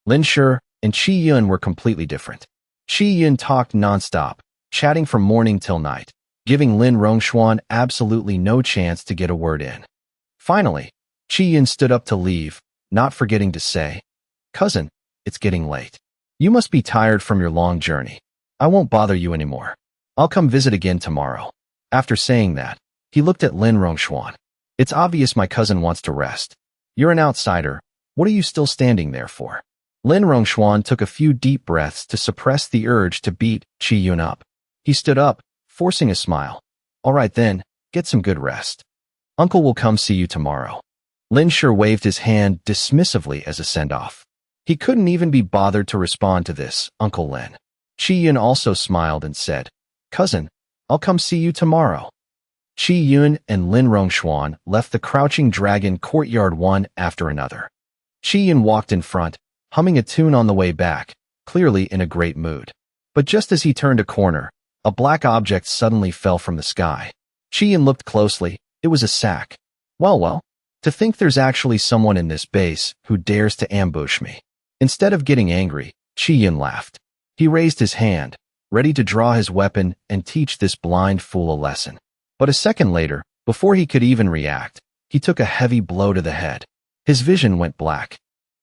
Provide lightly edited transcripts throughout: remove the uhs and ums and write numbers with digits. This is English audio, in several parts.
Lin Shi and Qi Yun were completely different. Qi Yun talked nonstop, chatting from morning till night, giving Lin Rongxuan absolutely no chance to get a word in. Finally, Qi Yun stood up to leave, not forgetting to say, "Cousin, it's getting late. You must be tired from your long journey. I won't bother you anymore. I'll come visit again tomorrow." After saying that, he looked at Lin Rongxuan. "It's obvious my cousin wants to rest. You're an outsider. What are you still standing there for?" Lin Rongxuan took a few deep breaths to suppress the urge to beat Qi Yun up. He stood up, forcing a smile. "All right then, get some good rest. Uncle will come see you tomorrow." Lin Shi waved his hand dismissively as a send-off. He couldn't even be bothered to respond to this, Uncle Lin. Qi Yun also smiled and said, "Cousin, I'll come see you tomorrow." Qi Yun and Lin Rongxuan left the Crouching Dragon courtyard one after another. Qi Yun walked in front, humming a tune on the way back, clearly in a great mood. But just as he turned a corner, a black object suddenly fell from the sky. Qi Yun looked closely. It was a sack. Well, to think there's actually someone in this base who dares to ambush me. Instead of getting angry, Qi Yun laughed. He raised his hand, ready to draw his weapon and teach this blind fool a lesson. But a second later, before he could even react, he took a heavy blow to the head. His vision went black.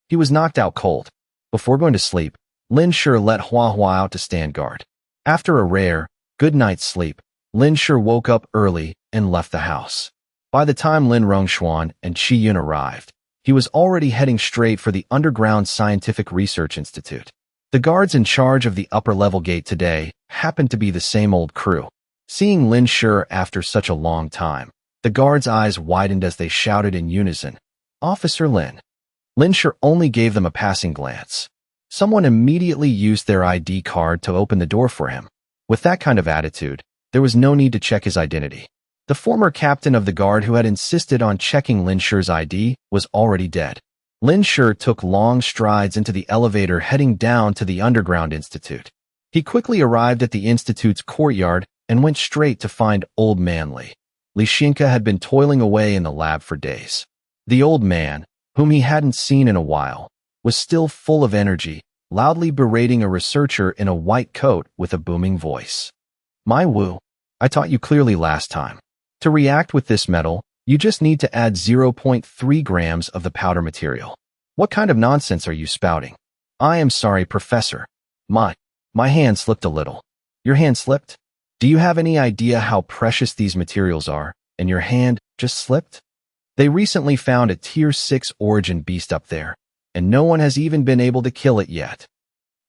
He was knocked out cold. Before going to sleep, Lin Shi let Hua out to stand guard. After a rare, good night's sleep, Lin Shi woke up early and left the house. By the time Lin Rongxuan and Qi Yun arrived, he was already heading straight for the Underground Scientific Research Institute. The guards in charge of the upper-level gate today happened to be the same old crew. Seeing Lin Shi after such a long time, the guards' eyes widened as they shouted in unison, "Officer Lin." Lin Shi only gave them a passing glance. Someone immediately used their ID card to open the door for him. With that kind of attitude, there was no need to check his identity. The former captain of the guard who had insisted on checking Lin Shi's ID was already dead. Lin Shi took long strides into the elevator heading down to the Underground Institute. He quickly arrived at the institute's courtyard and went straight to find Old Man Li. Li Xinke had been toiling away in the lab for days. The old man, whom he hadn't seen in a while, was still full of energy, loudly berating a researcher in a white coat with a booming voice. "My Wu, I taught you clearly last time. To react with this metal, you just need to add 0.3 grams of the powder material. What kind of nonsense are you spouting?" "I am sorry, Professor. My hand slipped a little." "Your hand slipped? Do you have any idea how precious these materials are, and your hand just slipped? They recently found a Tier 6 origin beast up there, and no one has even been able to kill it yet.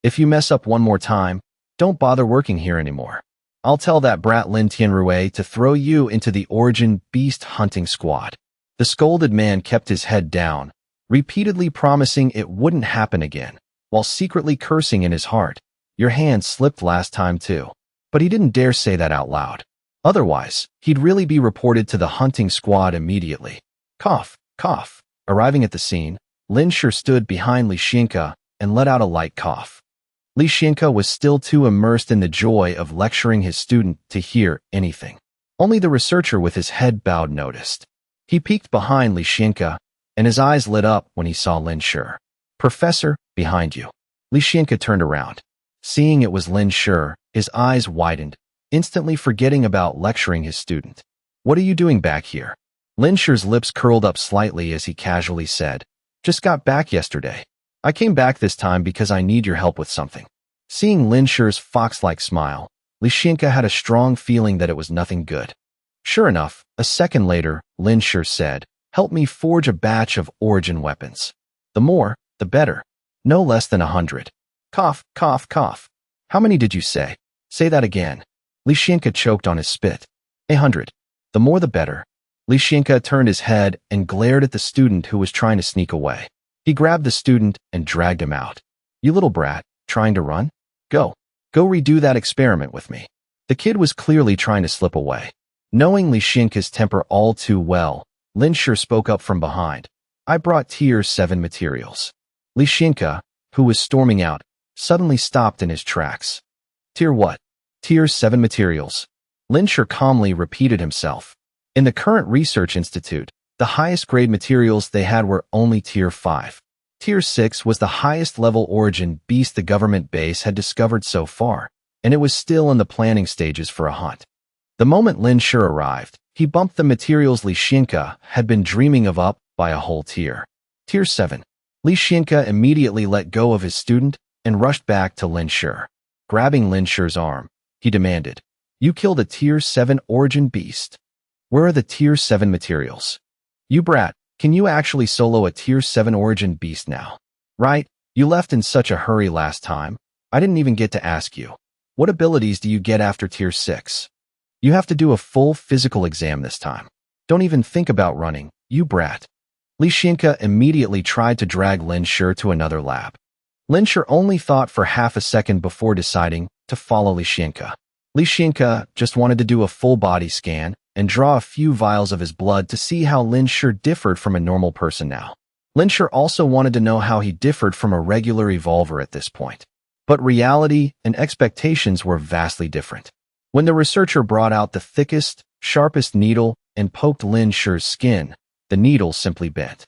If you mess up one more time, don't bother working here anymore. I'll tell that brat Lin Tianrui to throw you into the origin beast hunting squad." The scolded man kept his head down, repeatedly promising it wouldn't happen again, while secretly cursing in his heart. Your hand slipped last time too. But he didn't dare say that out loud. Otherwise, he'd really be reported to the hunting squad immediately. Cough, cough. Arriving at the scene, Lin Shi stood behind Li Xinke and let out a light cough. Li Xinke was still too immersed in the joy of lecturing his student to hear anything. Only the researcher with his head bowed noticed. He peeked behind Li Xinke, and his eyes lit up when he saw Lin Shi. "Professor, behind you." Li Xinke turned around. Seeing it was Lin Shi, his eyes widened, instantly forgetting about lecturing his student. "What are you doing back here?" Lin Shi's lips curled up slightly as he casually said, "Just got back yesterday. I came back this time because I need your help with something." Seeing Lin Shi's fox-like smile, Li Xinke had a strong feeling that it was nothing good. Sure enough, a second later, Lin Shi said, "Help me forge a batch of origin weapons. The more, the better. No less than 100. Cough, cough, cough. How many did you say? Say that again." Li Xinke choked on his spit. 100. The more the better. Li Xinke turned his head and glared at the student who was trying to sneak away. He grabbed the student and dragged him out. "You little brat, trying to run? Go redo that experiment with me." The kid was clearly trying to slip away. Knowing Li Xinke's temper all too well, Lin Shi spoke up from behind. "I brought Tier 7 materials." Li Xinke, who was storming out, suddenly stopped in his tracks. "Tier what?" "Tier 7 materials." Lin Shi calmly repeated himself. In the current research institute, the highest grade materials they had were only Tier 5. Tier 6 was the highest level origin beast the government base had discovered so far, and it was still in the planning stages for a hunt. The moment Lin Shi arrived, he bumped the materials Li Xinke had been dreaming of up by a whole tier. Tier 7. Li Xinke immediately let go of his student and rushed back to Lin Shi. Grabbing Lin Shi's arm, he demanded, "You killed a Tier 7 origin beast. Where are the Tier 7 materials? You brat, can you actually solo a Tier 7 origin beast now? Right, you left in such a hurry last time. I didn't even get to ask you. What abilities do you get after Tier 6? You have to do a full physical exam this time. Don't even think about running, you brat." Li Xinke immediately tried to drag Lin Shi to another lab. Lin Shi only thought for half a second before deciding to follow Li Xinke. Li Xinke just wanted to do a full body scan and draw a few vials of his blood to see how Lin Shi differed from a normal person now. Lin Shi also wanted to know how he differed from a regular evolver at this point. But reality and expectations were vastly different. When the researcher brought out the thickest, sharpest needle and poked Lin Shi's skin, the needle simply bent.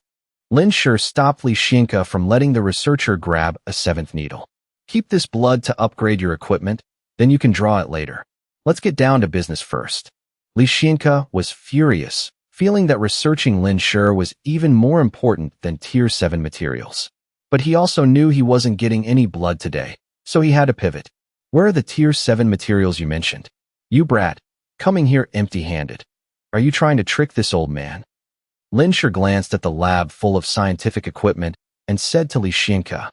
Lin Shi stopped Li Xinke from letting the researcher grab a seventh needle. "Keep this blood to upgrade your equipment, then you can draw it later. Let's get down to business first." Li Xinke was furious, feeling that researching Lin Shi was even more important than Tier 7 materials. But he also knew he wasn't getting any blood today, so he had to pivot. "Where are the Tier 7 materials you mentioned? You brat, coming here empty-handed. Are you trying to trick this old man?" Lin Shi glanced at the lab full of scientific equipment and said to Li Xinke,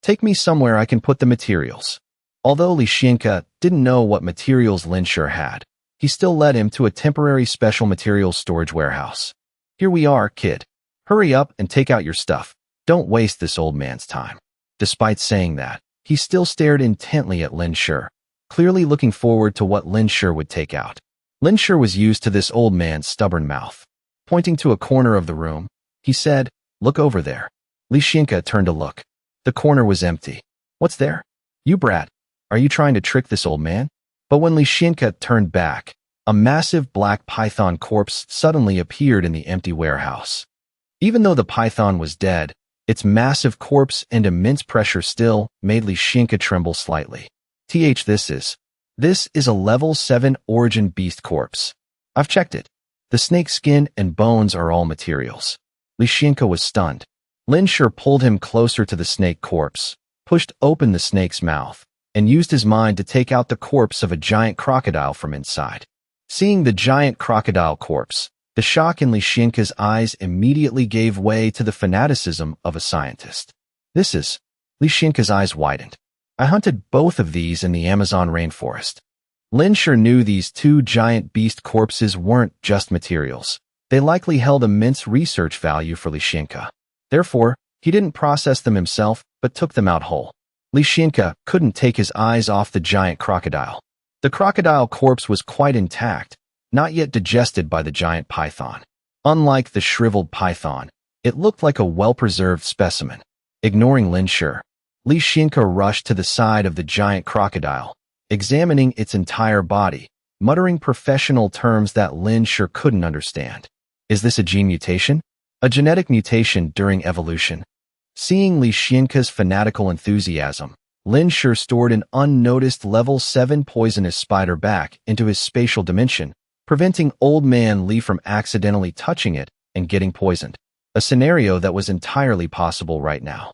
"Take me somewhere I can put the materials." Although Li Xinke didn't know what materials Lin Shi had, he still led him to a temporary special materials storage warehouse. "Here we are, kid. Hurry up and take out your stuff. Don't waste this old man's time." Despite saying that, he still stared intently at Lin Shi, clearly looking forward to what Lin Shi would take out. Lin Shi was used to this old man's stubborn mouth. Pointing to a corner of the room, he said, "Look over there." Li Xinke turned to look. The corner was empty. "What's there? You brat, are you trying to trick this old man?" But when Li Xinke turned back, a massive black python corpse suddenly appeared in the empty warehouse. Even though the python was dead, its massive corpse and immense pressure still made Li Xinke tremble slightly. This is a level 7 origin beast corpse. I've checked it. The snake's skin and bones are all materials. Li Xinke was stunned. Lin Shi pulled him closer to the snake corpse, pushed open the snake's mouth, and used his mind to take out the corpse of a giant crocodile from inside. Seeing the giant crocodile corpse, the shock in Li Xinke's eyes immediately gave way to the fanaticism of a scientist. Li Xinke's eyes widened. "I hunted both of these in the Amazon rainforest." Lin Shi knew these two giant beast corpses weren't just materials. They likely held immense research value for Li Xinke. Therefore, he didn't process them himself, but took them out whole. Li Xinke couldn't take his eyes off the giant crocodile. The crocodile corpse was quite intact, not yet digested by the giant python. Unlike the shriveled python, it looked like a well-preserved specimen. Ignoring Lin Shi, Li Xinke rushed to the side of the giant crocodile, examining its entire body, muttering professional terms that Lin Shi couldn't understand. "Is this a gene mutation? A genetic mutation during evolution?" Seeing Li Xinke's fanatical enthusiasm, Lin Shi stored an unnoticed level 7 poisonous spider back into his spatial dimension, preventing old man Li from accidentally touching it and getting poisoned, a scenario that was entirely possible right now.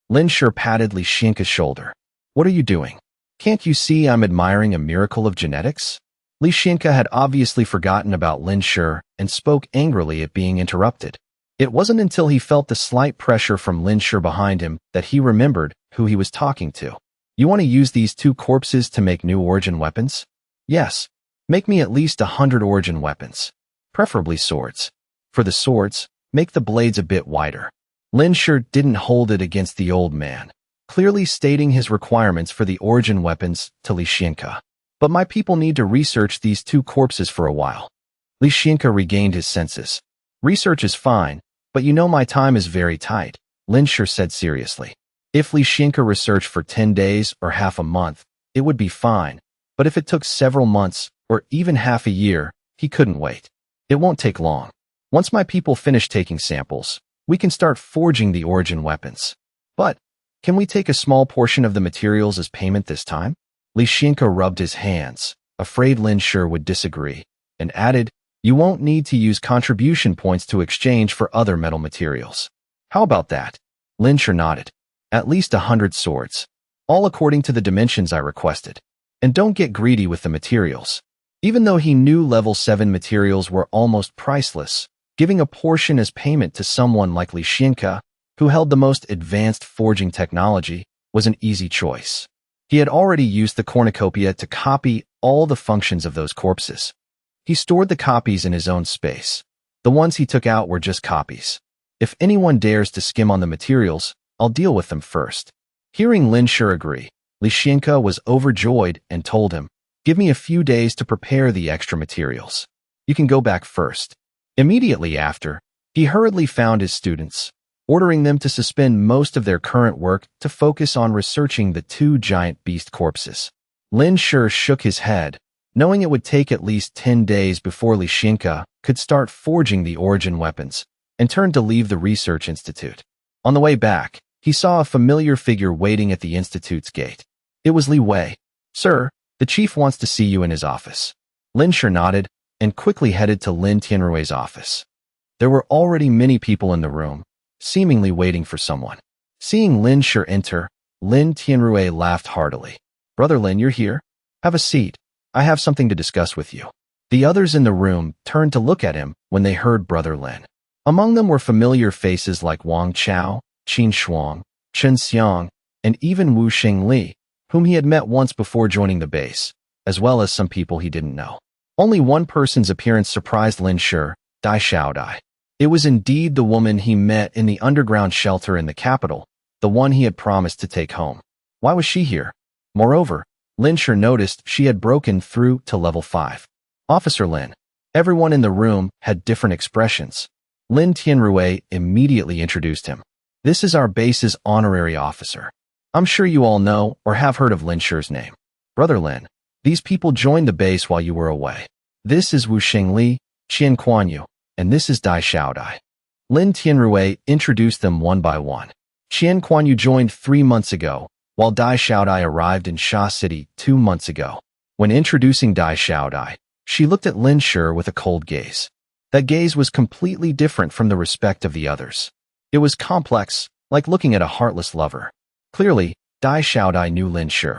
Lin Shi patted Li Xinke's shoulder. "What are you doing? Can't you see I'm admiring a miracle of genetics?" Li Xinke had obviously forgotten about Lin Shi and spoke angrily at being interrupted. It wasn't until he felt the slight pressure from Lin Shi behind him that he remembered who he was talking to. "You want to use these two corpses to make new origin weapons?" "Yes. Make me at least 100 origin weapons. Preferably swords. For the swords, make the blades a bit wider." Lin Shi didn't hold it against the old man, clearly stating his requirements for the origin weapons to Li Xinke. "But my people need to research these two corpses for a while." Li Xinke regained his senses. "Research is fine, but you know my time is very tight," Lin Shi said seriously. If Li Xinke researched for 10 days or half a month, it would be fine, but if it took several months or even half a year, he couldn't wait. "It won't take long. Once my people finish taking samples, we can start forging the origin weapons." But, can we take a small portion of the materials as payment this time? Li Xinke rubbed his hands, afraid Lin Shi would disagree, and added, you won't need to use contribution points to exchange for other metal materials. How about that? Lin Shi nodded. At least 100 swords. All according to the dimensions I requested. And don't get greedy with the materials. Even though he knew level 7 materials were almost priceless, giving a portion as payment to someone like Li Xinke, who held the most advanced forging technology, was an easy choice. He had already used the cornucopia to copy all the functions of those corpses. He stored the copies in his own space. The ones he took out were just copies. If anyone dares to skim on the materials, I'll deal with them first. Hearing Lin Shi agree, Li Xinke was overjoyed and told him, give me a few days to prepare the extra materials. You can go back first. Immediately after, he hurriedly found his students, ordering them to suspend most of their current work to focus on researching the 2 giant beast corpses. Lin Shi shook his head, knowing it would take at least 10 days before Li Xinke could start forging the origin weapons, and turned to leave the research institute. On the way back, he saw a familiar figure waiting at the institute's gate. It was Li Wei. Sir, the chief wants to see you in his office. Lin Shi nodded and quickly headed to Lin Tianrui's office. There were already many people in the room, seemingly waiting for someone. Seeing Lin Shi enter, Lin Tianrui laughed heartily. Brother Lin, you're here? Have a seat. I have something to discuss with you. The others in the room turned to look at him when they heard Brother Lin. Among them were familiar faces like Wang Chao, Qin Shuang, Chen Xiang, and even Wu Xingli, whom he had met once before joining the base, as well as some people he didn't know. Only one person's appearance surprised Lin Shi, Dai Xiaodai. It was indeed the woman he met in the underground shelter in the capital, the one he had promised to take home. Why was she here? Moreover, Lin Shi noticed she had broken through to level 5. Officer Lin. Everyone in the room had different expressions. Lin Tianrui immediately introduced him. This is our base's honorary officer. I'm sure you all know or have heard of Lin Shi's name. Brother Lin, these people joined the base while you were away. This is Wu Xingli, Qian Kuanyu, and this is Dai Xiaodai. Lin Tianrui introduced them one by one. Qian Kuanyu joined 3 months ago, while Dai Xiaodai arrived in Sha City 2 months ago. When introducing Dai Xiaodai, she looked at Lin Shi with a cold gaze. That gaze was completely different from the respect of the others. It was complex, like looking at a heartless lover. Clearly, Dai Xiaodai knew Lin Shi.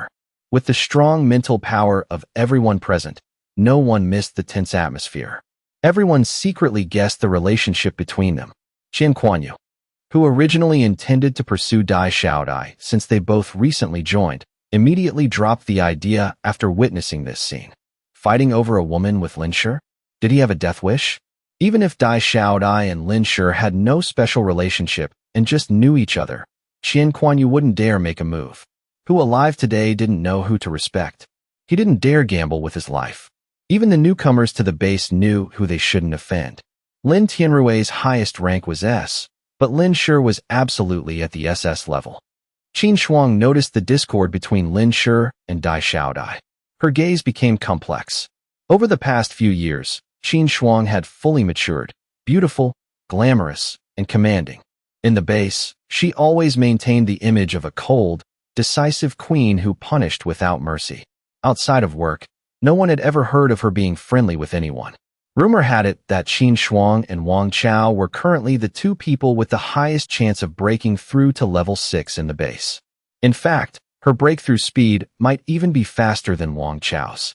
With the strong mental power of everyone present, no one missed the tense atmosphere. Everyone secretly guessed the relationship between them. Qian Kuanyu, who originally intended to pursue Dai Xiaodai since they both recently joined, immediately dropped the idea after witnessing this scene. Fighting over a woman with Lin Shi? Did he have a death wish? Even if Dai Xiaodai and Lin Shi had no special relationship and just knew each other, Qian Kuanyu wouldn't dare make a move. Who alive today didn't know who to respect? He didn't dare gamble with his life. Even the newcomers to the base knew who they shouldn't offend. Lin Tianrui's highest rank was S, but Lin Shi was absolutely at the SS level. Qin Shuang noticed the discord between Lin Shi and Dai Xiaodai. Her gaze became complex. Over the past few years, Qin Shuang had fully matured, beautiful, glamorous, and commanding. In the base, she always maintained the image of a cold, decisive queen who punished without mercy. Outside of work, no one had ever heard of her being friendly with anyone. Rumor had it that Qin Shuang and Wang Chao were currently the 2 people with the highest chance of breaking through to level 6 in the base. In fact, her breakthrough speed might even be faster than Wang Chao's.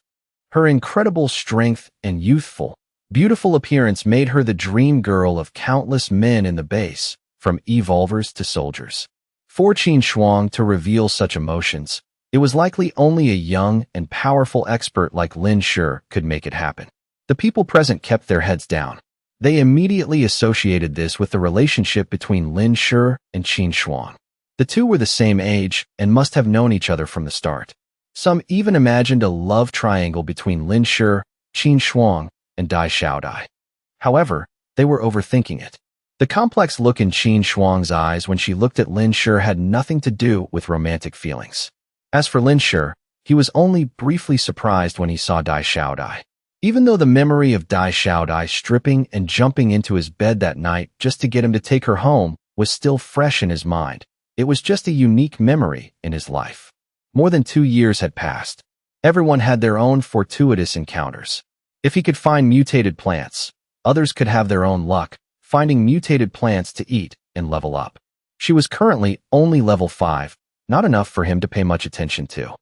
Her incredible strength and youthful, beautiful appearance made her the dream girl of countless men in the base, from evolvers to soldiers. For Qin Shuang to reveal such emotions, it was likely only a young and powerful expert like Lin Shi could make it happen. The people present kept their heads down. They immediately associated this with the relationship between Lin Shi and Qin Shuang. The 2 were the same age and must have known each other from the start. Some even imagined a love triangle between Lin Shi, Qin Shuang, and Dai Xiaodai. However, they were overthinking it. The complex look in Qin Shuang's eyes when she looked at Lin Shi had nothing to do with romantic feelings. As for Lin Shi, he was only briefly surprised when he saw Dai Xiaodai. Even though the memory of Dai Xiaodai stripping and jumping into his bed that night just to get him to take her home was still fresh in his mind, It was just a unique memory in his life. More than 2 years had passed. Everyone had their own fortuitous encounters. If he could find mutated plants, others could have their own luck, finding mutated plants to eat and level up. She was currently only level 5, not enough for him to pay much attention to.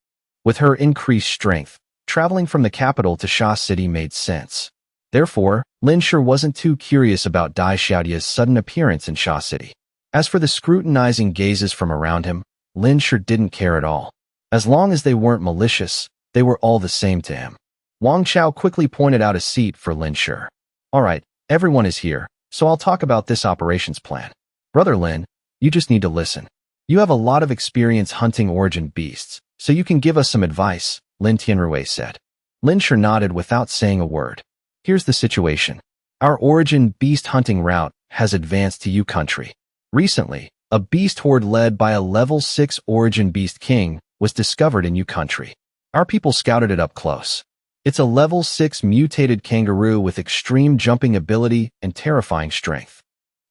With her increased strength, traveling from the capital to Sha City made sense. Therefore, Lin Shi wasn't too curious about Dai Xiaodia's sudden appearance in Sha City. As for the scrutinizing gazes from around him, Lin Shi didn't care at all. As long as they weren't malicious, they were all the same to him. Wang Chao quickly pointed out a seat for Lin Shi. All right, everyone is here, so I'll talk about this operations plan. Brother Lin, you just need to listen. You have a lot of experience hunting origin beasts, so you can give us some advice, Lin Tianrui said. Lin Shi nodded without saying a word. Here's the situation. Our origin beast hunting route has advanced to Yu country. Recently, a beast horde led by a level 6 origin beast king was discovered in Yu country. Our people scouted it up close. It's a level 6 mutated kangaroo with extreme jumping ability and terrifying strength.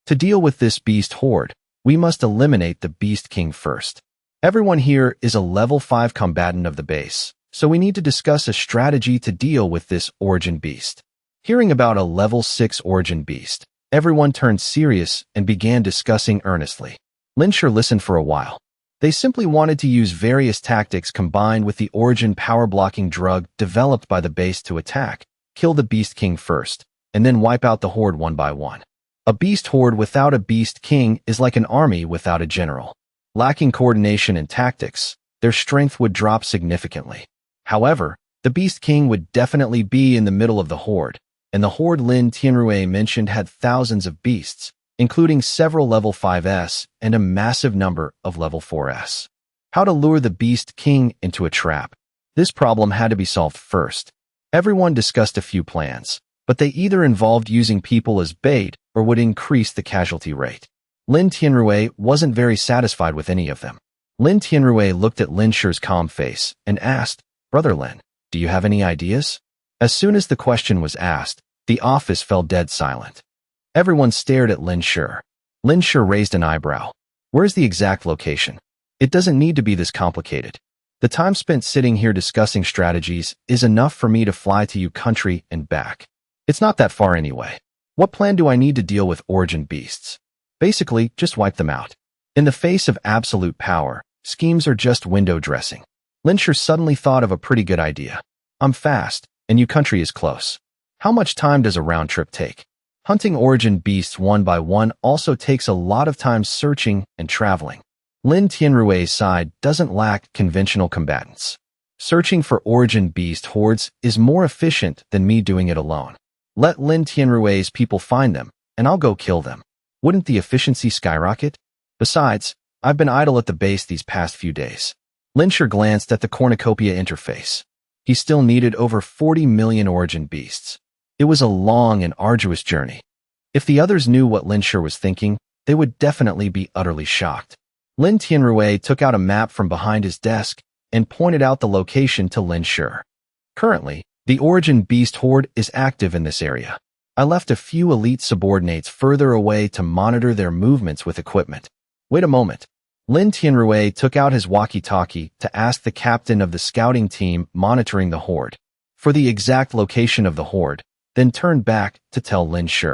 To deal with this beast horde, we must eliminate the beast king first. Everyone here is a level 5 combatant of the base, so we need to discuss a strategy to deal with this origin beast. Hearing about a level 6 origin beast, everyone turned serious and began discussing earnestly. Lin Shi listened for a while. They simply wanted to use various tactics combined with the origin power-blocking drug developed by the base to attack, kill the Beast King first, and then wipe out the horde one by one. A beast horde without a beast king is like an army without a general. Lacking coordination and tactics, their strength would drop significantly. However, the beast king would definitely be in the middle of the horde, and the horde Lin Tianrui mentioned had thousands of beasts, including several level 5s and a massive number of level 4s. How to lure the Beast King into a trap. This problem had to be solved first. Everyone discussed a few plans, but they either involved using people as bait or would increase the casualty rate. Lin Tianrui wasn't very satisfied with any of them. Lin Tianrui looked at Lin Shi's calm face and asked, Brother Lin, do you have any ideas? As soon as the question was asked, the office fell dead silent. Everyone stared at Lin Shi. Lin Shi raised an eyebrow. Where's the exact location? It doesn't need to be this complicated. The time spent sitting here discussing strategies is enough for me to fly to Yu country and back. It's not that far anyway. What plan do I need to deal with origin beasts? Basically, just wipe them out. In the face of absolute power, schemes are just window dressing. Lin Shi suddenly thought of a pretty good idea. I'm fast, and Yu country is close. How much time does a round trip take? Hunting origin beasts one by one also takes a lot of time searching and traveling. Lin Tianrui's side doesn't lack conventional combatants. Searching for origin beast hordes is more efficient than me doing it alone. Let Lin Tianrui's people find them, and I'll go kill them. Wouldn't the efficiency skyrocket? Besides, I've been idle at the base these past few days. Lin Shi glanced at the cornucopia interface. He still needed over 40 million origin beasts. It was a long and arduous journey. If the others knew what Lin Shi was thinking, they would definitely be utterly shocked. Lin Tianrui took out a map from behind his desk and pointed out the location to Lin Shi. Currently, the origin beast horde is active in this area. I left a few elite subordinates further away to monitor their movements with equipment. Wait a moment. Lin Tianrui took out his walkie-talkie to ask the captain of the scouting team monitoring the horde for the exact location of the horde, then turned back to tell Lin Shi.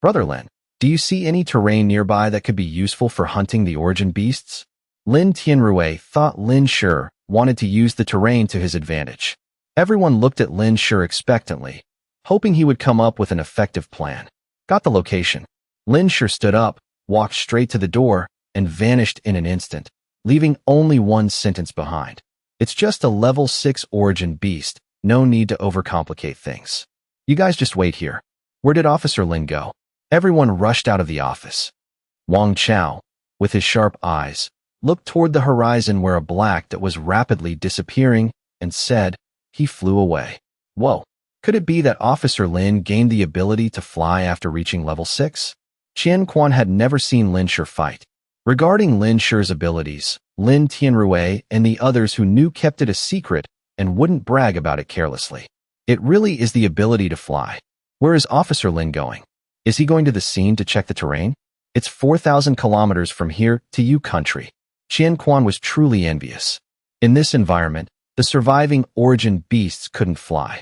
Brother Lin, do you see any terrain nearby that could be useful for hunting the origin beasts? Lin Tianrui thought Lin Shi wanted to use the terrain to his advantage. Everyone looked at Lin Shi expectantly, hoping he would come up with an effective plan. Got the location. Lin Shi stood up, walked straight to the door, and vanished in an instant, leaving only one sentence behind. It's just a level 6 origin beast, no need to overcomplicate things. You guys just wait here. Where did Officer Lin go? Everyone rushed out of the office. Wang Chao, with his sharp eyes, looked toward the horizon where a black that was rapidly disappearing and said, he flew away. Whoa, could it be that Officer Lin gained the ability to fly after reaching level 6? Qian Quan had never seen Lin Shi fight. Regarding Lin Shi's abilities, Lin Tianrui and the others who knew kept it a secret and wouldn't brag about it carelessly. It really is the ability to fly. Where is Officer Lin going? Is he going to the scene to check the terrain? It's 4,000 kilometers from here to Yu country. Qian Quan was truly envious. In this environment, the surviving origin beasts couldn't fly.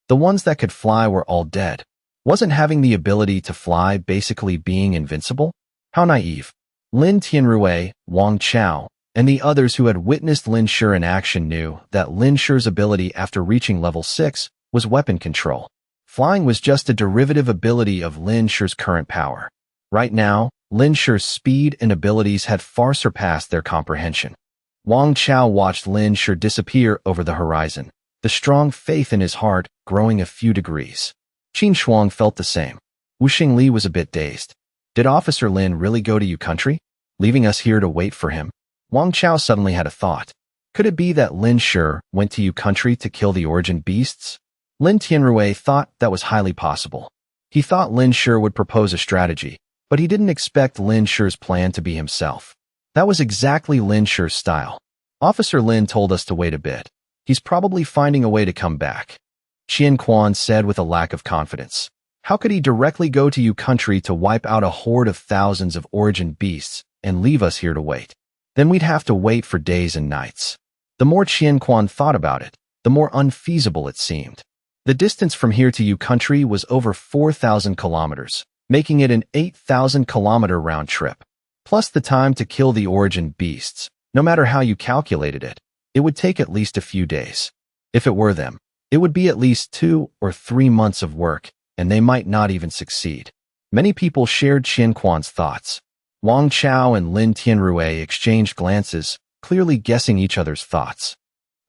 The ones that could fly were all dead. Wasn't having the ability to fly basically being invincible? How naive. Lin Tianrui, Wang Chao, and the others who had witnessed Lin Shi in action knew that Lin Shi's ability after reaching level 6 was weapon control. Flying was just a derivative ability of Lin Shi's current power. Right now, Lin Shi's speed and abilities had far surpassed their comprehension. Wang Chao watched Lin Shi disappear over the horizon, the strong faith in his heart growing a few degrees. Qin Shuang felt the same. Wu Xingli was a bit dazed. Did Officer Lin really go to Yu country, leaving us here to wait for him? Wang Chao suddenly had a thought. Could it be that Lin Shi went to Yu country to kill the origin beasts? Lin Tianrui thought that was highly possible. He thought Lin Shi would propose a strategy, but he didn't expect Lin Shi's plan to be himself. That was exactly Lin Shi's style. Officer Lin told us to wait a bit. He's probably finding a way to come back. Qian Quan said with a lack of confidence. How could he directly go to Yu country to wipe out a horde of thousands of origin beasts and leave us here to wait? Then we'd have to wait for days and nights. The more Qian Quan thought about it, the more unfeasible it seemed. The distance from here to Yu country was over 4,000 kilometers, making it an 8,000-kilometer round trip. Plus the time to kill the origin beasts, no matter how you calculated it, it would take at least a few days. If it were them, it would be at least 2 or 3 months of work, and they might not even succeed. Many people shared Qian Quan's thoughts. Wang Chao and Lin Tianrui exchanged glances, clearly guessing each other's thoughts.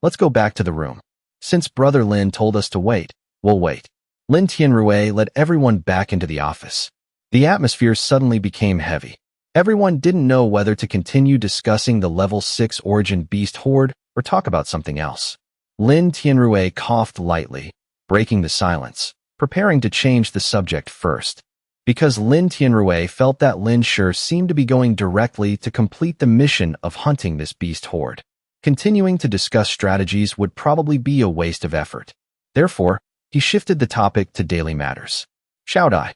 Let's go back to the room. Since Brother Lin told us to wait, we'll wait. Lin Tianrui led everyone back into the office. The atmosphere suddenly became heavy. Everyone didn't know whether to continue discussing the level 6 origin beast horde or talk about something else. Lin Tianrui coughed lightly, breaking the silence, preparing to change the subject first. Because Lin Tianrui felt that Lin Shi seemed to be going directly to complete the mission of hunting this beast horde. Continuing to discuss strategies would probably be a waste of effort. Therefore, he shifted the topic to daily matters. Xiaodai,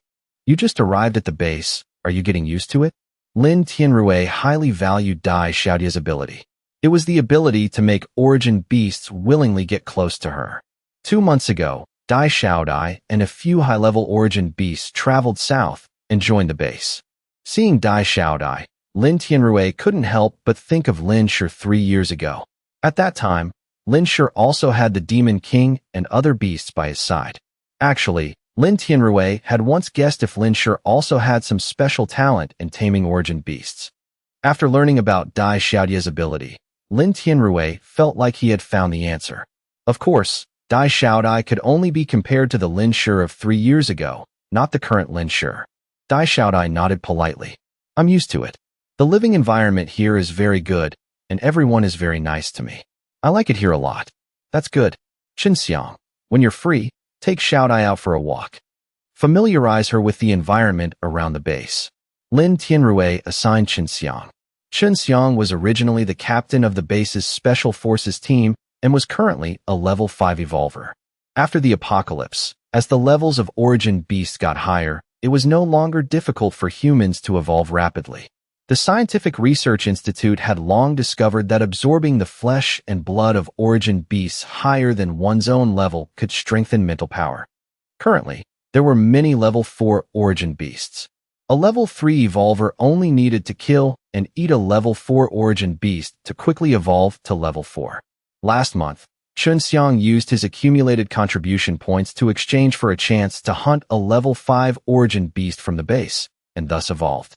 you just arrived at the base. Are you getting used to it? Lin Tianrui highly valued Dai Xiaodia's ability. It was the ability to make origin beasts willingly get close to her. 2 months ago, Dai Xiaodai and a few high-level origin beasts traveled south and joined the base. Seeing Dai Xiaodai, Lin Tianrui couldn't help but think of Lin Shi 3 years ago. At that time, Lin Shi also had the Demon King and other beasts by his side. Actually, Lin Tianrui had once guessed if Lin Shi also had some special talent in taming origin beasts. After learning about Dai Xiaodia's ability, Lin Tianrui felt like he had found the answer. Of course, Dai Xiaodai could only be compared to the Lin Shi of 3 years ago, not the current Lin Shi. Dai Xiaodai nodded politely. I'm used to it. The living environment here is very good, and everyone is very nice to me. I like it here a lot. That's good. Qinxiang, when you're free, take Xiaodai out for a walk. Familiarize her with the environment around the base. Lin Tianrui assigned Qinxiang. Qinxiang was originally the captain of the base's Special Forces team and was currently a level 5 evolver. After the apocalypse, as the levels of origin beasts got higher, it was no longer difficult for humans to evolve rapidly. The Scientific Research Institute had long discovered that absorbing the flesh and blood of origin beasts higher than one's own level could strengthen mental power. Currently, there were many level 4 origin beasts. A level 3 evolver only needed to kill and eat a level 4 origin beast to quickly evolve to level 4. Last month, Qinxiang used his accumulated contribution points to exchange for a chance to hunt a level 5 origin beast from the base, and thus evolved.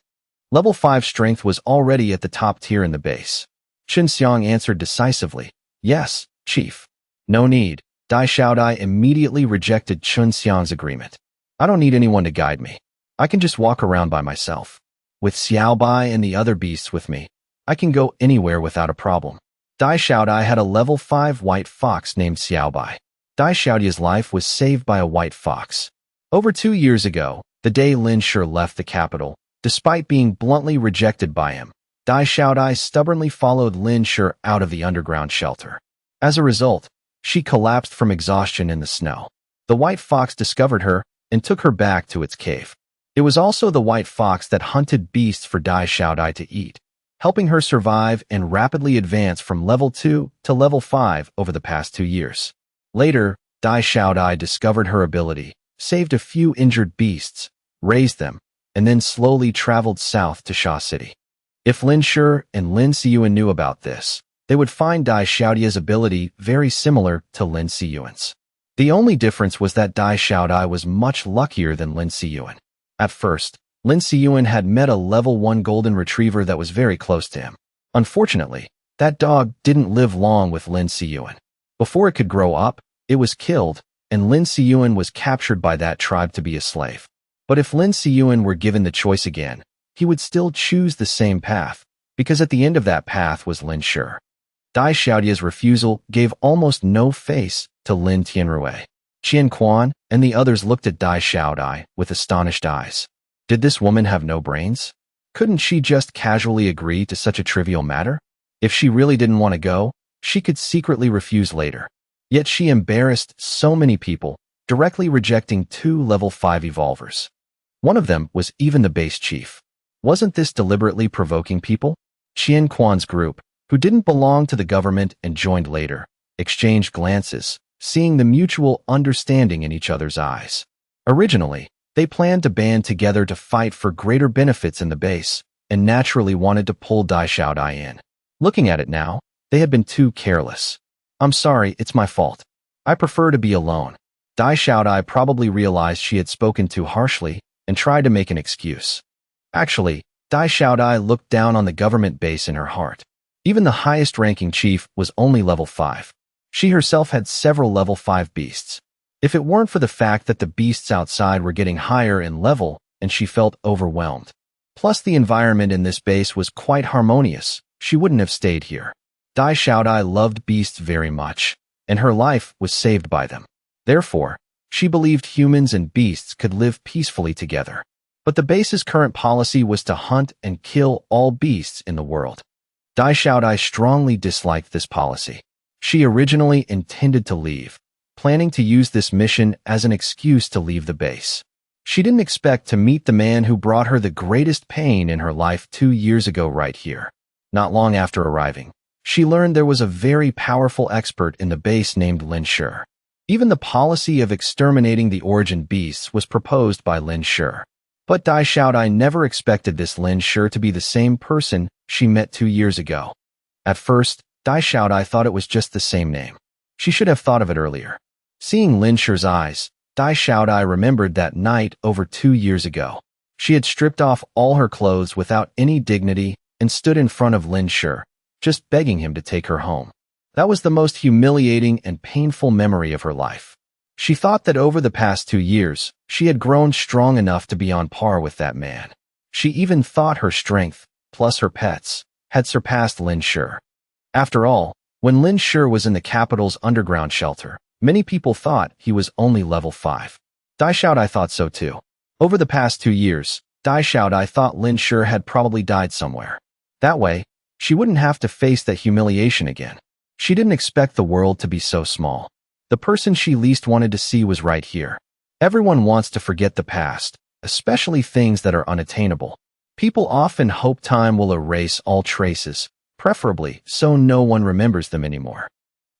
Level 5 strength was already at the top tier in the base. Qinxiang answered decisively, Yes, Chief. No need. Dai Xiaodai immediately rejected Qinxiang's agreement. I don't need anyone to guide me. I can just walk around by myself. With Xiaobai and the other beasts with me, I can go anywhere without a problem. Dai Xiaodai had a level 5 white fox named Xiaobai. Dai Xiaodia's life was saved by a white fox. Over 2 years ago, the day Lin Shi left the capital, despite being bluntly rejected by him, Dai Xiaodai stubbornly followed Lin Shi out of the underground shelter. As a result, she collapsed from exhaustion in the snow. The white fox discovered her and took her back to its cave. It was also the white fox that hunted beasts for Dai Xiaodai to eat, helping her survive and rapidly advance from level 2 to level 5 over the past 2 years. Later, Dai Xiaodai discovered her ability, saved a few injured beasts, raised them, and then slowly traveled south to Sha City. If Lin Shi and Lin Siyuan knew about this, they would find Dai Xiaodai's ability very similar to Lin Siyuan's. The only difference was that Dai Xiaodai was much luckier than Lin Siyuan. At first, Lin Siyuan had met a level 1 golden retriever that was very close to him. Unfortunately, that dog didn't live long with Lin Siyuan. Before it could grow up, it was killed, and Lin Siyuan was captured by that tribe to be a slave. But if Lin Siyuan were given the choice again, he would still choose the same path, because at the end of that path was Lin Shi. Dai Xiaodai's refusal gave almost no face to Lin Tianrui. Qian Quan and the others looked at Dai Xiaodai with astonished eyes. Did this woman have no brains? Couldn't she just casually agree to such a trivial matter? If she really didn't want to go, she could secretly refuse later. Yet she embarrassed so many people, directly rejecting 2 level 5 evolvers. One of them was even the base chief. Wasn't this deliberately provoking people? Qian Quan's group, who didn't belong to the government and joined later, exchanged glances, seeing the mutual understanding in each other's eyes. Originally, they planned to band together to fight for greater benefits in the base, and naturally wanted to pull Dai Xiaodai in. Looking at it now, they had been too careless. I'm sorry, it's my fault. I prefer to be alone. Dai Xiaodai probably realized she had spoken too harshly and tried to make an excuse. Actually, Dai Xiaodai looked down on the government base in her heart. Even the highest-ranking chief was only level 5. She herself had several level 5 beasts. If it weren't for the fact that the beasts outside were getting higher in level and she felt overwhelmed. Plus the environment in this base was quite harmonious, she wouldn't have stayed here. Dai Xiaodai loved beasts very much, and her life was saved by them. Therefore, she believed humans and beasts could live peacefully together. But the base's current policy was to hunt and kill all beasts in the world. Dai Xiaodai strongly disliked this policy. She originally intended to leave, planning to use this mission as an excuse to leave the base. She didn't expect to meet the man who brought her the greatest pain in her life 2 years ago right here. Not long after arriving, she learned there was a very powerful expert in the base named Lin Shi. Even the policy of exterminating the origin beasts was proposed by Lin Shi. But Dai Xiaodai never expected this Lin Shi to be the same person she met 2 years ago. At first, Dai Xiaodai thought it was just the same name. She should have thought of it earlier. Seeing Lin Shi's eyes, Dai Xiaodai remembered that night over 2 years ago. She had stripped off all her clothes without any dignity and stood in front of Lin Shi, just begging him to take her home. That was the most humiliating and painful memory of her life. She thought that over the past 2 years, she had grown strong enough to be on par with that man. She even thought her strength, plus her pets, had surpassed Lin Shi. After all, when Lin Shi was in the capital's underground shelter, many people thought he was only level 5. Dai Xiaodai thought so too. Over the past 2 years, Dai Xiaodai thought Lin Shi had probably died somewhere. That way, she wouldn't have to face that humiliation again. She didn't expect the world to be so small. The person she least wanted to see was right here. Everyone wants to forget the past, especially things that are unattainable. People often hope time will erase all traces, preferably so no one remembers them anymore.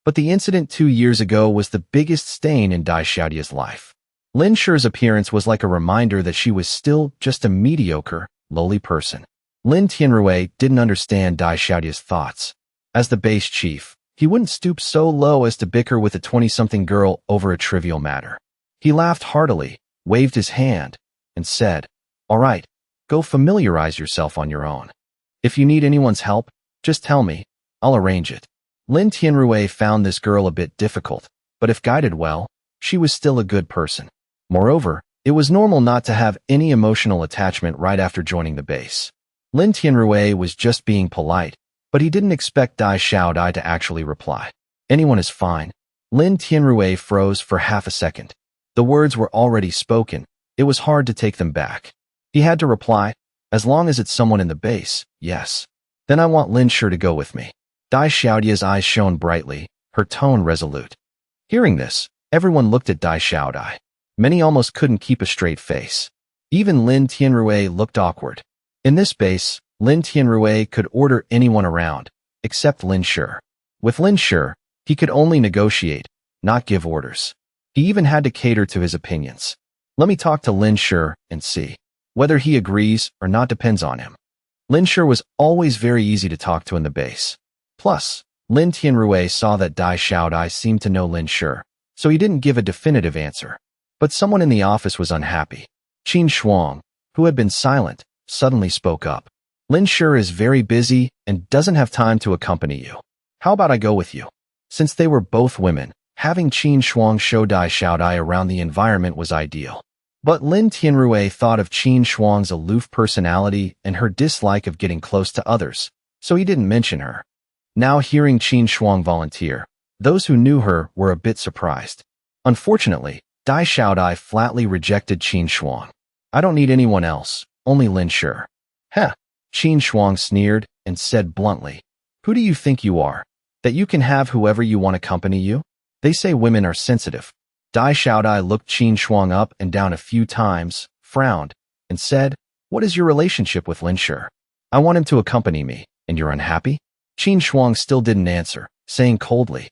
But the incident 2 years ago was the biggest stain in Dai Xiaodai's life. Lin Shi's appearance was like a reminder that she was still just a mediocre, lowly person. Lin Tianrui didn't understand Dai Xiaodai's thoughts. As the base chief, he wouldn't stoop so low as to bicker with a 20-something girl over a trivial matter. He laughed heartily, waved his hand, and said, "All right, go familiarize yourself on your own. If you need anyone's help, just tell me. I'll arrange it." Lin Tianrui found this girl a bit difficult, but if guided well, she was still a good person. Moreover, it was normal not to have any emotional attachment right after joining the base. Lin Tianrui was just being polite, but he didn't expect Dai Xiaodai to actually reply. "Anyone is fine." Lin Tianrui froze for half a second. The words were already spoken. It was hard to take them back. He had to reply, "As long as it's someone in the base, yes. Then I want Lin Shi to go with me." Dai Xiaodai's eyes shone brightly, her tone resolute. Hearing this, everyone looked at Dai Xiaodai. Many almost couldn't keep a straight face. Even Lin Tianrui looked awkward. In this base, Lin Tianrui could order anyone around, except Lin Shi. With Lin Shi, he could only negotiate, not give orders. He even had to cater to his opinions. Let me talk to Lin Shi and see. Whether he agrees or not depends on him. Lin Shi was always very easy to talk to in the base. Plus, Lin Tianrui saw that Dai Xiaodai seemed to know Lin Shi, so he didn't give a definitive answer. But someone in the office was unhappy. Qin Shuang, who had been silent, suddenly spoke up. Lin Shi is very busy and doesn't have time to accompany you. How about I go with you? Since they were both women, having Qin Shuang show Dai Xiaodai around the environment was ideal. But Lin Tianrui thought of Qin Shuang's aloof personality and her dislike of getting close to others, so he didn't mention her. Now hearing Qin Shuang volunteer, those who knew her were a bit surprised. Unfortunately, Dai Xiaodai flatly rejected Qin Shuang. I don't need anyone else, only Lin Shi. Heh, Qin Shuang sneered and said bluntly, who do you think you are, that you can have whoever you want accompany you? They say women are sensitive. Dai Xiaodai looked Qin Shuang up and down a few times, frowned, and said, what is your relationship with Lin Shi? I want him to accompany me, and you're unhappy? Qin Shuang still didn't answer, saying coldly,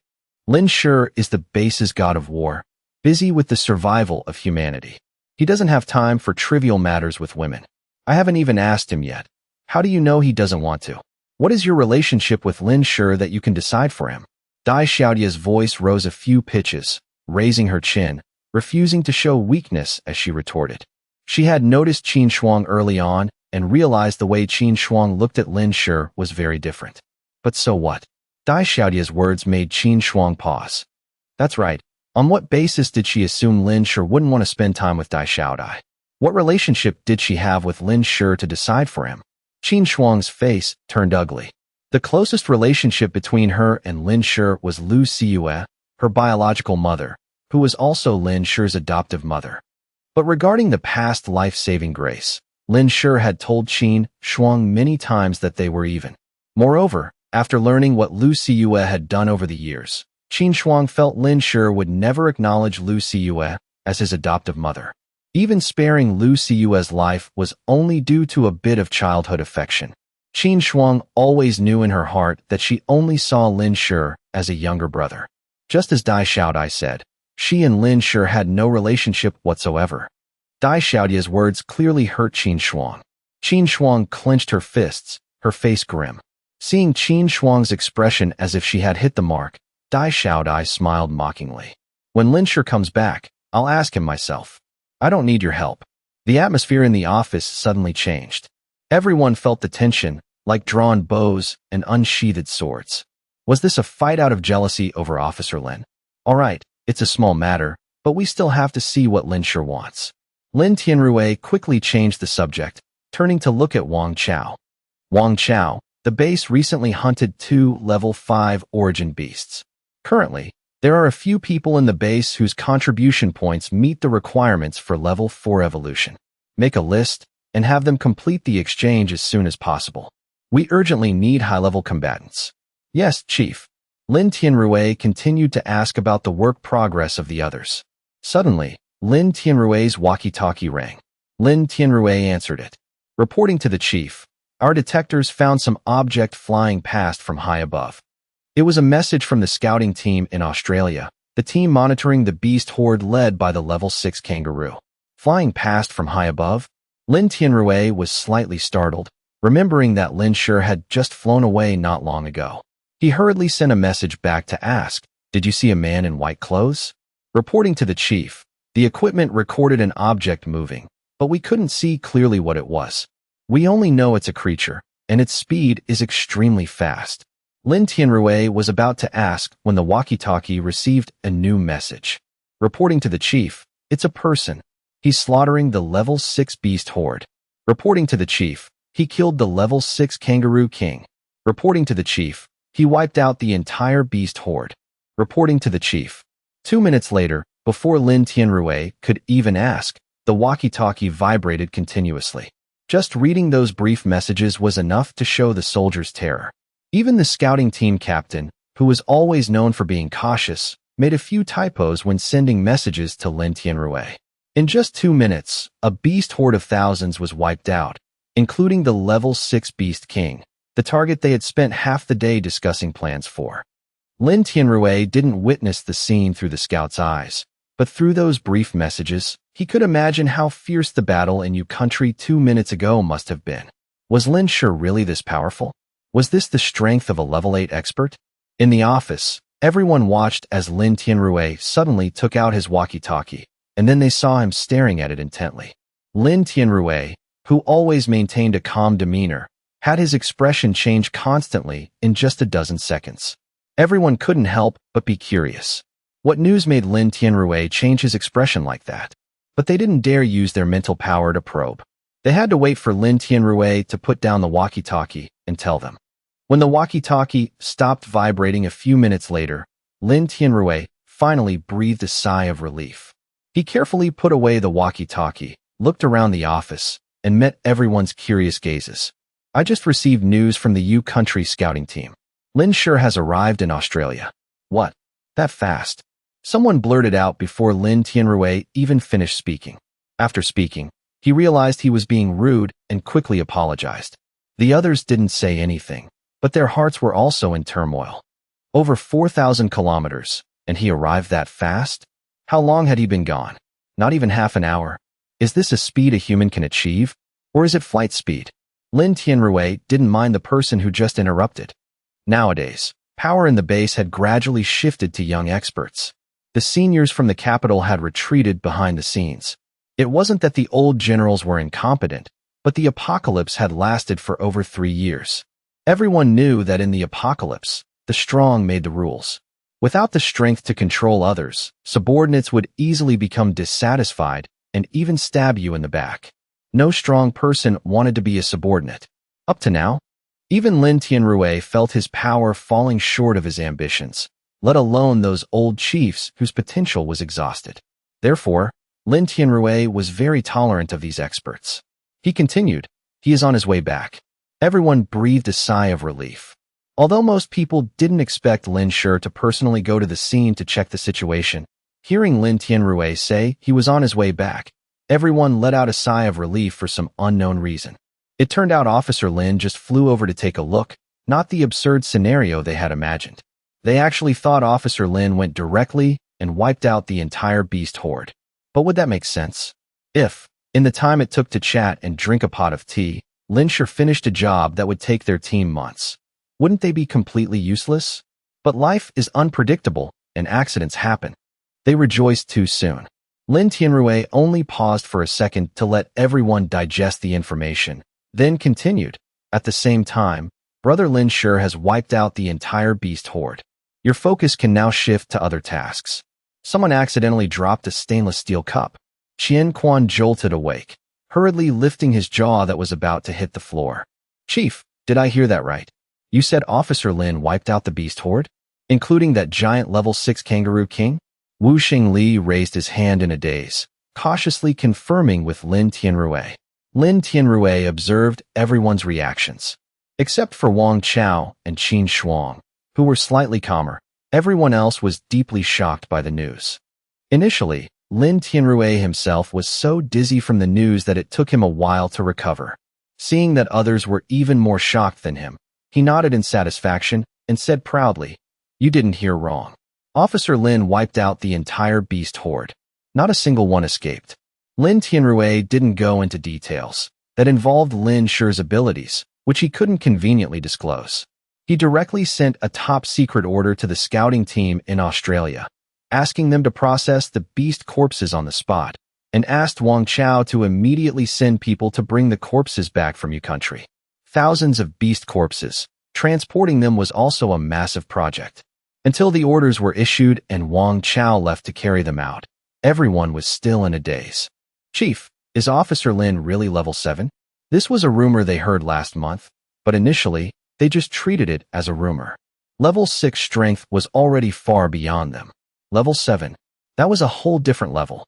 Lin Shi is the base's god of war, busy with the survival of humanity. He doesn't have time for trivial matters with women. I haven't even asked him yet. How do you know he doesn't want to? What is your relationship with Lin Shi that you can decide for him? Dai Xiaodia's voice rose a few pitches, raising her chin, refusing to show weakness as she retorted. She had noticed Qin Shuang early on and realized the way Qin Shuang looked at Lin Shi was very different. But so what? Dai Xiaodia's words made Qin Shuang pause. That's right. On what basis did she assume Lin Shi wouldn't want to spend time with Dai Xiaodai? What relationship did she have with Lin Shi to decide for him? Qin Shuang's face turned ugly. The closest relationship between her and Lin Shi was Lu Siyue, her biological mother, who was also Lin Shi's adoptive mother. But regarding the past life-saving grace, Lin Shi had told Qin Shuang many times that they were even. Moreover, after learning what Lu Siyue had done over the years, Qin Shuang felt Lin Shi would never acknowledge Lu Siyue as his adoptive mother. Even sparing Lu Siyue's life was only due to a bit of childhood affection. Qin Shuang always knew in her heart that she only saw Lin Shi as a younger brother. Just as Dai Xiaodai said, she and Lin Shi had no relationship whatsoever. Dai Xiaodia's words clearly hurt Qin Shuang. Qin Shuang clenched her fists, her face grim. Seeing Qin Shuang's expression as if she had hit the mark, Dai Xiaodai smiled mockingly. When Lin Shi comes back, I'll ask him myself. I don't need your help. The atmosphere in the office suddenly changed. Everyone felt the tension, like drawn bows and unsheathed swords. Was this a fight out of jealousy over Officer Lin? All right, it's a small matter, but we still have to see what Lin Shi wants. Lin Tianrui quickly changed the subject, turning to look at Wang Chao. Wang Chao, the base recently hunted 2 level 5 origin beasts. Currently, there are a few people in the base whose contribution points meet the requirements for level 4 evolution. Make a list and have them complete the exchange as soon as possible. We urgently need high-level combatants. Yes, Chief. Lin Tianrui continued to ask about the work progress of the others. Suddenly, Lin Tianrui's walkie-talkie rang. Lin Tianrui answered it. Reporting to the chief, our detectors found some object flying past from high above. It was a message from the scouting team in Australia, the team monitoring the beast horde led by the level 6 kangaroo. Flying past from high above, Lin Tianrui was slightly startled, remembering that Lin Shi had just flown away not long ago. He hurriedly sent a message back to ask, did you see a man in white clothes? Reporting to the chief, the equipment recorded an object moving, but we couldn't see clearly what it was. We only know it's a creature, and its speed is extremely fast. Lin Tianrui was about to ask when the walkie-talkie received a new message. Reporting to the chief, it's a person. He's slaughtering the level 6 beast horde. Reporting to the chief, he killed the level 6 kangaroo king. Reporting to the chief, he wiped out the entire beast horde. Reporting to the chief. 2 minutes later, before Lin Tianrui could even ask, the walkie-talkie vibrated continuously. Just reading those brief messages was enough to show the soldiers' terror. Even the scouting team captain, who was always known for being cautious, made a few typos when sending messages to Lin Tianrui. In just 2 minutes, a beast horde of thousands was wiped out, including the level 6 Beast King, the target they had spent half the day discussing plans for. Lin Tianrui didn't witness the scene through the scout's eyes, but through those brief messages, he could imagine how fierce the battle in Yu country 2 minutes ago must have been. Was Lin Shi really this powerful? Was this the strength of a level 8 expert? In the office, everyone watched as Lin Tianrui suddenly took out his walkie-talkie, and then they saw him staring at it intently. Lin Tianrui, who always maintained a calm demeanor, had his expression change constantly in just a dozen seconds. Everyone couldn't help but be curious. What news made Lin Tianrui change his expression like that? But they didn't dare use their mental power to probe. They had to wait for Lin Tianrui to put down the walkie-talkie and tell them. When the walkie-talkie stopped vibrating a few minutes later, Lin Tianrui finally breathed a sigh of relief. He carefully put away the walkie-talkie, looked around the office, and met everyone's curious gazes. I just received news from the Yu country scouting team. Lin Shi has arrived in Australia. What? That fast? Someone blurted out before Lin Tianrui even finished speaking. After speaking, he realized he was being rude and quickly apologized. The others didn't say anything, but their hearts were also in turmoil. Over 4,000 kilometers, and he arrived that fast? How long had he been gone? Not even half an hour. Is this a speed a human can achieve? Or is it flight speed? Lin Tianrui didn't mind the person who just interrupted. Nowadays, power in the base had gradually shifted to young experts. The seniors from the capital had retreated behind the scenes. It wasn't that the old generals were incompetent, but the apocalypse had lasted for over 3 years. Everyone knew that in the apocalypse, the strong made the rules. Without the strength to control others, subordinates would easily become dissatisfied and even stab you in the back. No strong person wanted to be a subordinate. Up to now, even Lin Tianrui felt his power falling short of his ambitions, let alone those old chiefs whose potential was exhausted. Therefore, Lin Tianrui was very tolerant of these experts. He continued, he is on his way back. Everyone breathed a sigh of relief. Although most people didn't expect Lin Shi to personally go to the scene to check the situation, hearing Lin Tianrui say he was on his way back, everyone let out a sigh of relief for some unknown reason. It turned out Officer Lin just flew over to take a look, not the absurd scenario they had imagined. They actually thought Officer Lin went directly and wiped out the entire beast horde. But would that make sense? If, in the time it took to chat and drink a pot of tea, Lin Shi finished a job that would take their team months, wouldn't they be completely useless? But life is unpredictable, and accidents happen. They rejoiced too soon. Lin Tianrui only paused for a second to let everyone digest the information, then continued. At the same time, Brother Lin Shi has wiped out the entire beast horde. Your focus can now shift to other tasks. Someone accidentally dropped a stainless steel cup. Qian Quan jolted awake, hurriedly lifting his jaw that was about to hit the floor. Chief, did I hear that right? You said Officer Lin wiped out the beast horde? Including that giant level 6 kangaroo king? Wu Xingli raised his hand in a daze, cautiously confirming with Lin Tianrui. Lin Tianrui observed everyone's reactions. Except for Wang Chao and Qin Shuang, who were slightly calmer, everyone else was deeply shocked by the news. Initially, Lin Tianrui himself was so dizzy from the news that it took him a while to recover. Seeing that others were even more shocked than him, he nodded in satisfaction and said proudly, "You didn't hear wrong. Officer Lin wiped out the entire beast horde. Not a single one escaped." Lin Tianrui didn't go into details that involved Lin Shi's abilities, which he couldn't conveniently disclose. He directly sent a top-secret order to the scouting team in Australia, asking them to process the beast corpses on the spot, and asked Wang Chao to immediately send people to bring the corpses back from Yu country. Thousands of beast corpses. Transporting them was also a massive project. Until the orders were issued and Wang Chao left to carry them out, everyone was still in a daze. Chief, is Officer Lin really level 7? This was a rumor they heard last month, but initially, they just treated it as a rumor. Level 6 strength was already far beyond them. Level 7, that was a whole different level.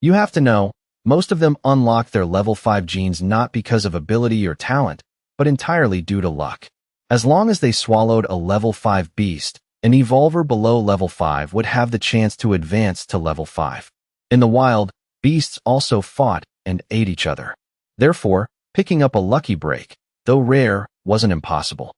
You have to know, most of them unlocked their level 5 genes not because of ability or talent, but entirely due to luck. As long as they swallowed a level 5 beast, an evolver below level 5 would have the chance to advance to level 5. In the wild, beasts also fought and ate each other. Therefore, Picking up a lucky break, though rare, wasn't impossible.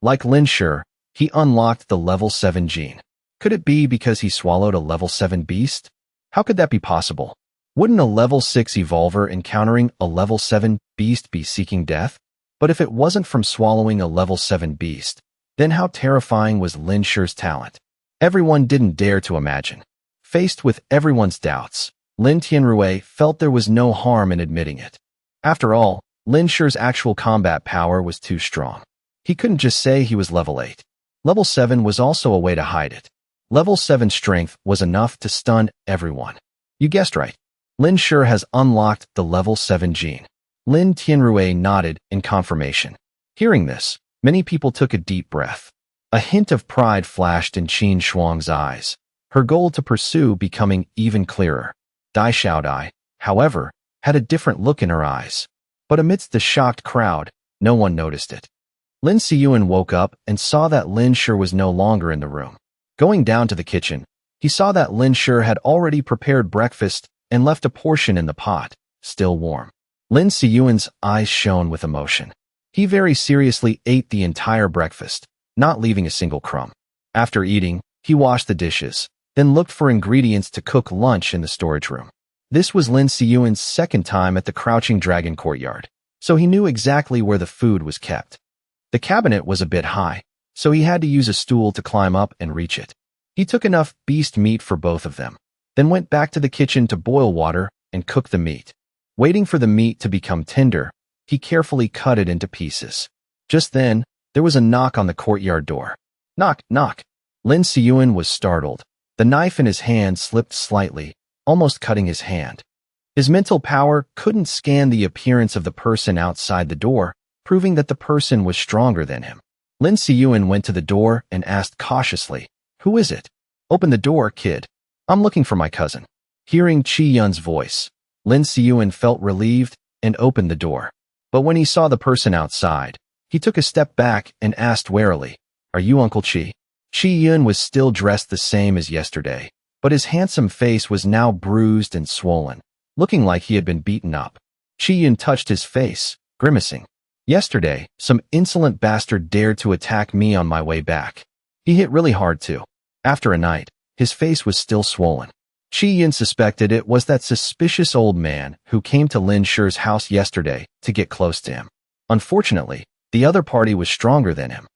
Like Lin Shi, he unlocked the level 7 gene. Could it be because he swallowed a level 7 beast? How could that be possible? Wouldn't a level 6 evolver encountering a level 7 beast be seeking death? But if it wasn't from swallowing a level 7 beast, then how terrifying was Lin Shi's talent? Everyone didn't dare to imagine. Faced with everyone's doubts, Lin Tianrui felt there was no harm in admitting it. After all, Lin Shi's actual combat power was too strong. He couldn't just say he was level 8. Level 7 was also a way to hide it. Level 7 strength was enough to stun everyone. You guessed right. Lin Shi has unlocked the level 7 gene. Lin Tianrui nodded in confirmation. Hearing this, many people took a deep breath. A hint of pride flashed in Qin Shuang's eyes, her goal to pursue becoming even clearer. Dai Xiaodai, however, had a different look in her eyes. But amidst the shocked crowd, no one noticed it. Lin Siyuan woke up and saw that Lin Shi was no longer in the room. Going down to the kitchen, he saw that Lin Shi had already prepared breakfast and left a portion in the pot, still warm. Lin Siyuan's eyes shone with emotion. He very seriously ate the entire breakfast, not leaving a single crumb. After eating, he washed the dishes, then looked for ingredients to cook lunch in the storage room. This was Lin Siyuan's second time at the Crouching Dragon courtyard, so he knew exactly where the food was kept. The cabinet was a bit high, so he had to use a stool to climb up and reach it. He took enough beast meat for both of them, then went back to the kitchen to boil water and cook the meat. Waiting for the meat to become tender, he carefully cut it into pieces. Just then, there was a knock on the courtyard door. Knock, knock. Lin Siyuan was startled. The knife in his hand slipped slightly, almost cutting his hand. His mental power couldn't scan the appearance of the person outside the door, proving that the person was stronger than him. Lin Siyuan went to the door and asked cautiously, "Who is it?" "Open the door, kid. I'm looking for my cousin." Hearing Qi Yun's voice, Lin Siyuan felt relieved and opened the door. But when he saw the person outside, he took a step back and asked warily, "Are you Uncle Qi?" Qi Yun was still dressed the same as yesterday, but his handsome face was now bruised and swollen, looking like he had been beaten up. Qi Yun touched his face, grimacing. "Yesterday, some insolent bastard dared to attack me on my way back. He hit really hard too. After a night, his face was still swollen." Qi Yun suspected it was that suspicious old man who came to Lin Shi's house yesterday to get close to him. Unfortunately, the other party was stronger than him.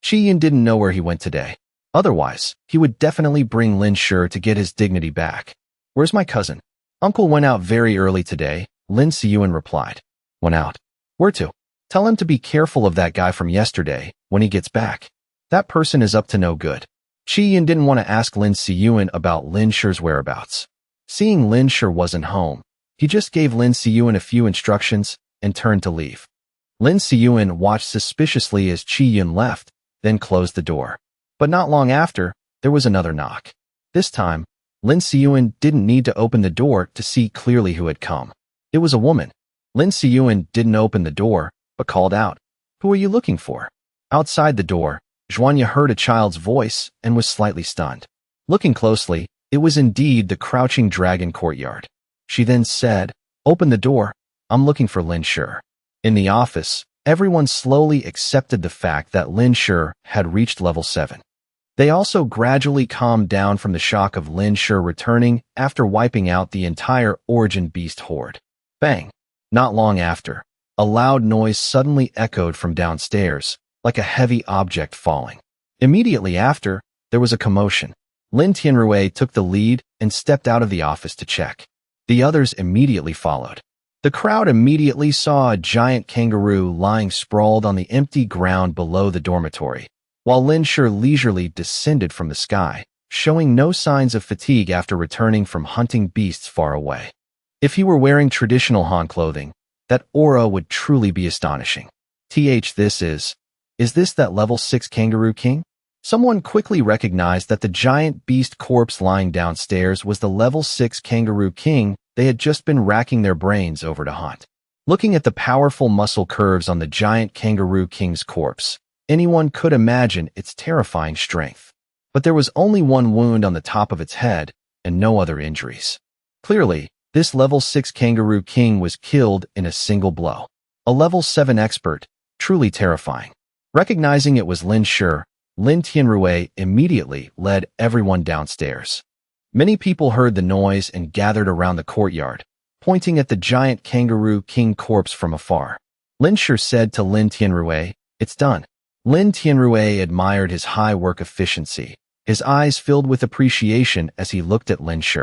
Qi Yun didn't know where he went today. Otherwise, he would definitely bring Lin Shi to get his dignity back. "Where's my cousin?" "Uncle went out very early today," Lin Siyuan replied. "Went out? Where to?" "Tell him to be careful of that guy from yesterday when he gets back. That person is up to no good." Qi Yun didn't want to ask Lin Siyuan about Lin Shi's whereabouts. Seeing Lin Shi wasn't home, he just gave Lin Siyuan a few instructions and turned to leave. Lin Siyuan watched suspiciously as Qi Yun left, then closed the door. But not long after, there was another knock. This time, Lin Siyuan didn't need to open the door to see clearly who had come. It was a woman. Lin Siyuan didn't open the door, but called out, "Who are you looking for?" Outside the door, Zhuanya heard a child's voice and was slightly stunned. Looking closely, it was indeed the Crouching Dragon courtyard. She then said, "Open the door. I'm looking for Lin Shi." In the office, everyone slowly accepted the fact that Lin Shi had reached level 7. They also gradually calmed down from the shock of Lin Shi returning after wiping out the entire Origin Beast horde. Bang! Not long after, a loud noise suddenly echoed from downstairs, like a heavy object falling. Immediately after, there was a commotion. Lin Tianrui took the lead and stepped out of the office to check. The others immediately followed. The crowd immediately saw a giant kangaroo lying sprawled on the empty ground below the dormitory, while Lin Shi leisurely descended from the sky, showing no signs of fatigue after returning from hunting beasts far away. If he were wearing traditional Han clothing, that aura would truly be astonishing. Is this that level 6 kangaroo king? Someone quickly recognized that the giant beast corpse lying downstairs was the level 6 kangaroo king they had just been racking their brains over to hunt. Looking at the powerful muscle curves on the giant kangaroo king's corpse, anyone could imagine its terrifying strength. But there was only one wound on the top of its head and no other injuries. Clearly, this level 6 kangaroo king was killed in a single blow. a level 7 expert, truly terrifying. Recognizing it was Lin Shi, Lin Tianrui immediately led everyone downstairs. Many people heard the noise and gathered around the courtyard, pointing at the giant kangaroo king corpse from afar. Lin Shi said to Lin Tianrui, "It's done." Lin Tianrui admired his high work efficiency, his eyes filled with appreciation as he looked at Lin Shi.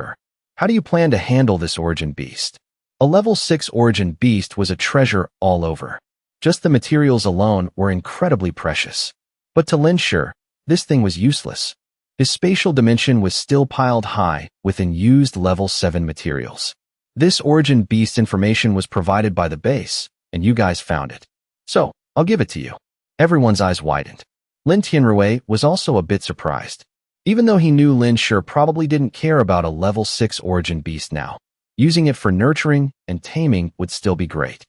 "How do you plan to handle this origin beast?" A level 6 origin beast was a treasure all over. Just the materials alone were incredibly precious. But to Lin Shi, this thing was useless. His spatial dimension was still piled high with unused level 7 materials. This origin beast information was provided by the base, and you guys found it. So, I'll give it to you. Everyone's eyes widened. Lin Tianrui was also a bit surprised. Even though he knew Lin Shi probably didn't care about a level 6 origin beast now, using it for nurturing and taming would still be great.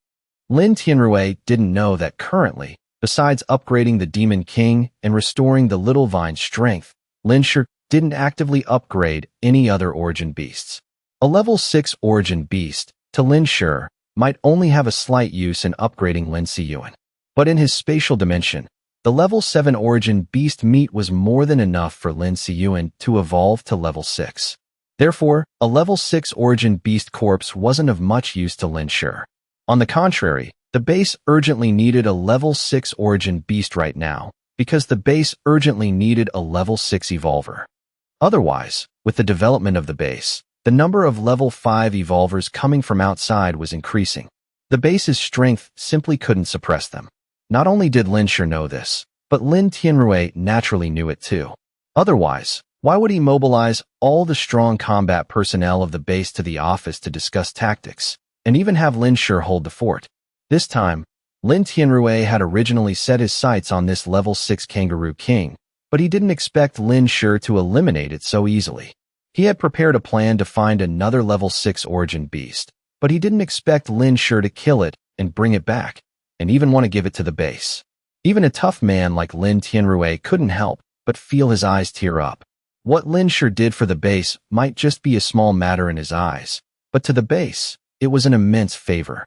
Lin Tianrui didn't know that currently, besides upgrading the Demon King and restoring the Little Vine's strength, Lin Shi didn't actively upgrade any other origin beasts. A level 6 origin beast, to Lin Shi, might only have a slight use in upgrading Lin Siyuan. But in his spatial dimension, the level 7 origin beast meat was more than enough for Lin Siyuan to evolve to level 6. Therefore, a level 6 origin beast corpse wasn't of much use to Lin Shi. On the contrary, the base urgently needed a level 6 origin beast right now, because the base urgently needed a level 6 evolver. Otherwise, with the development of the base, the number of level 5 evolvers coming from outside was increasing. The base's strength simply couldn't suppress them. Not only did Lin Shi know this, but Lin Tianrui naturally knew it too. Otherwise, why would he mobilize all the strong combat personnel of the base to the office to discuss tactics, and even have Lin Shi hold the fort? This time, Lin Tianrui had originally set his sights on this level 6 Kangaroo King, but he didn't expect Lin Shi to eliminate it so easily. He had prepared a plan to find another level 6 origin beast, but he didn't expect Lin Shi to kill it and bring it back, and even want to give it to the base. Even a tough man like Lin Tianrui couldn't help but feel his eyes tear up. What Lin Shi did for the base might just be a small matter in his eyes, but to the base, it was an immense favor.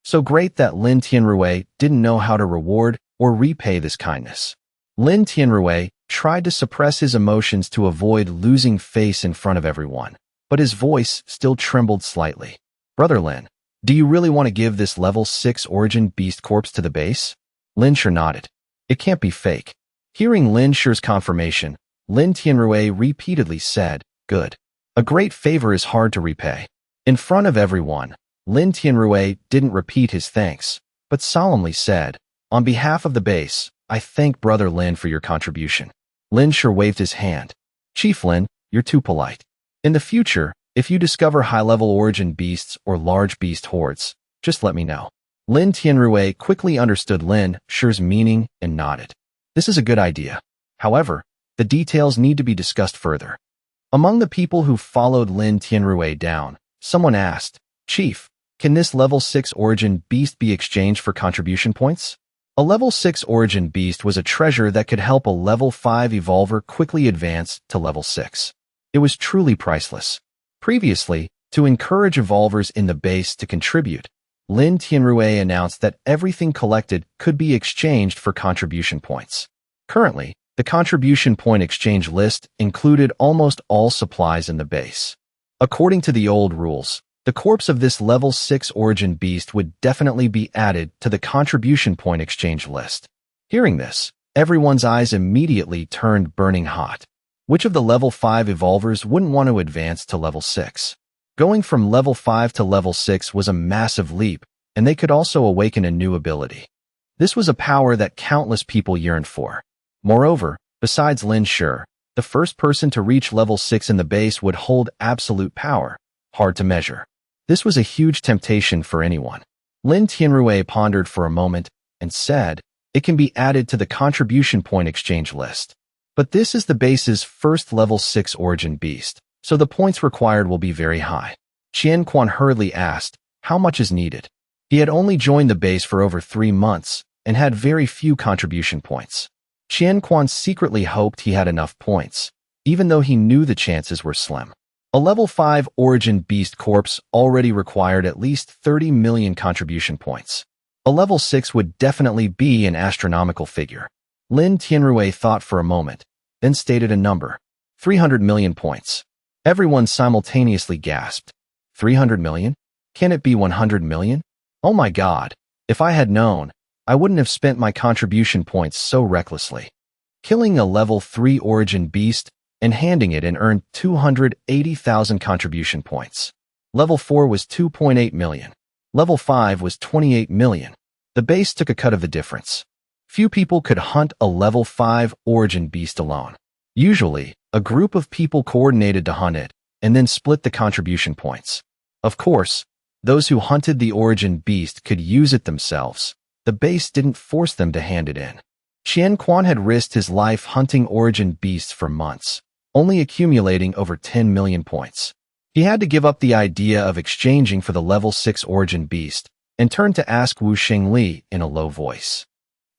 So great that Lin Tianrui didn't know how to reward or repay this kindness. Lin Tianrui tried to suppress his emotions to avoid losing face in front of everyone, but his voice still trembled slightly. "Brother Lin, do you really want to give this level 6 origin beast corpse to the base?" Lin Shi nodded. "It can't be fake." Hearing Lin Shi's confirmation, Lin Tianrui repeatedly said, "Good. A great favor is hard to repay." In front of everyone, Lin Tianrui didn't repeat his thanks, but solemnly said, "On behalf of the base, I thank Brother Lin for your contribution." Lin Shi waved his hand. "Chief Lin, you're too polite. In the future, if you discover high-level origin beasts or large beast hordes, just let me know." Lin Tianrui quickly understood Lin Shi's meaning and nodded. This is a good idea. However, the details need to be discussed further. Among the people who followed Lin Tianrui down, someone asked, "Chief, can this level 6 origin beast be exchanged for contribution points?" A level 6 origin beast was a treasure that could help a level 5 evolver quickly advance to level 6. It was truly priceless. Previously, to encourage evolvers in the base to contribute, Lin Tianrui announced that everything collected could be exchanged for contribution points. Currently, the contribution point exchange list included almost all supplies in the base. According to the old rules, the corpse of this level 6 origin beast would definitely be added to the contribution point exchange list. Hearing this, everyone's eyes immediately turned burning hot. Which of the level 5 evolvers wouldn't want to advance to level 6? Going from level 5 to level 6 was a massive leap, and they could also awaken a new ability. This was a power that countless people yearned for. Moreover, besides Lin Shi, the first person to reach level 6 in the base would hold absolute power, hard to measure. This was a huge temptation for anyone. Lin Tianrui pondered for a moment and said, "It can be added to the contribution point exchange list. But this is the base's first level 6 origin beast, so the points required will be very high." Qian Quan hurriedly asked, "How much is needed?" He had only joined the base for over 3 months and had very few contribution points. Qian Quan secretly hoped he had enough points, even though he knew the chances were slim. A level 5 origin beast corpse already required at least 30 million contribution points. A level 6 would definitely be an astronomical figure. Lin Tianrui thought for a moment, then stated a number. 300 million points. Everyone simultaneously gasped. 300 million? Can it be 100 million? Oh my god. If I had known, I wouldn't have spent my contribution points so recklessly. Killing a level 3 origin beast and handing it and earned 280,000 contribution points. Level 4 was 2.8 million. Level 5 was 28 million. The base took a cut of the difference. Few people could hunt a level 5 origin beast alone. Usually, a group of people coordinated to hunt it and then split the contribution points. Of course, those who hunted the origin beast could use it themselves. The base didn't force them to hand it in. Qian Quan had risked his life hunting origin beasts for months, only accumulating over 10 million points. He had to give up the idea of exchanging for the level 6 origin beast and turned to ask Wu Xingli in a low voice.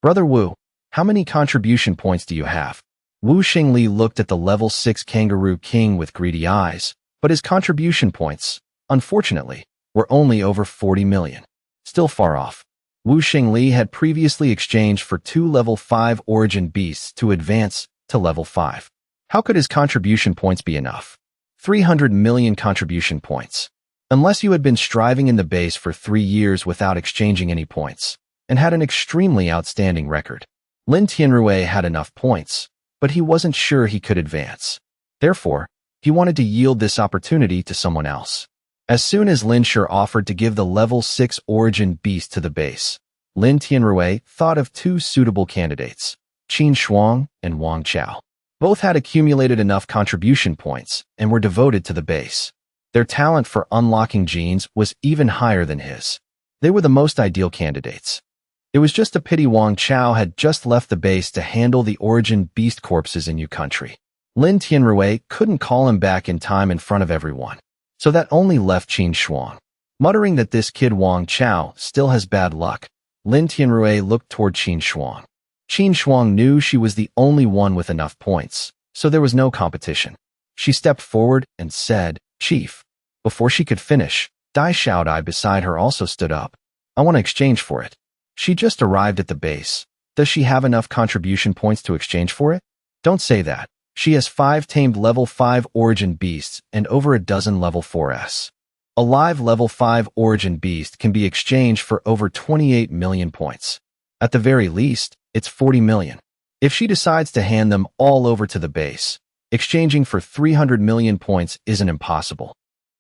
Brother Wu, how many contribution points do you have? Wu Xingli looked at the level 6 kangaroo king with greedy eyes, but his contribution points, unfortunately, were only over 40 million. Still far off. Wu Xingli had previously exchanged for 2 level 5 origin beasts to advance to level 5. How could his contribution points be enough? 300 million contribution points. Unless you had been striving in the base for 3 years without exchanging any points, and had an extremely outstanding record. Lin Tianrui had enough points, but he wasn't sure he could advance. Therefore, he wanted to yield this opportunity to someone else. As soon as Lin Shi offered to give the level 6 origin beast to the base, Lin Tianrui thought of 2 suitable candidates, Qin Shuang and Wang Chao. Both had accumulated enough contribution points and were devoted to the base. Their talent for unlocking genes was even higher than his. They were the most ideal candidates. It was just a pity Wang Chao had just left the base to handle the origin beast corpses in Yu country. Lin Tianrui couldn't call him back in time in front of everyone. So that only left Qin Shuang. Muttering that this kid Wang Chao still has bad luck, Lin Tianrui looked toward Qin Shuang. Qin Shuang knew she was the only one with enough points, so there was no competition. She stepped forward and said, Chief. Before she could finish, Dai Xiaodai beside her also stood up. I want to exchange for it. She just arrived at the base. Does she have enough contribution points to exchange for it? Don't say that. She has 5 tamed level 5 origin beasts and over a dozen level 4s. A live level 5 origin beast can be exchanged for over 28 million points. At the very least, it's 40 million. If she decides to hand them all over to the base, exchanging for 300 million points isn't impossible.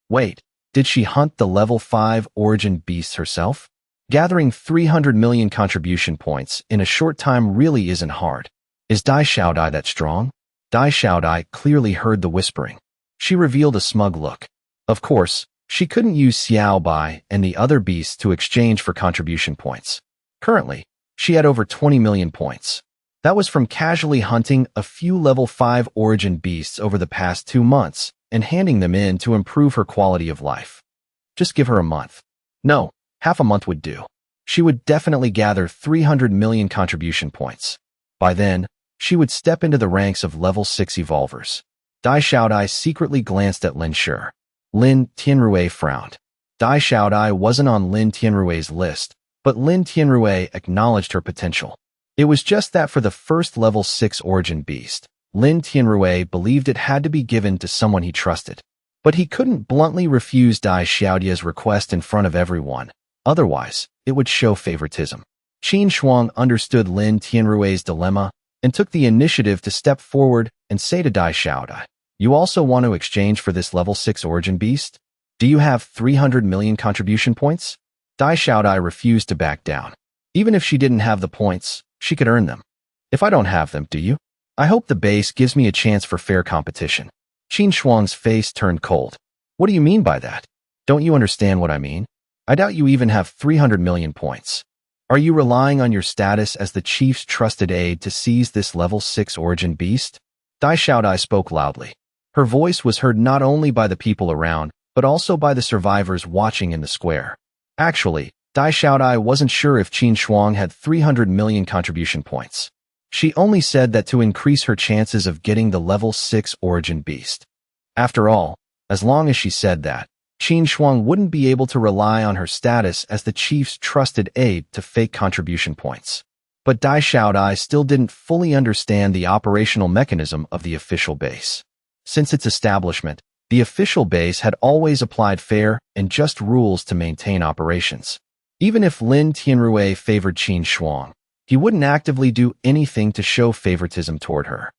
Wait, did she hunt the level 5 origin beasts herself? Gathering 300 million contribution points in a short time really isn't hard. Is Dai Xiaodai that strong? Dai Xiaodai clearly heard the whispering. She revealed a smug look. Of course, she couldn't use Xiao Bai and the other beasts to exchange for contribution points. Currently, she had over 20 million points. That was from casually hunting a few level 5 origin beasts over the past 2 months and handing them in to improve her quality of life. Just give her a month. No, half a month would do. She would definitely gather 300 million contribution points. By then, she would step into the ranks of level 6 evolvers. Dai Xiaodai secretly glanced at Lin Shi. Lin Tianrui frowned. Dai Xiaodai wasn't on Lin Tianrui's list, but Lin Tianrui acknowledged her potential. It was just that for the first level 6 origin beast, Lin Tianrui believed it had to be given to someone he trusted. But he couldn't bluntly refuse Dai Xiaodia's request in front of everyone. Otherwise, it would show favoritism. Qin Shuang understood Lin Tianrui's dilemma and took the initiative to step forward and say to Dai Xiaodai, you also want to exchange for this level 6 origin beast? Do you have 300 million contribution points? Dai Xiaodai refused to back down. Even if she didn't have the points, she could earn them. If I don't have them, do you? I hope the base gives me a chance for fair competition. Qin Shuang's face turned cold. What do you mean by that? Don't you understand what I mean? I doubt you even have 300 million points. Are you relying on your status as the chief's trusted aide to seize this level 6 origin beast? Dai Xiaodai spoke loudly. Her voice was heard not only by the people around, but also by the survivors watching in the square. Actually, Dai Xiaodai wasn't sure if Qin Shuang had 300 million contribution points. She only said that to increase her chances of getting the level 6 origin beast. After all, as long as she said that, Qin Shuang wouldn't be able to rely on her status as the chief's trusted aide to fake contribution points. But Dai Xiaodai still didn't fully understand the operational mechanism of the official base. Since its establishment, the official base had always applied fair and just rules to maintain operations. Even if Lin Tianrui favored Qin Shuang, he wouldn't actively do anything to show favoritism toward her.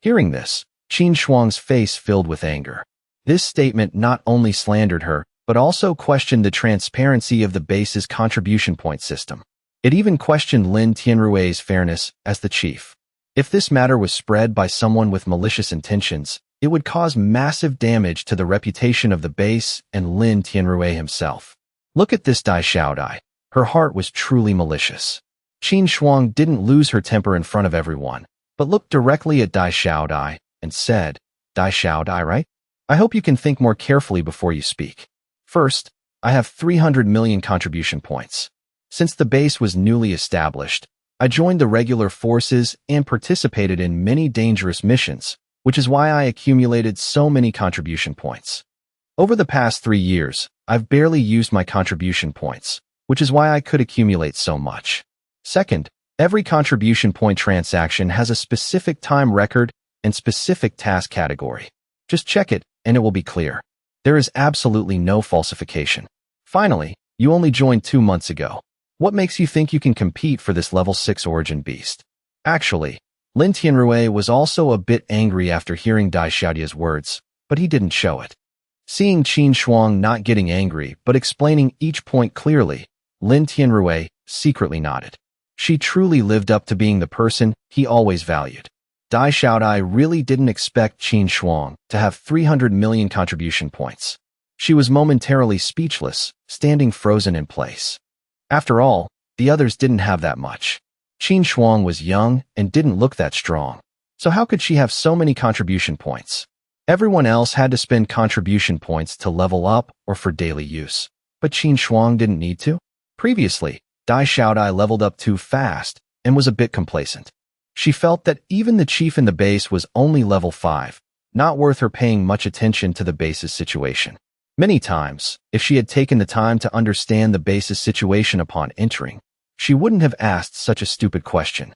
Hearing this, Qin Shuang's face filled with anger. This statement not only slandered her, but also questioned the transparency of the base's contribution point system. It even questioned Lin Tianrui's fairness as the chief. If this matter was spread by someone with malicious intentions, it would cause massive damage to the reputation of the base and Lin Tianrui himself. Look at this Dai Xiaodai. Her heart was truly malicious. Qin Shuang didn't lose her temper in front of everyone, but looked directly at Dai Xiaodai and said, "Dai Xiaodai, right? I hope you can think more carefully before you speak. First, I have 300 million contribution points. Since the base was newly established, I joined the regular forces and participated in many dangerous missions, which is why I accumulated so many contribution points. Over the past 3 years, I've barely used my contribution points, which is why I could accumulate so much. Second, every contribution point transaction has a specific time record and specific task category. Just check it, and it will be clear. There is absolutely no falsification. Finally, you only joined 2 months ago. What makes you think you can compete for this level 6 origin beast?" Actually, Lin Tianrui was also a bit angry after hearing Dai Xiaodia's words, but he didn't show it. Seeing Qin Shuang not getting angry but explaining each point clearly, Lin Tianrui secretly nodded. She truly lived up to being the person he always valued. Dai Xiaodai really didn't expect Qin Shuang to have 300 million contribution points. She was momentarily speechless, standing frozen in place. After all, the others didn't have that much. Qin Shuang was young and didn't look that strong. So how could she have so many contribution points? Everyone else had to spend contribution points to level up or for daily use. But Qin Shuang didn't need to. Previously, Dai Xiaodai leveled up too fast and was a bit complacent. She felt that even the chief in the base was only level 5, not worth her paying much attention to the base's situation. Many times, if she had taken the time to understand the base's situation upon entering, she wouldn't have asked such a stupid question.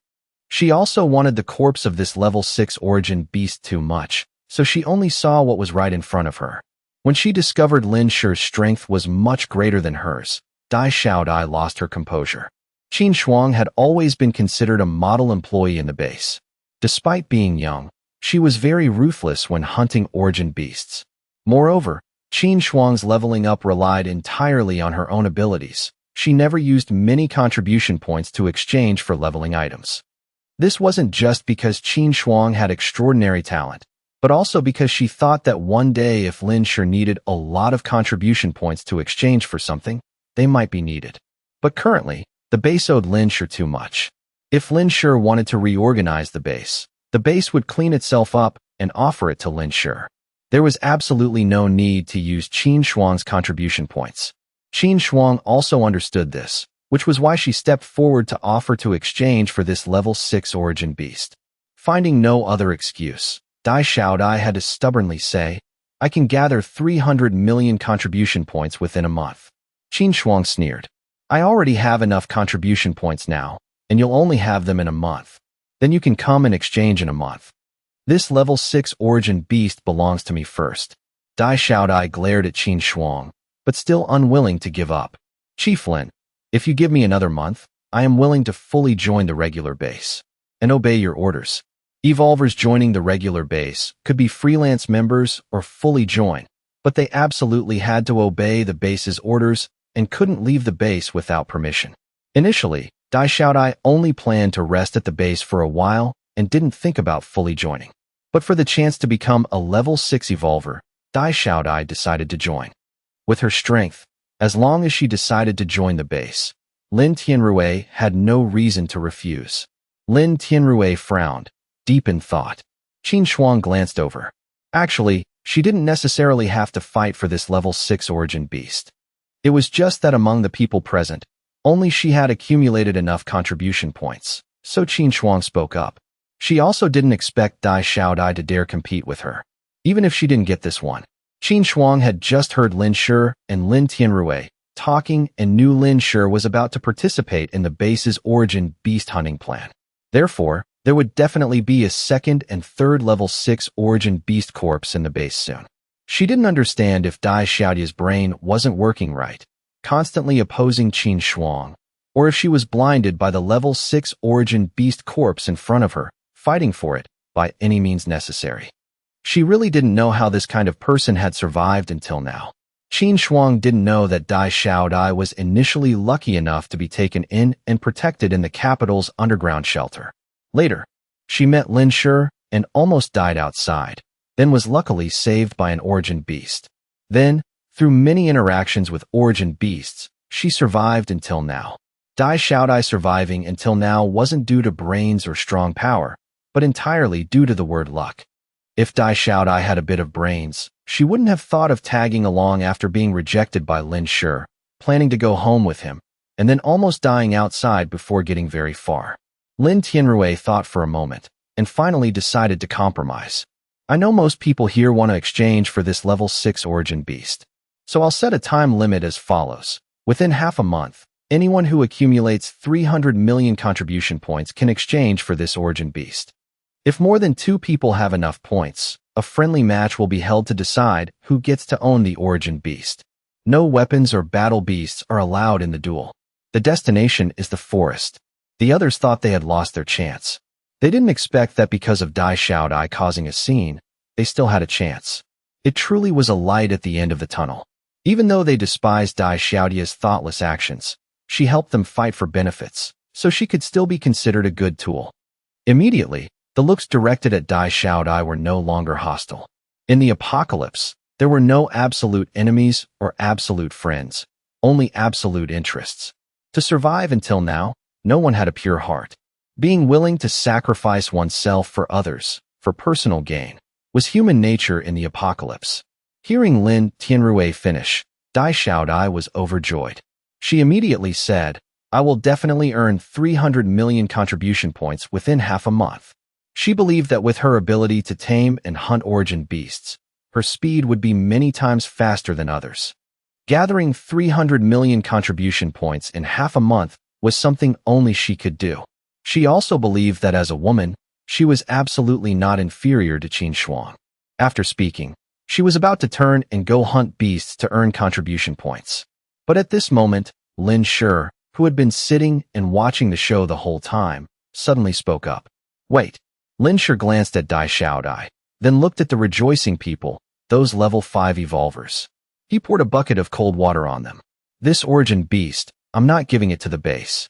She also wanted the corpse of this level 6 origin beast too much, so she only saw what was right in front of her. When she discovered Lin Shi's strength was much greater than hers, Dai Xiaodai lost her composure. Qin Shuang had always been considered a model employee in the base. Despite being young, she was very ruthless when hunting origin beasts. Moreover, Qin Shuang's leveling up relied entirely on her own abilities. She never used many contribution points to exchange for leveling items. This wasn't just because Qin Shuang had extraordinary talent, but also because she thought that one day if Lin Shi needed a lot of contribution points to exchange for something, they might be needed. But currently, the base owed Lin Shi too much. If Lin Shi wanted to reorganize the base would clean itself up and offer it to Lin Shi. There was absolutely no need to use Qin Shuang's contribution points. Qin Shuang also understood this, which was why she stepped forward to offer to exchange for this level 6 origin beast. Finding no other excuse, Dai Xiaodai had to stubbornly say, "I can gather 300 million contribution points within a month." Qin Shuang sneered. "I already have enough contribution points now, and you'll only have them in a month. Then you can come and exchange in a month. This level 6 origin beast belongs to me first." Dai Xiaodai glared at Qin Shuang, but still unwilling to give up. "Chief Lin, if you give me another month, I am willing to fully join the regular base and obey your orders." Evolvers joining the regular base could be freelance members or fully join, but they absolutely had to obey the base's orders and couldn't leave the base without permission. Initially, Dai Xiaodai only planned to rest at the base for a while and didn't think about fully joining. But for the chance to become a level 6 evolver, Dai Xiaodai decided to join. With her strength, as long as she decided to join the base, Lin Tianrui had no reason to refuse. Lin Tianrui frowned, deep in thought. Qin Shuang glanced over. Actually, she didn't necessarily have to fight for this level 6 origin beast. It was just that among the people present, only she had accumulated enough contribution points, so Qin Shuang spoke up. She also didn't expect Dai Xiaodai to dare compete with her. Even if she didn't get this one, Qin Shuang had just heard Lin Shi and Lin Tianrui talking and knew Lin Shi was about to participate in the base's origin beast hunting plan. Therefore, there would definitely be a second and third level 6 origin beast corpse in the base soon. She didn't understand if Dai Xiaodia's brain wasn't working right, constantly opposing Qin Shuang, or if she was blinded by the level 6 origin beast corpse in front of her, fighting for it by any means necessary. She really didn't know how this kind of person had survived until now. Qin Shuang didn't know that Dai Xiaodai was initially lucky enough to be taken in and protected in the capital's underground shelter. Later, she met Lin Shi and almost died outside, then was luckily saved by an origin beast. Then, through many interactions with origin beasts, she survived until now. Dai Xiaodai surviving until now wasn't due to brains or strong power, but entirely due to the word luck. If Dai Xiaodai had a bit of brains, she wouldn't have thought of tagging along after being rejected by Lin Shi, planning to go home with him, and then almost dying outside before getting very far. Lin Tianrui thought for a moment, and finally decided to compromise. I know most people here want to exchange for this level 6 origin beast, so I'll set a time limit as follows. Within half a month, anyone who accumulates 300 million contribution points can exchange for this origin beast. If more than 2 people have enough points, a friendly match will be held to decide who gets to own the origin beast. No weapons or battle beasts are allowed in the duel. The destination is the forest. The others thought they had lost their chance. They didn't expect that because of Dai Xiaodai causing a scene, they still had a chance. It truly was a light at the end of the tunnel. Even though they despised Dai Xiaodia's thoughtless actions, she helped them fight for benefits, so she could still be considered a good tool. Immediately, the looks directed at Dai Xiaodai were no longer hostile. In the apocalypse, there were no absolute enemies or absolute friends, only absolute interests. To survive until now, no one had a pure heart. Being willing to sacrifice oneself for others, for personal gain, was human nature in the apocalypse. Hearing Lin Tianrui finish, Dai Xiaodai was overjoyed. She immediately said, "I will definitely earn 300 million contribution points within half a month." She believed that with her ability to tame and hunt origin beasts, her speed would be many times faster than others. Gathering 300 million contribution points in half a month was something only she could do. She also believed that as a woman, she was absolutely not inferior to Qin Shuang. After speaking, she was about to turn and go hunt beasts to earn contribution points. But at this moment, Lin Shi, who had been sitting and watching the show the whole time, suddenly spoke up. "Wait." Lin Shi glanced at Dai Xiaodai, then looked at the rejoicing people, those level 5 evolvers. He poured a bucket of cold water on them. "This origin beast, I'm not giving it to the base."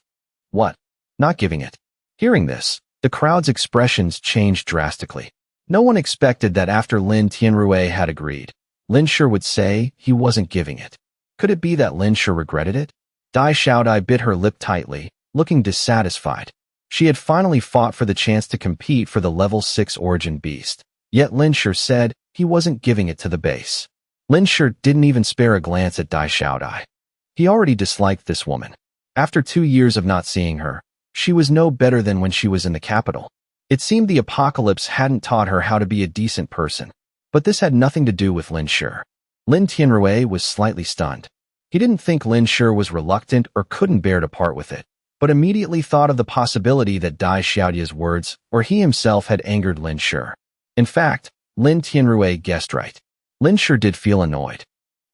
"What? Not giving it?" Hearing this, the crowd's expressions changed drastically. No one expected that after Lin Tianrui had agreed, Lin Shi would say he wasn't giving it. Could it be that Lin Shi regretted it? Dai Xiaodai bit her lip tightly, looking dissatisfied. She had finally fought for the chance to compete for the level 6 origin beast, yet Lin Shi said he wasn't giving it to the base. Lin Shi didn't even spare a glance at Dai Xiaodai. He already disliked this woman. After 2 years of not seeing her, she was no better than when she was in the capital. It seemed the apocalypse hadn't taught her how to be a decent person, but this had nothing to do with Lin Shi. Lin Tianrui was slightly stunned. He didn't think Lin Shi was reluctant or couldn't bear to part with it, but immediately thought of the possibility that Dai Xiaodia's words or he himself had angered Lin Shi. In fact, Lin Tianrui guessed right. Lin Shi did feel annoyed.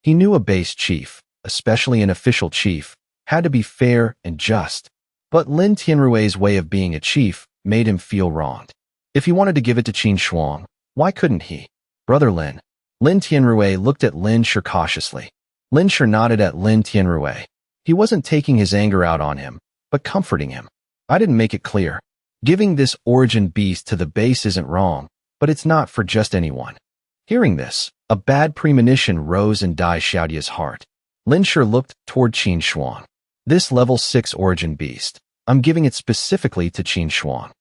He knew a base chief, especially an official chief, had to be fair and just. But Lin Tianrui's way of being a chief made him feel wronged. If he wanted to give it to Qin Shuang, why couldn't he? "Brother Lin." Lin Tianrui looked at Lin Shi cautiously. Lin Shi nodded at Lin Tianrui. He wasn't taking his anger out on him, but comforting him. "I didn't make it clear. Giving this origin beast to the base isn't wrong, but it's not for just anyone." Hearing this, a bad premonition rose in Dai Xiaodia's heart. Lin Shi looked toward Qin Shuang. "This level 6 origin beast, I'm giving it specifically to Qin Shuang."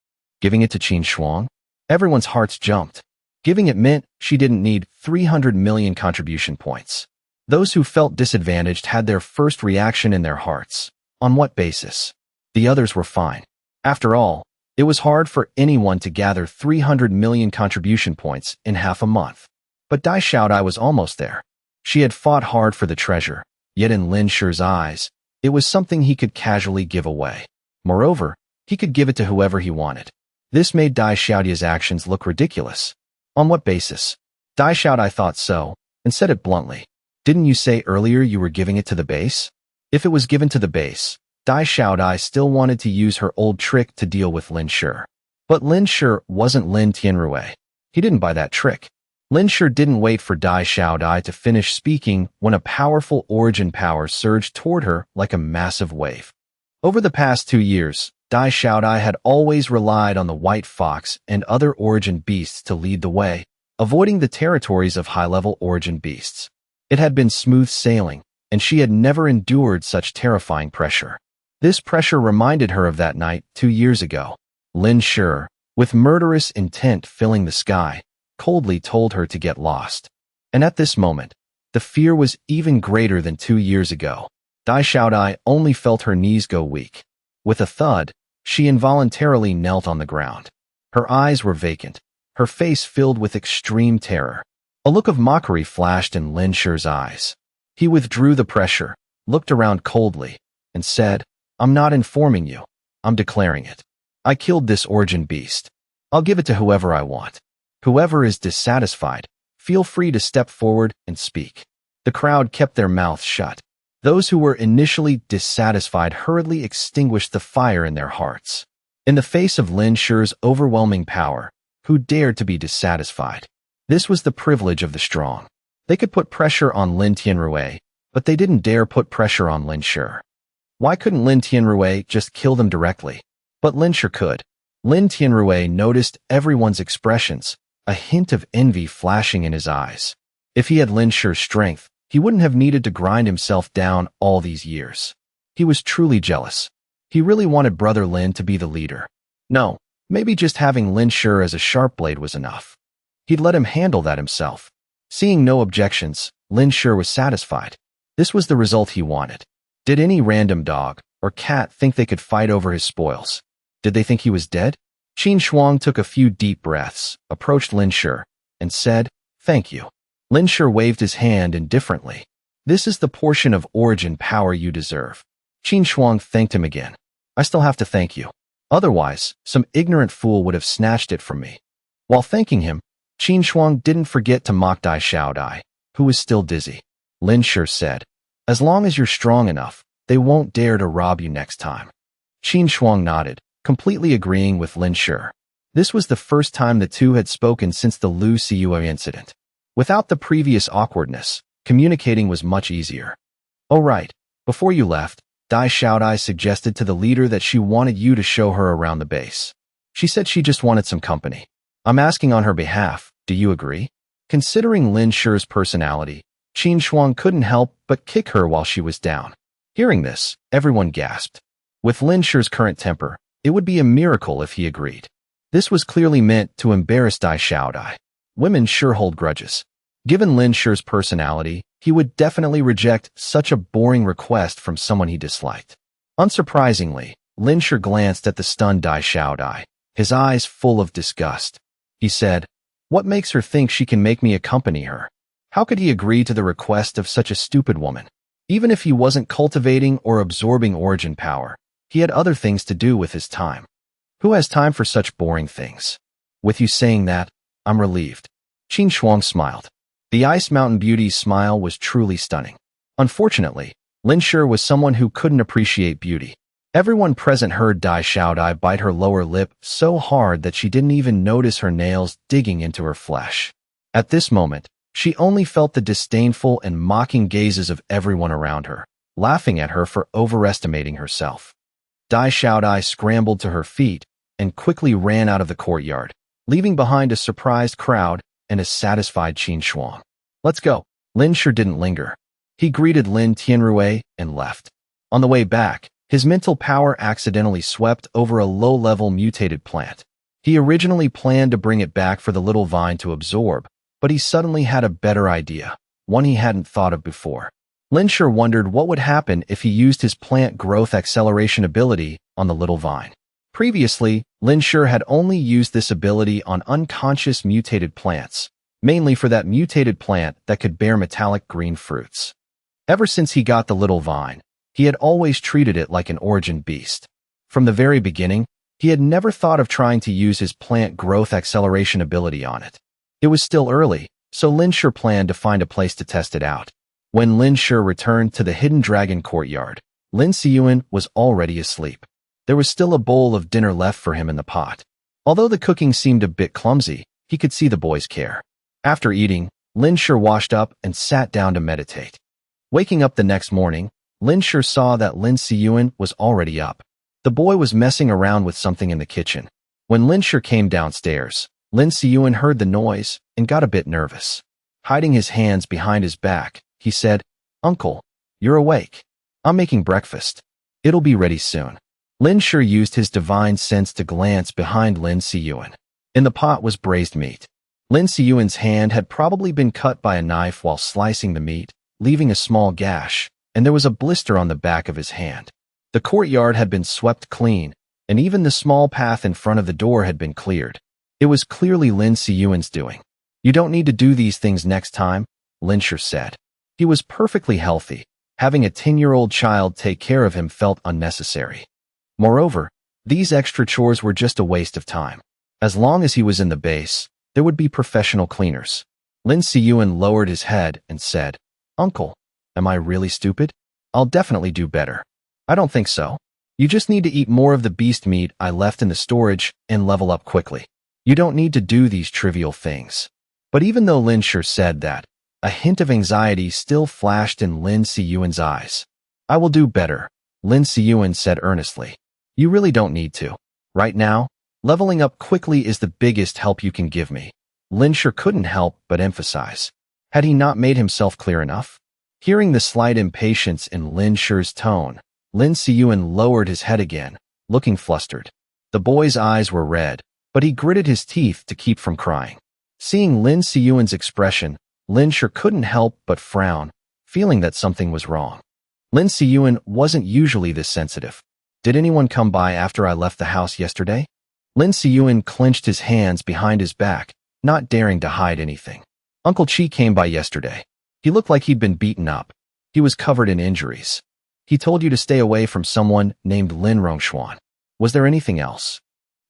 Giving it to Qin Shuang? Everyone's hearts jumped. Giving it meant she didn't need 300 million contribution points. Those who felt disadvantaged had their first reaction in their hearts. On what basis? The others were fine. After all, it was hard for anyone to gather 300 million contribution points in half a month. But Dai Xiaodai was almost there. She had fought hard for the treasure, yet in Lin Shi's eyes, it was something he could casually give away. Moreover, he could give it to whoever he wanted. This made Dai Xiaodai's actions look ridiculous. On what basis? Dai Xiaodai thought so, and said it bluntly. Didn't you say earlier you were giving it to the base? If it was given to the base, Dai Xiaodai still wanted to use her old trick to deal with Lin Shi. But Lin Shi wasn't Lin Tianrui. He didn't buy that trick. Lin Shi didn't wait for Dai Xiaodai to finish speaking when a powerful origin power surged toward her like a massive wave. Over the past 2 years, Dai Xiaodai had always relied on the white fox and other origin beasts to lead the way, avoiding the territories of high-level origin beasts. It had been smooth sailing, and she had never endured such terrifying pressure. This pressure reminded her of that night 2 years ago. Lin Shi, with murderous intent filling the sky, coldly told her to get lost. And at this moment, the fear was even greater than 2 years ago. Dai Xiaodai only felt her knees go weak. With a thud, she involuntarily knelt on the ground. Her eyes were vacant, her face filled with extreme terror. A look of mockery flashed in Lin Shi's eyes. He withdrew the pressure, looked around coldly, and said, "I'm not informing you. I'm declaring it. I killed this origin beast. I'll give it to whoever I want. Whoever is dissatisfied, feel free to step forward and speak." The crowd kept their mouths shut. Those who were initially dissatisfied hurriedly extinguished the fire in their hearts. In the face of Lin Shi's overwhelming power, who dared to be dissatisfied? This was the privilege of the strong. They could put pressure on Lin Tianrui, but they didn't dare put pressure on Lin Shi. Why couldn't Lin Tianrui just kill them directly? But Lin Shi could. Lin Tianrui noticed everyone's expressions, a hint of envy flashing in his eyes. If he had Lin Shi's strength, he wouldn't have needed to grind himself down all these years. He was truly jealous. He really wanted Brother Lin to be the leader. No, maybe just having Lin Shi as a sharp blade was enough. He'd let him handle that himself. Seeing no objections, Lin Shi was satisfied. This was the result he wanted. Did any random dog or cat think they could fight over his spoils? Did they think he was dead? Qin Shuang took a few deep breaths, approached Lin Shi, and said, "Thank you." Lin Shi waved his hand indifferently. "This is the portion of origin power you deserve." Qin Shuang thanked him again. "I still have to thank you. Otherwise, some ignorant fool would have snatched it from me." While thanking him, Qin Shuang didn't forget to mock Dai Xiaodai, who was still dizzy. Lin Shi said, "As long as you're strong enough, they won't dare to rob you next time." Qin Shuang nodded, completely agreeing with Lin Shi. This was the first time the two had spoken since the Lu Siyue incident. Without the previous awkwardness, communicating was much easier. "Oh right, before you left, Dai Xiaodai suggested to the leader that she wanted you to show her around the base. She said she just wanted some company. I'm asking on her behalf, do you agree?" Considering Lin Shi's personality, Qin Shuang couldn't help but kick her while she was down. Hearing this, everyone gasped. With Lin Shi's current temper, it would be a miracle if he agreed. This was clearly meant to embarrass Dai Xiaodai. Women sure hold grudges. Given Lin Shi's personality, he would definitely reject such a boring request from someone he disliked. Unsurprisingly, Lin Shi glanced at the stunned Dai Xiaodai, his eyes full of disgust. He said, "What makes her think she can make me accompany her? How could he agree to the request of such a stupid woman? Even if he wasn't cultivating or absorbing origin power, he had other things to do with his time. Who has time for such boring things?" With you saying that, I'm relieved. Qin Shuang smiled. The Ice Mountain Beauty's smile was truly stunning. Unfortunately, Lin Shi was someone who couldn't appreciate beauty. Everyone present heard Dai Xiaodai bite her lower lip so hard that she didn't even notice her nails digging into her flesh. At this moment, she only felt the disdainful and mocking gazes of everyone around her, laughing at her for overestimating herself. Dai Xiaodai scrambled to her feet and quickly ran out of the courtyard, leaving behind a surprised crowd and a satisfied Qin Shuang. "Let's go." Lin Shi didn't linger. He greeted Lin Tianrui and left. On the way back, his mental power accidentally swept over a low-level mutated plant. He originally planned to bring it back for the little vine to absorb, but he suddenly had a better idea, one he hadn't thought of before. Lin Shi wondered what would happen if he used his plant growth acceleration ability on the little vine. Previously, Lin Shi had only used this ability on unconscious mutated plants, mainly for that mutated plant that could bear metallic green fruits. Ever since he got the little vine, he had always treated it like an origin beast. From the very beginning, he had never thought of trying to use his plant growth acceleration ability on it. It was still early, so Lin Shi planned to find a place to test it out. When Lin Shi returned to the hidden dragon courtyard, Lin Siyuan was already asleep. There was still a bowl of dinner left for him in the pot. Although the cooking seemed a bit clumsy, he could see the boy's care. After eating, Lin Shi washed up and sat down to meditate. Waking up the next morning, Lin Shi saw that Lin Siyuan was already up. The boy was messing around with something in the kitchen. When Lin Shi came downstairs, Lin Siyuan heard the noise and got a bit nervous. Hiding his hands behind his back, he said, "Uncle, you're awake. I'm making breakfast. It'll be ready soon." Lin Shi used his divine sense to glance behind Lin Siyuan. In the pot was braised meat. Lin Siyuan's hand had probably been cut by a knife while slicing the meat, leaving a small gash, and there was a blister on the back of his hand. The courtyard had been swept clean, and even the small path in front of the door had been cleared. It was clearly Lin Siyuan's doing. "You don't need to do these things next time," Lin Shi said. He was perfectly healthy. Having a 10-year-old child take care of him felt unnecessary. Moreover, these extra chores were just a waste of time. As long as he was in the base, there would be professional cleaners. Lin Siyuan lowered his head and said, "Uncle, am I really stupid? I'll definitely do better." "I don't think so. You just need to eat more of the beast meat I left in the storage and level up quickly. You don't need to do these trivial things." But even though Lin Shi said that, a hint of anxiety still flashed in Lin Siyuan's eyes. "I will do better," Lin Siyuan said earnestly. "You really don't need to. Right now, leveling up quickly is the biggest help you can give me." Lin Shi couldn't help but emphasize. Had he not made himself clear enough? Hearing the slight impatience in Lin Shi's tone, Lin Siyuan lowered his head again, looking flustered. The boy's eyes were red, but he gritted his teeth to keep from crying. Seeing Lin Siyuan's expression, Lin Shi couldn't help but frown, feeling that something was wrong. Lin Siyuan wasn't usually this sensitive. "Did anyone come by after I left the house yesterday?" Lin Siyuan clenched his hands behind his back, not daring to hide anything. "Uncle Chi came by yesterday. He looked like he'd been beaten up. He was covered in injuries. He told you to stay away from someone named Lin Rongshuan. Was there anything else?"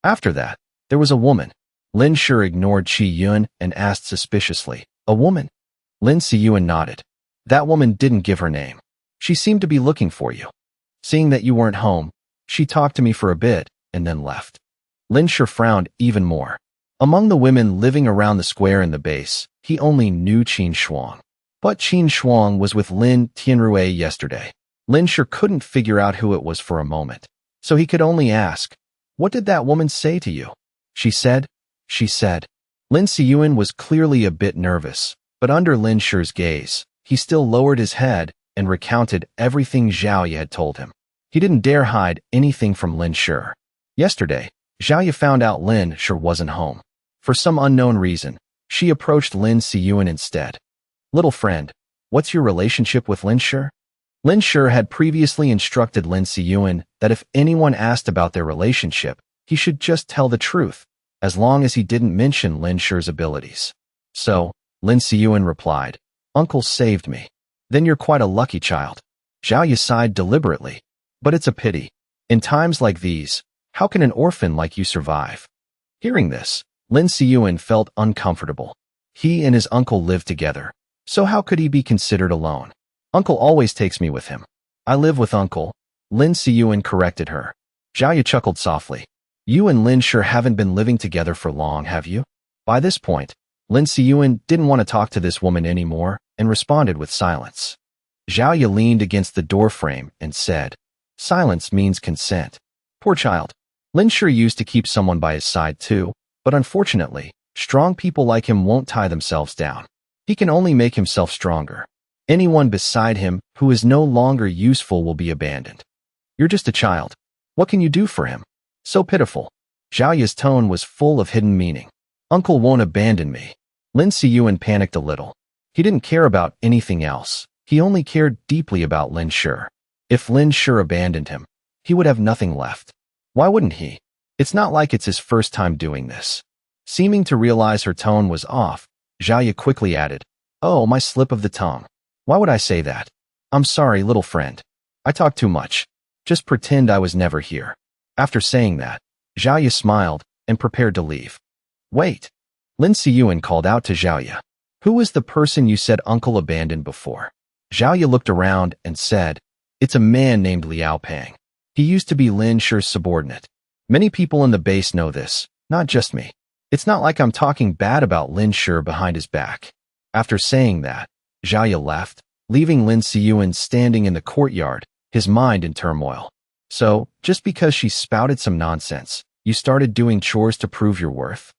After that, there was a woman. Lin Shi ignored Qi Yun and asked suspiciously, "A woman?" Lin Siyuan nodded. "That woman didn't give her name. She seemed to be looking for you. Seeing that you weren't home, she talked to me for a bit and then left." Lin Shi frowned even more. Among the women living around the square in the base, he only knew Qin Shuang. But Qin Shuang was with Lin Tianrui yesterday. Lin Shi couldn't figure out who it was for a moment, so he could only ask, "What did that woman say to you?" She said. Lin Siyuan was clearly a bit nervous, but under Lin Shi's gaze, he still lowered his head and recounted everything Zhao Ye had told him. He didn't dare hide anything from Lin Shi. Yesterday, Zhao Ye found out Lin Shi wasn't home. For some unknown reason, she approached Lin Siyuan instead. "Little friend, what's your relationship with Lin Shi?" Lin Shi had previously instructed Lin Siyuan that if anyone asked about their relationship, he should just tell the truth, as long as he didn't mention Lin Shi's abilities. So, Lin Siyuan replied, "Uncle saved me." "Then you're quite a lucky child." Zhao Ye sighed deliberately. "But it's a pity. In times like these, how can an orphan like you survive?" Hearing this, Lin Siyuan felt uncomfortable. He and his uncle lived together, so how could he be considered alone? "Uncle always takes me with him." "I live with Uncle," Lin Siyuan corrected her. Zhao Ye chuckled softly. "You and Lin Shi haven't been living together for long, have you?" By this point, Lin Siyuan didn't want to talk to this woman anymore and responded with silence. Zhao Ye leaned against the doorframe and said, "Silence means consent." Poor child. Lin Shi used to keep someone by his side too, but unfortunately, strong people like him won't tie themselves down. He can only make himself stronger. Anyone beside him who is no longer useful will be abandoned. "You're just a child. What can you do for him?" So pitiful. Zhao Ye's tone was full of hidden meaning. "Uncle won't abandon me." Lin Siyuan panicked a little. He didn't care about anything else. He only cared deeply about Lin Shi. If Lin Shi abandoned him, he would have nothing left. Why wouldn't he? It's not like it's his first time doing this. Seeming to realize her tone was off, Zhao quickly added, "Oh, my slip of the tongue. Why would I say that? I'm sorry, little friend. I talk too much. Just pretend I was never here." After saying that, Zhao smiled and prepared to leave. "Wait." Lin Siyuan called out to Zhao. "Who was the person you said uncle abandoned before?" Zhao looked around and said, "It's a man named Liao Pang. He used to be Lin Shi's subordinate. Many people in the base know this, not just me. It's not like I'm talking bad about Lin Shi behind his back." After saying that, Zhao left, leaving Lin Siyuan standing in the courtyard, his mind in turmoil. "So, just because she spouted some nonsense, you started doing chores to prove your worth?"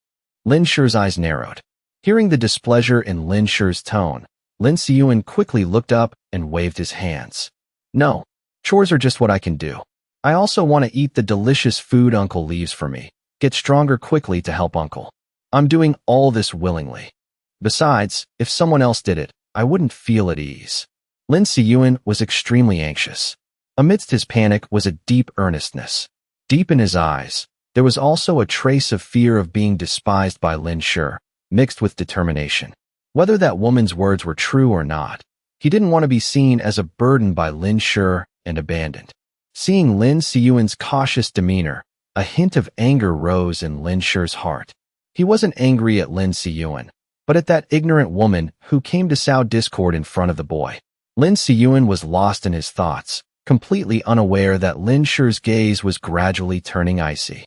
Lin Shi's eyes narrowed. Hearing the displeasure in Lin Shi's tone, Lin Siyuan quickly looked up and waved his hands. "No, chores are just what I can do. I also want to eat the delicious food Uncle leaves for me, get stronger quickly to help Uncle. I'm doing all this willingly. Besides, if someone else did it, I wouldn't feel at ease." Lin Siyuan was extremely anxious. Amidst his panic was a deep earnestness. Deep in his eyes, there was also a trace of fear of being despised by Lin Shi, mixed with determination. Whether that woman's words were true or not, he didn't want to be seen as a burden by Lin Shi and abandoned. Seeing Lin Siyuan's cautious demeanor, a hint of anger rose in Lin Shi's heart. He wasn't angry at Lin Siyuan, but at that ignorant woman who came to sow discord in front of the boy. Lin Siyuan was lost in his thoughts, completely unaware that Lin Shi's gaze was gradually turning icy.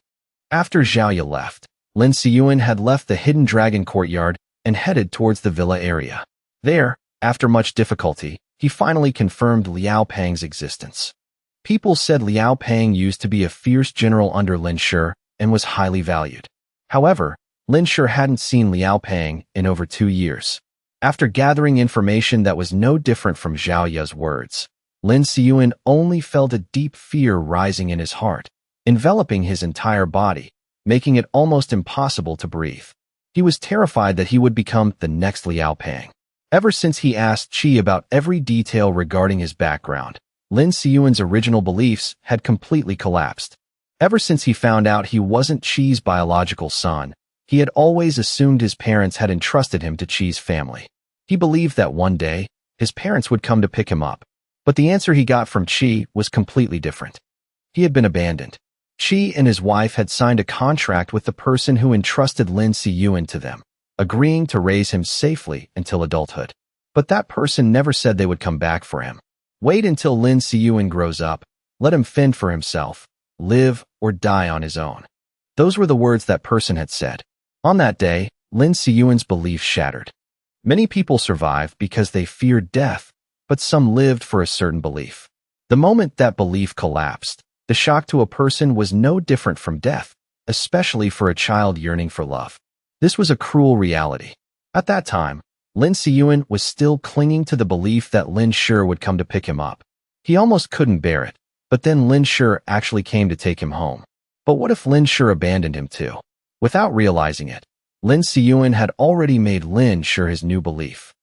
After Zhao left, Lin Siyuan had left the hidden dragon courtyard and headed towards the villa area. There, after much difficulty, he finally confirmed Liao Pang's existence. People said Liao Pang used to be a fierce general under Lin Shi and was highly valued. However, Lin Shi hadn't seen Liao Pang in over 2 years. After gathering information that was no different from Zhao words, Lin Siyuan only felt a deep fear rising in his heart, enveloping his entire body, making it almost impossible to breathe. He was terrified that he would become the next Liao Pang. Ever since he asked Qi about every detail regarding his background, Lin Siyuan's original beliefs had completely collapsed. Ever since he found out he wasn't Qi's biological son, he had always assumed his parents had entrusted him to Qi's family. He believed that one day, his parents would come to pick him up. But the answer he got from Qi was completely different. He had been abandoned. Qi and his wife had signed a contract with the person who entrusted Lin Siyuan to them, agreeing to raise him safely until adulthood. But that person never said they would come back for him. Wait until Lin Siyuan grows up, let him fend for himself, live or die on his own. Those were the words that person had said. On that day, Lin Siyuan's belief shattered. Many people survived because they feared death, but some lived for a certain belief. The moment that belief collapsed, the shock to a person was no different from death, especially for a child yearning for love. This was a cruel reality. At that time, Lin Siyuan was still clinging to the belief that Lin Shi would come to pick him up. He almost couldn't bear it, but then Lin Shi actually came to take him home. But what if Lin Shi abandoned him too? Without realizing it, Lin Siyuan had already made Lin Shi his new belief.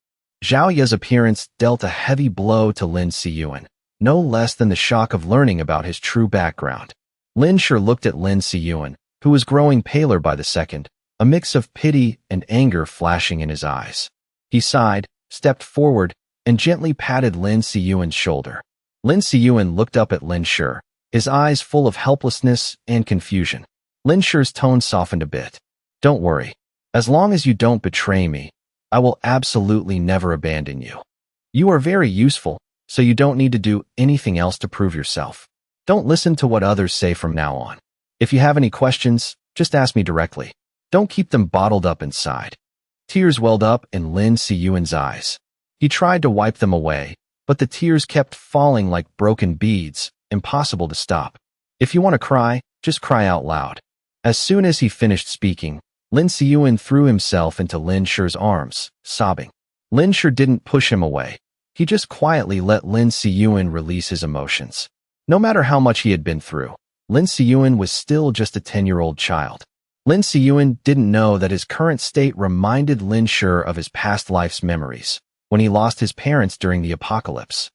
Zhao Ye's appearance dealt a heavy blow to Lin Siyuan, no less than the shock of learning about his true background. Lin Shi looked at Lin Siyuan, who was growing paler by the second, a mix of pity and anger flashing in his eyes. He sighed, stepped forward, and gently patted Lin Siyuan's shoulder. Lin Siyuan looked up at Lin Shi, his eyes full of helplessness and confusion. Lin Shi's tone softened a bit. "Don't worry. As long as you don't betray me, I will absolutely never abandon you. You are very useful, so you don't need to do anything else to prove yourself. Don't listen to what others say from now on. If you have any questions, just ask me directly. Don't keep them bottled up inside." Tears welled up in Lin Siyuan's eyes. He tried to wipe them away, but the tears kept falling like broken beads, impossible to stop. "If you want to cry, just cry out loud." As soon as he finished speaking, Lin Siyuan threw himself into Lin Shi's arms, sobbing. Lin Shi didn't push him away. He just quietly let Lin Siyuan release his emotions. No matter how much he had been through, Lin Siyuan was still just a 10-year-old child. Lin Siyuan didn't know that his current state reminded Lin Shi of his past life's memories, when he lost his parents during the apocalypse.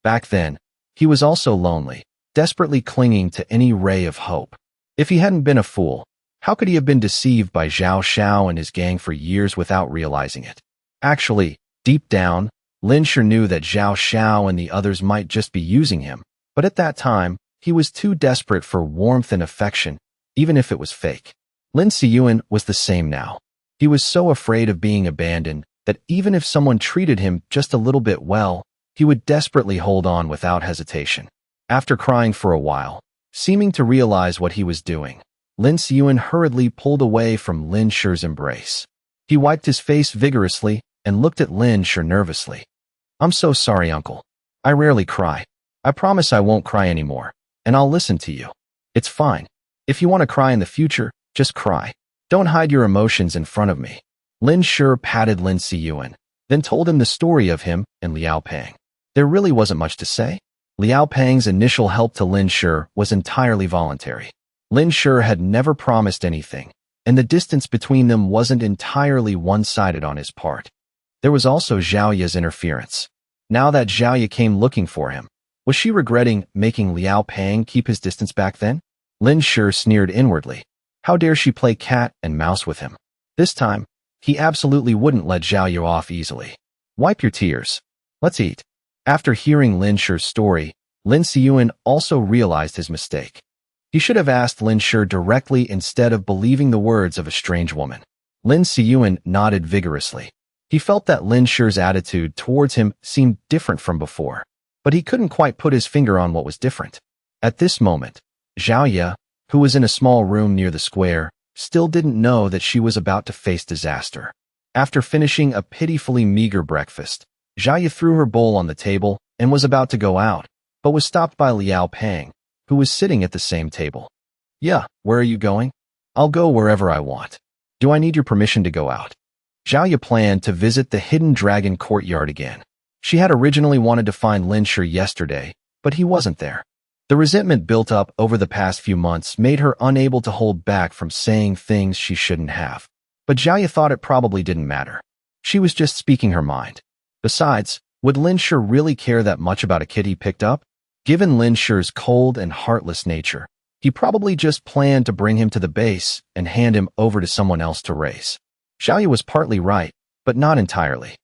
Back then, he was also lonely, desperately clinging to any ray of hope. If he hadn't been a fool, How could he have been deceived by Zhao Xiao and his gang for years without realizing it? Actually, deep down, Lin sure knew that Zhao Xiao and the others might just be using him, but at that time, he was too desperate for warmth and affection, even if it was fake. Lin Siyuan was the same now. He was so afraid of being abandoned that even if someone treated him just a little bit well, he would desperately hold on without hesitation. After crying for a while, seeming to realize what he was doing, Lin Siyuan hurriedly pulled away from Lin Shi's embrace. He wiped his face vigorously and looked at Lin Shi nervously. "I'm so sorry, uncle. I rarely cry. I promise I won't cry anymore, and I'll listen to you. It's fine. If you want to cry in the future, just cry. Don't hide your emotions in front of me." Lin Shi patted Lin Siyuan, then told him the story of him and Liao Peng. There really wasn't much to say. Liao Peng's initial help to Lin Shi was entirely voluntary. Lin Shi had never promised anything, and the distance between them wasn't entirely one-sided on his part. There was also Zhaoya's interference. Now that Zhaoya came looking for him, was she regretting making Liao Peng keep his distance back then? Lin Shi sneered inwardly. How dare she play cat and mouse with him? This time, he absolutely wouldn't let Zhaoya off easily. Wipe your tears. Let's eat. After hearing Lin Shi's story, Lin Siyuan also realized his mistake. He should have asked Lin Shi directly instead of believing the words of a strange woman. Lin Siyuan nodded vigorously. He felt that Lin Shi's attitude towards him seemed different from before, but he couldn't quite put his finger on what was different. At this moment, Zhaoya, who was in a small room near the square, still didn't know that she was about to face disaster. After finishing a pitifully meager breakfast, Zhaoya threw her bowl on the table and was about to go out, but was stopped by Liao Peng, who was sitting at the same table. "Yeah, where are you going?" "I'll go wherever I want. Do I need your permission to go out?" Zhaoya planned to visit the Hidden Dragon courtyard again. She had originally wanted to find Lin Shi yesterday, but he wasn't there. The resentment built up over the past few months made her unable to hold back from saying things she shouldn't have. But Zhaoya thought it probably didn't matter. She was just speaking her mind. Besides, would Lin Shi really care that much about a kid he picked up? Given Lin Shi's cold and heartless nature, he probably just planned to bring him to the base and hand him over to someone else to raise. Zhaoya was partly right, but not entirely.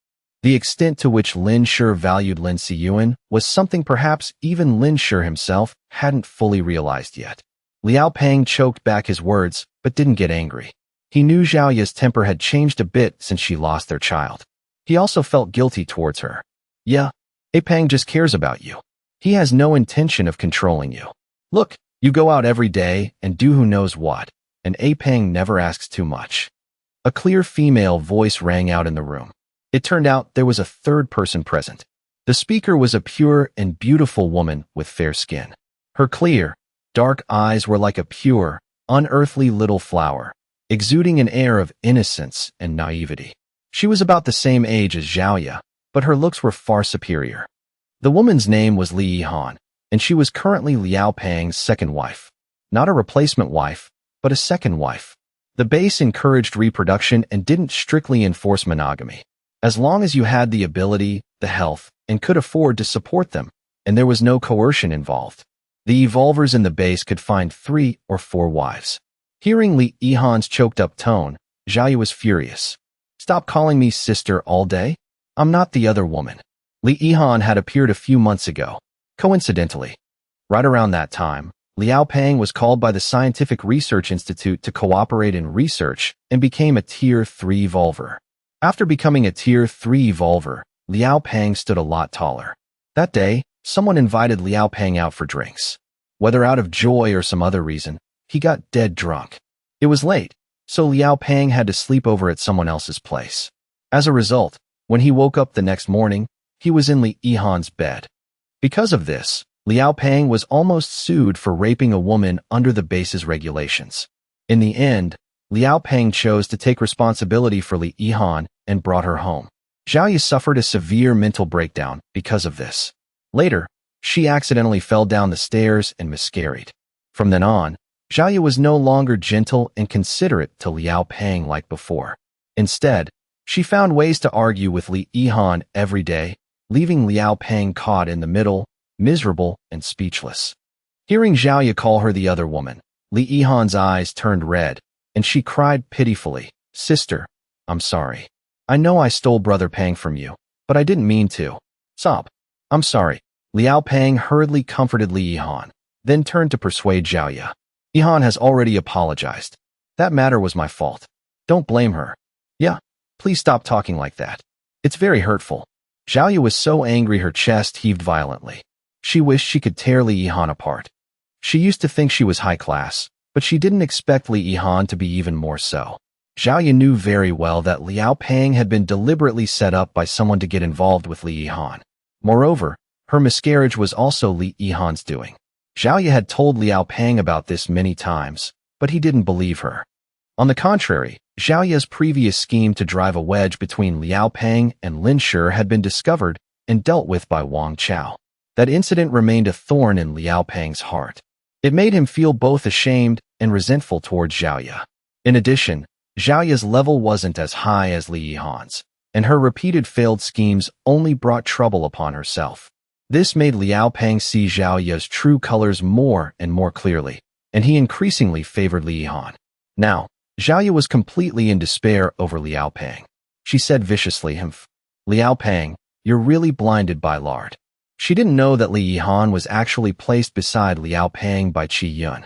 The extent to which Lin Shi valued Lin Siyuan was something perhaps even Lin Shi himself hadn't fully realized yet. Liao Peng choked back his words, but didn't get angry. He knew Zhaoya's temper had changed a bit since she lost their child. He also felt guilty towards her. "Yeah, Peng just cares about you. He has no intention of controlling you. Look, you go out every day and do who knows what, and Peng never asks too much." A clear female voice rang out in the room. It turned out there was a third person present. The speaker was a pure and beautiful woman with fair skin. Her clear, dark eyes were like a pure, unearthly little flower, exuding an air of innocence and naivety. She was about the same age as Zhaoya, but her looks were far superior. The woman's name was Li Yihan, and she was currently Liao Peng's second wife. Not a replacement wife, but a second wife. The base encouraged reproduction and didn't strictly enforce monogamy. As long as you had the ability, the health, and could afford to support them, and there was no coercion involved. The evolvers in the base could find 3 or 4 wives. Hearing Li Yihan's choked-up tone, Zhaoya was furious. "Stop calling me sister all day. I'm not the other woman." Li Yihan had appeared a few months ago. Coincidentally, right around that time, Liao Peng was called by the Scientific Research Institute to cooperate in research and became a Tier 3 evolver. After becoming a Tier 3 evolver, Liao Peng stood a lot taller. That day, someone invited Liao Peng out for drinks. Whether out of joy or some other reason, he got dead drunk. It was late, so Liao Peng had to sleep over at someone else's place. As a result, when he woke up the next morning, he was in Li Yihan's bed. Because of this, Liao Peng was almost sued for raping a woman under the base's regulations. In the end, Liao Peng chose to take responsibility for Li Yihan and brought her home. Zhaoya suffered a severe mental breakdown because of this. Later, she accidentally fell down the stairs and miscarried. From then on, Zhaoya was no longer gentle and considerate to Liao Peng like before. Instead, she found ways to argue with Li Yihan every day, leaving Liao Peng caught in the middle, miserable and speechless. Hearing Zhaoya call her the other woman, Li Yihan's eyes turned red, and she cried pitifully, "Sister, I'm sorry. I know I stole Brother Pang from you, but I didn't mean to. Sob. I'm sorry." Liao Pang hurriedly comforted Li Yihan, then turned to persuade Zhao Ye. "Yihan has already apologized. That matter was my fault. Don't blame her. Yeah, please stop talking like that. It's very hurtful." Zhao Ye was so angry her chest heaved violently. She wished she could tear Li Yihan apart. She used to think she was high class, but she didn't expect Li Yihan to be even more so. Zhao Ye knew very well that Liao Pang had been deliberately set up by someone to get involved with Li Yihan. Moreover, her miscarriage was also Li Yihan's doing. Zhao Ye had told Liao Pang about this many times, but he didn't believe her. On the contrary, Zhao Ye's previous scheme to drive a wedge between Liao Pang and Lin Shi had been discovered and dealt with by Wang Chao. That incident remained a thorn in Liao Pang's heart. It made him feel both ashamed and resentful towards Zhao Ye. In addition, Zhao Ye's level wasn't as high as Li Yihan's, and her repeated failed schemes only brought trouble upon herself. This made Liao Pang see Zhao Ye's true colors more and more clearly, and he increasingly favored Li Yihan. Now, Zhao Ye was completely in despair over Liao Pang. She said viciously, "Humph. Liao Pang, you're really blinded by lard." She didn't know that Li Yihan was actually placed beside Liao Pang by Qi Yun.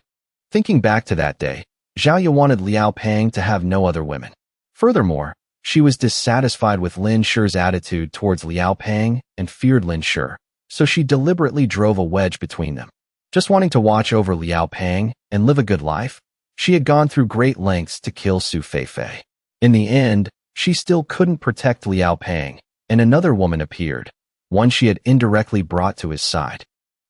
Thinking back to that day, Zhao Ye wanted Liao Pang to have no other women. Furthermore, she was dissatisfied with Lin Shi's attitude towards Liao Pang and feared Lin Shi, so she deliberately drove a wedge between them. Just wanting to watch over Liao Pang and live a good life, she had gone through great lengths to kill Su Feifei. In the end, she still couldn't protect Liao Pang, and another woman appeared, one she had indirectly brought to his side.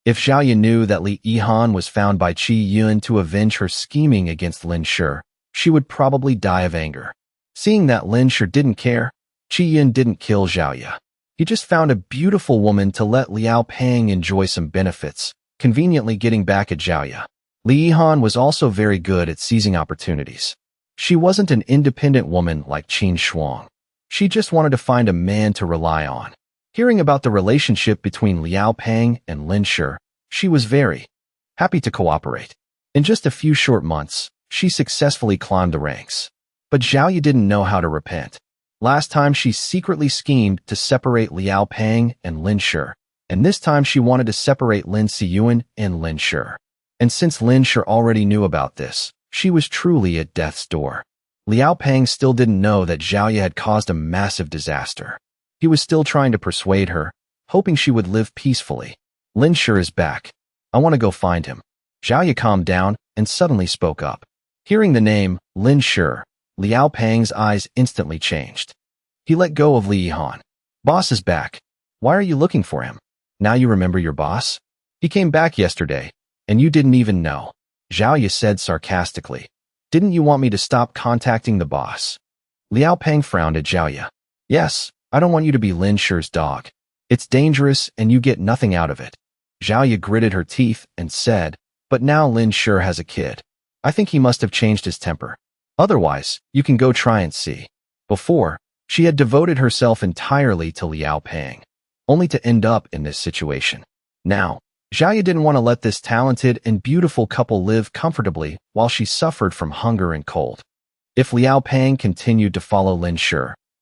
If Zhao Ye knew that Li Yihan was found by Qi Yun to avenge her scheming against Lin Shi, she would probably die of anger. Seeing that Lin Shi didn't care, Qi Yun didn't kill Zhao Ye. He just found a beautiful woman to let Liao Pang enjoy some benefits, conveniently getting back at Zhao Ye. Li Yihan was also very good at seizing opportunities. She wasn't an independent woman like Qin Shuang. She just wanted to find a man to rely on. Hearing about the relationship between Liao Pang and Lin Shi, she was very happy to cooperate. In just a few short months, she successfully climbed the ranks. But Zhao Ye didn't know how to repent. Last time she secretly schemed to separate Liao Pang and Lin Shi, and this time she wanted to separate Lin Siyuan and Lin Shi. And since Lin Shi already knew about this, she was truly at death's door. Liao Pang still didn't know that Zhao Ye had caused a massive disaster. He was still trying to persuade her, hoping she would live peacefully. "Lin Shi is back. I want to go find him." Zhao Ye calmed down and suddenly spoke up. Hearing the name, Lin Shi, Liao Pang's eyes instantly changed. He let go of Li Yihan. "Boss is back. Why are you looking for him? Now you remember your boss? He came back yesterday, and you didn't even know." Zhao Ye said sarcastically. "Didn't you want me to stop contacting the boss?" Liao Pang frowned at Zhao Ye. "Yes, I don't want you to be Lin Shi's dog. It's dangerous and you get nothing out of it." Zhao Ye gritted her teeth and said, "But now Lin Shi has a kid. I think he must have changed his temper. Otherwise, you can go try and see." Before, she had devoted herself entirely to Liao Pang, only to end up in this situation. Now, Zhao Ye didn't want to let this talented and beautiful couple live comfortably while she suffered from hunger and cold. If Liao Pang continued to follow Lin Shi,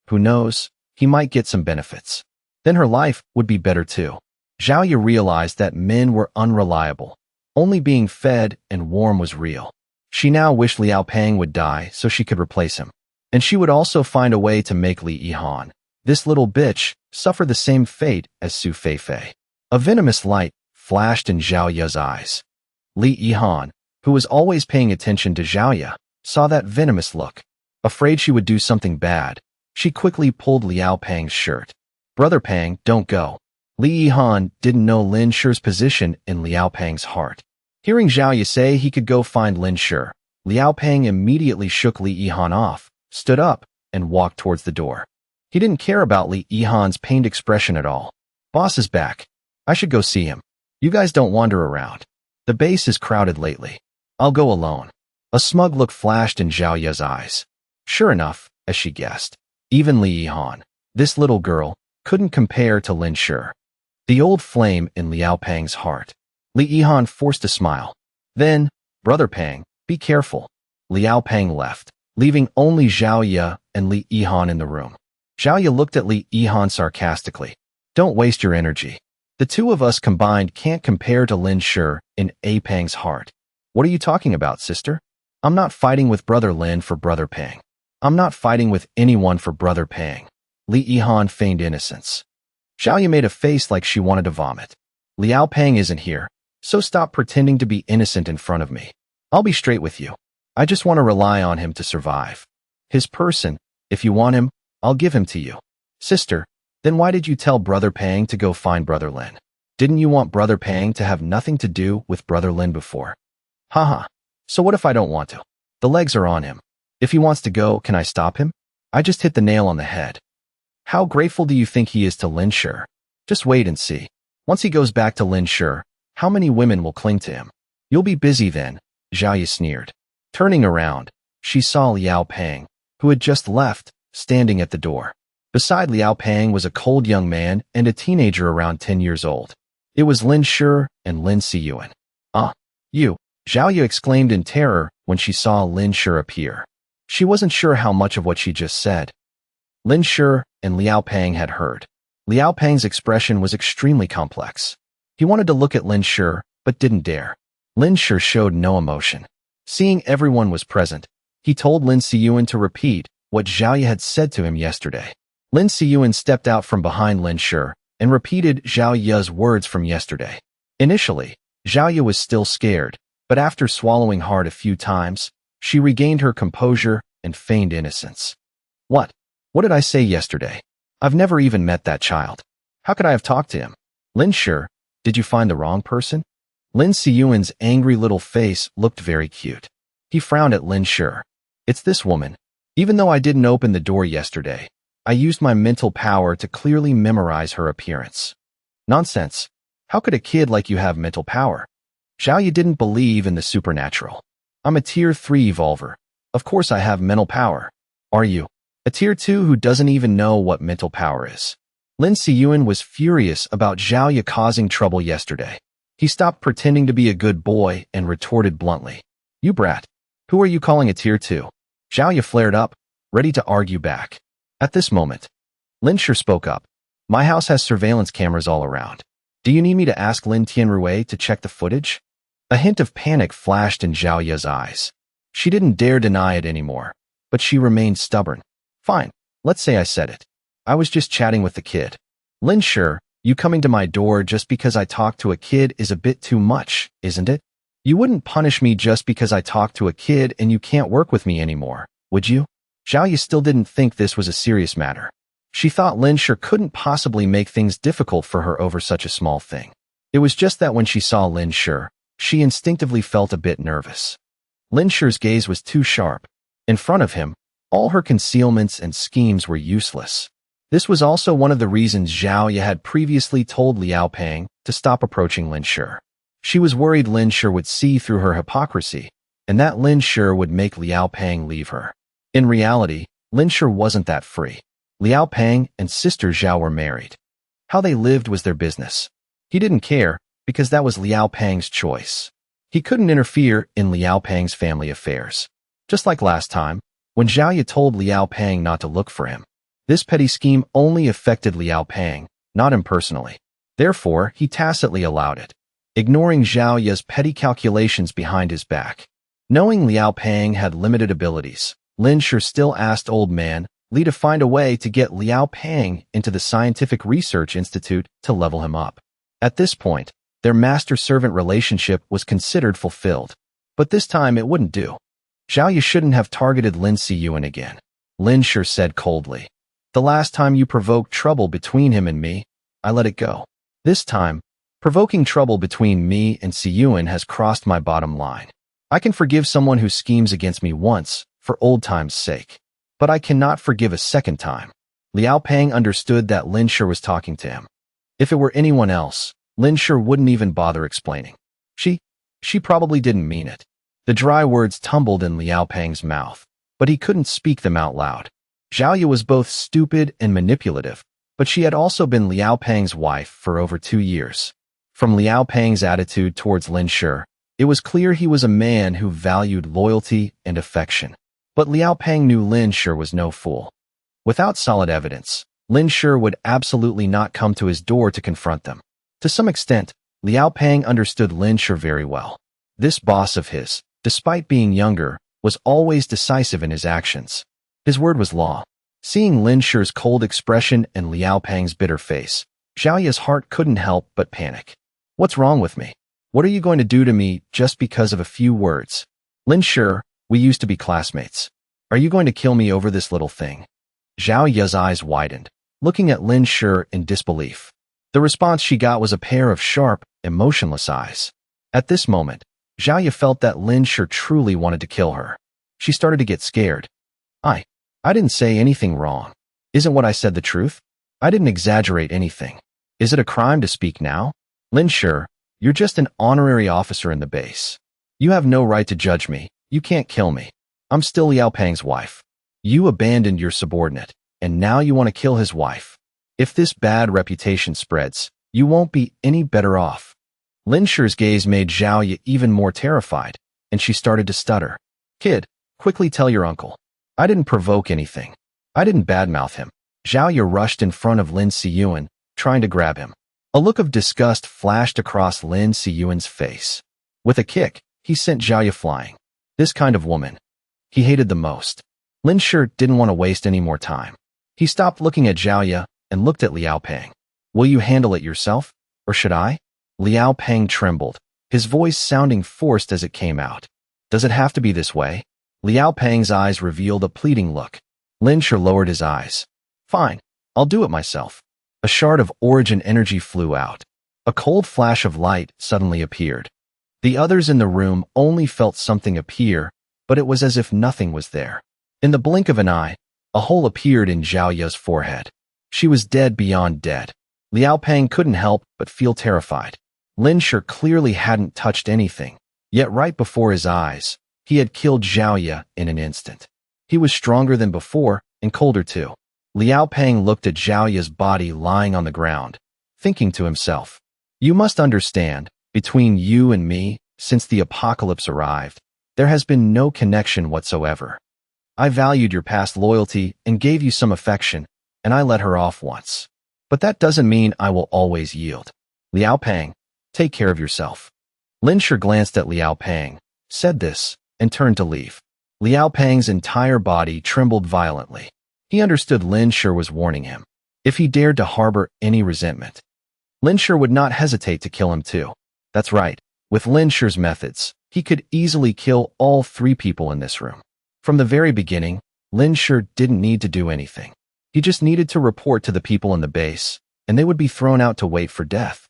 who knows, he might get some benefits. Then her life would be better too. Zhao Ye realized that men were unreliable. Only being fed and warm was real. She now wished Liao Pang would die so she could replace him. And she would also find a way to make Li Yihan, this little bitch, suffer the same fate as Su Feifei. A venomous light flashed in Zhao Ye's eyes. Li Yihan, who was always paying attention to Zhao Ye, saw that venomous look. Afraid she would do something bad, she quickly pulled Liao Pang's shirt. "Brother Pang, don't go." Li Yihan didn't know Lin Shi's position in Liao Pang's heart. Hearing Zhao Ye say he could go find Lin Shi, Liao Pang immediately shook Li Yihan off, stood up, and walked towards the door. He didn't care about Li Yihan's pained expression at all. "Boss is back. I should go see him. You guys don't wander around. The base is crowded lately. I'll go alone." A smug look flashed in Zhao Ye's eyes. Sure enough, as she guessed, even Li Yihan, this little girl, couldn't compare to Lin Shi. The old flame in Liao Pang's heart. Li Yihan forced a smile. Then, "Brother Pang, be careful. Liao Peng left, leaving only Zhao Ye and Li Yihan in the room. Zhao Ye looked at Li Yihan sarcastically. Don't waste your energy. The two of us combined can't compare to Lin Shi in A Peng's heart. What are you talking about, sister? I'm not fighting with Brother Lin for Brother Peng. I'm not fighting with anyone for Brother Peng. Li Yihan feigned innocence. Zhao Ye made a face like she wanted to vomit. Liao Peng isn't here, so stop pretending to be innocent in front of me. I'll be straight with you. I just want to rely on him to survive. His person, if you want him, I'll give him to you. Sister, then why did you tell Brother Peng to go find Brother Lin? Didn't you want Brother Peng to have nothing to do with Brother Lin before? Haha. So what if I don't want to? The legs are on him. If he wants to go, can I stop him? I just hit the nail on the head. How grateful do you think he is to Lin Shi? Just wait and see. Once he goes back to Lin Shi, how many women will cling to him? You'll be busy then, Zhao Ye sneered. Turning around, she saw Liao Peng, who had just left, standing at the door. Beside Liao Peng was a cold young man and a teenager around 10 years old. It was Lin Shi and Lin Siyuan. You, Zhao Ye exclaimed in terror when she saw Lin Shi appear. She wasn't sure how much of what she just said Lin Shi and Liao Peng had heard. Liao Peng's expression was extremely complex. He wanted to look at Lin Shi, but didn't dare. Lin Shi showed no emotion. Seeing everyone was present, he told Lin Siyuan to repeat what Zhao Ye had said to him yesterday. Lin Siyuan stepped out from behind Lin Shi and repeated Zhao Ye's words from yesterday. Initially, Zhao Ye was still scared, but after swallowing hard a few times, she regained her composure and feigned innocence. What? What did I say yesterday? I've never even met that child. How could I have talked to him? Lin Shi, did you find the wrong person? Lin Siyuan's angry little face looked very cute. He frowned at Lin Shi. It's this woman. Even though I didn't open the door yesterday, I used my mental power to clearly memorize her appearance. Nonsense. How could a kid like you have mental power? Zhao Ye didn't believe in the supernatural. I'm a Tier 3 evolver. Of course I have mental power. Are you? A Tier 2 who doesn't even know what mental power is. Lin Siyuan was furious about Zhao Ye causing trouble yesterday. He stopped pretending to be a good boy and retorted bluntly. You brat. Who are you calling a Tier 2? Zhao Ye flared up, ready to argue back. At this moment, Lin Shi spoke up. My house has surveillance cameras all around. Do you need me to ask Lin Tianrui to check the footage? A hint of panic flashed in Zhao Ye's eyes. She didn't dare deny it anymore, but she remained stubborn. Fine, let's say I said it. I was just chatting with the kid. Lin Shi, you coming to my door just because I talked to a kid is a bit too much, isn't it? You wouldn't punish me just because I talked to a kid and you can't work with me anymore, would you? Zhao Ye still didn't think this was a serious matter. She thought Lin Shi couldn't possibly make things difficult for her over such a small thing. It was just that when she saw Lin Shi, she instinctively felt a bit nervous. Lin Shi's gaze was too sharp. In front of him, all her concealments and schemes were useless. This was also one of the reasons Zhao Ye had previously told Liao Peng to stop approaching Lin Shi. She was worried Lin Shi would see through her hypocrisy, and that Lin Shi would make Liao Peng leave her. In reality, Lin Shi wasn't that free. Liao Peng and sister Zhao were married. How they lived was their business. He didn't care, because that was Liao Peng's choice. He couldn't interfere in Liao Peng's family affairs. Just like last time, when Zhao Ye told Liao Peng not to look for him. This petty scheme only affected Liao Peng, not him personally. Therefore, he tacitly allowed it, ignoring Zhao Ye's petty calculations behind his back. Knowing Liao Peng had limited abilities, Lin Shi still asked Old Man Li to find a way to get Liao Peng into the Scientific Research Institute to level him up. At this point, their master-servant relationship was considered fulfilled. But this time it wouldn't do. Zhao Ye shouldn't have targeted Lin Siyuan again. Lin Shi said coldly. The last time you provoked trouble between him and me, I let it go. This time, provoking trouble between me and Siyuan has crossed my bottom line. I can forgive someone who schemes against me once, for old time's sake. But I cannot forgive a second time. Liao Peng understood that Lin Shi was talking to him. If it were anyone else, Lin Shi wouldn't even bother explaining. She probably didn't mean it. The dry words tumbled in Liao Peng's mouth, but he couldn't speak them out loud. Zhao Ye was both stupid and manipulative, but she had also been Liao Peng's wife for over 2 years. From Liao Peng's attitude towards Lin Shi, It was clear he was a man who valued loyalty and affection. But Liao Peng knew Lin Shi was no fool. Without solid evidence, Lin Shi would absolutely not come to his door to confront them. To some extent, Liao Peng understood Lin Shi very well. This boss of his, despite being younger, was always decisive in his actions. His word was law. Seeing Lin Shi's cold expression and Liao Peng's bitter face, Zhao Ya's heart couldn't help but panic. What's wrong with me? What are you going to do to me just because of a few words? Lin Shi, we used to be classmates. Are you going to kill me over this little thing? Zhao Ya's eyes widened, looking at Lin Shi in disbelief. The response she got was a pair of sharp, emotionless eyes. At this moment, Zhao Ya felt that Lin Shi truly wanted to kill her. She started to get scared. I didn't say anything wrong. Isn't what I said the truth? I didn't exaggerate anything. Is it a crime to speak now? Lin Shi, you're just an honorary officer in the base. You have no right to judge me. You can't kill me. I'm still Liao Peng's wife. You abandoned your subordinate, and now you want to kill his wife. If this bad reputation spreads, you won't be any better off. Lin Shi's gaze made Zhao Ya even more terrified, and she started to stutter. Kid, quickly tell your uncle. I didn't provoke anything. I didn't badmouth him. Zhao Ya rushed in front of Lin Siyuan, trying to grab him. A look of disgust flashed across Lin Siyuan's face. With a kick, he sent Zhao Ya flying. This kind of woman he hated the most. Lin Shi didn't want to waste any more time. He stopped looking at Zhao Ya and looked at Liao Peng. Will you handle it yourself, or should I? Liao Peng trembled, his voice sounding forced as it came out. Does it have to be this way? Liao Peng's eyes revealed a pleading look. Lin Shi lowered his eyes. Fine, I'll do it myself. A shard of origin energy flew out. A cold flash of light suddenly appeared. The others in the room only felt something appear, but it was as if nothing was there. In the blink of an eye, a hole appeared in Zhao Ya's forehead. She was dead beyond dead. Liao Peng couldn't help but feel terrified. Lin Shi clearly hadn't touched anything, yet right before his eyes, he had killed Zhao Ya in an instant. He was stronger than before and colder too. Liao Peng looked at Zhao Ya's body lying on the ground, thinking to himself, you must understand, between you and me, since the apocalypse arrived, there has been no connection whatsoever. I valued your past loyalty and gave you some affection, and I let her off once. But that doesn't mean I will always yield. Liao Peng, take care of yourself. Lin Shi glanced at Liao Peng, said this, and turned to leave. Liao Peng's entire body trembled violently. He understood Lin Shi was warning him. If he dared to harbor any resentment, Lin Shi would not hesitate to kill him too. That's right. With Lin Shi's methods, he could easily kill all 3 people in this room. From the very beginning, Lin Shi didn't need to do anything. He just needed to report to the people in the base, and they would be thrown out to wait for death.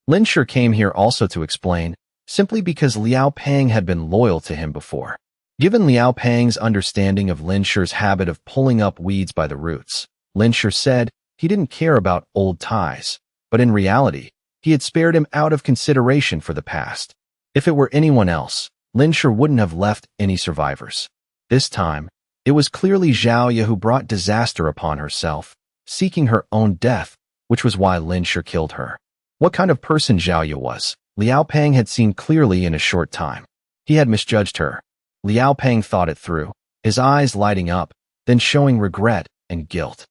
Lin Shi came here also to explain, simply because Liao Peng had been loyal to him before. Given Liao Peng's understanding of Lin Shi's habit of pulling up weeds by the roots, Lin Shi said he didn't care about old ties, but in reality, he had spared him out of consideration for the past. If it were anyone else, Lin Shi wouldn't have left any survivors. This time, it was clearly Zhao Ya who brought disaster upon herself, seeking her own death, which was why Lin Shi killed her. What kind of person Zhao Ya was, Liao Peng had seen clearly in a short time. He had misjudged her. Liao Peng thought it through, his eyes lighting up, then showing regret and guilt.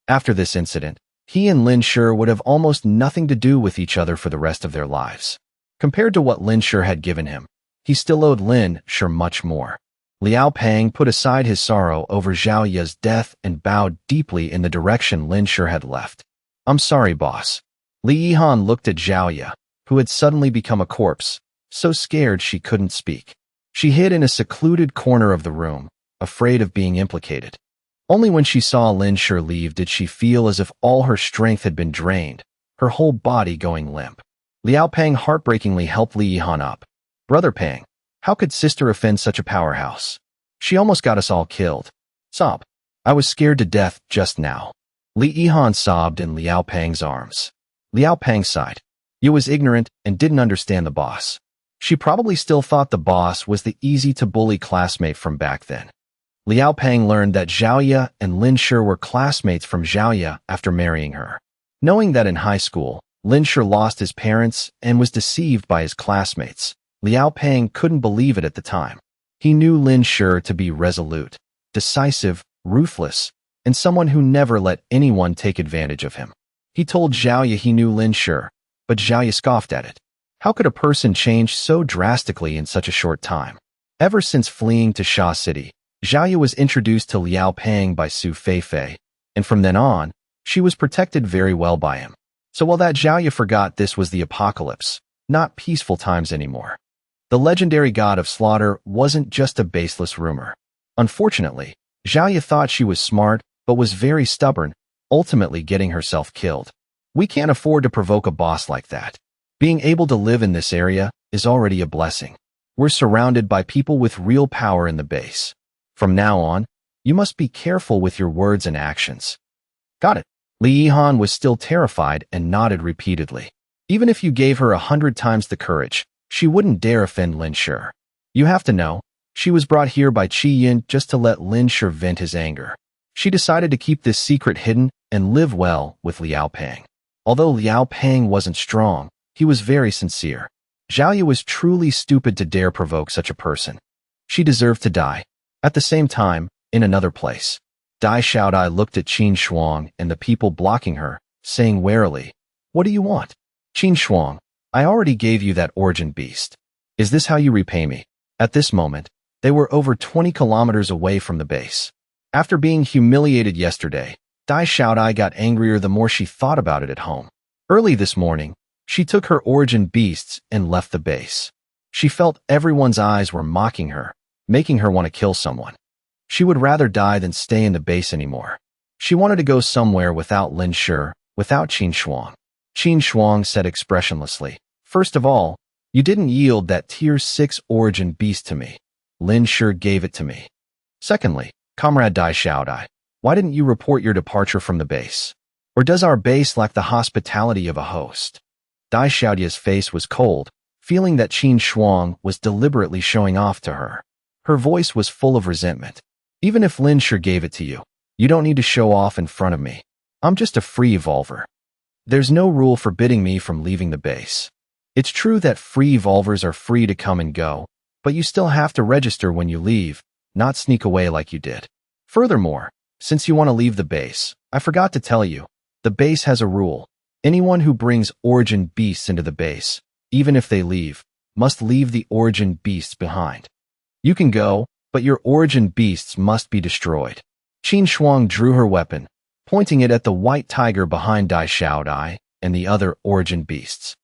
After this incident, he and Lin Shi would have almost nothing to do with each other for the rest of their lives. Compared to what Lin Shi had given him, he still owed Lin Shi much more. Liao Peng put aside his sorrow over Zhao Ya's death and bowed deeply in the direction Lin Shi had left. I'm sorry, boss. Li Yihan looked at Zhao Ya, who had suddenly become a corpse, so scared she couldn't speak. She hid in a secluded corner of the room, afraid of being implicated. Only when she saw Lin Shi leave did she feel as if all her strength had been drained, her whole body going limp. Liao Peng heartbreakingly helped Li Yihan up. Brother Peng, how could sister offend such a powerhouse? She almost got us all killed. Sob. I was scared to death just now. Li Yihan sobbed in Liao Peng's arms. Liao Peng sighed. You was ignorant and didn't understand the boss. She probably still thought the boss was the easy-to-bully classmate from back then. Liao Peng learned that Zhao Ya and Lin Shi were classmates from Zhao Ya after marrying her. Knowing that in high school, Lin Shi lost his parents and was deceived by his classmates, Liao Peng couldn't believe it at the time. He knew Lin Shi to be resolute, decisive, ruthless, and someone who never let anyone take advantage of him. He told Zhaoye he knew Lin Shi, but Zhaoye scoffed at it. How could a person change so drastically in such a short time? Ever since fleeing to Sha City, Zhaoye was introduced to Liao Peng by Su Feifei, and from then on, she was protected very well by him. So while that Zhaoye forgot this was the apocalypse, not peaceful times anymore. The legendary god of slaughter wasn't just a baseless rumor. Unfortunately, Zhaoye thought she was smart, but was very stubborn, ultimately getting herself killed. We can't afford to provoke a boss like that. Being able to live in this area is already a blessing. We're surrounded by people with real power in the base. From now on, you must be careful with your words and actions. Got it. Li Yihan was still terrified and nodded repeatedly. Even if you gave her 100 times the courage, she wouldn't dare offend Lin Shi. You have to know, she was brought here by Qi Yin just to let Lin Shi vent his anger. She decided to keep this secret hidden and live well with Liao Peng. Although Liao Peng wasn't strong, he was very sincere. Zhaoye was truly stupid to dare provoke such a person. She deserved to die. At the same time, in another place, Dai Xiaodai looked at Qin Shuang and the people blocking her, saying warily, "What do you want?" "Qin Shuang, I already gave you that origin beast. Is this how you repay me?" At this moment, they were over 20 kilometers away from the base. After being humiliated yesterday, Dai Xiaodai got angrier the more she thought about it at home. Early this morning, she took her origin beasts and left the base. She felt everyone's eyes were mocking her, making her want to kill someone. She would rather die than stay in the base anymore. She wanted to go somewhere without Lin Shi, without Qin Shuang. Qin Shuang said expressionlessly, "First of all, you didn't yield that tier 6 origin beast to me. Lin Shi gave it to me. Secondly, Comrade Dai Xiaodai, why didn't you report your departure from the base? Or does our base lack the hospitality of a host?" Dai Xiaodai's face was cold, feeling that Qin Shuang was deliberately showing off to her. Her voice was full of resentment. "Even if Lin Shi gave it to you, you don't need to show off in front of me. I'm just a free evolver. There's no rule forbidding me from leaving the base. It's true that free evolvers are free to come and go, but you still have to register when you leave, not sneak away like you did. Furthermore, since you want to leave the base, I forgot to tell you, the base has a rule. Anyone who brings origin beasts into the base, even if they leave, must leave the origin beasts behind. You can go, but your origin beasts must be destroyed." Qin Shuang drew her weapon, pointing it at the white tiger behind Dai Xiaodai and the other origin beasts.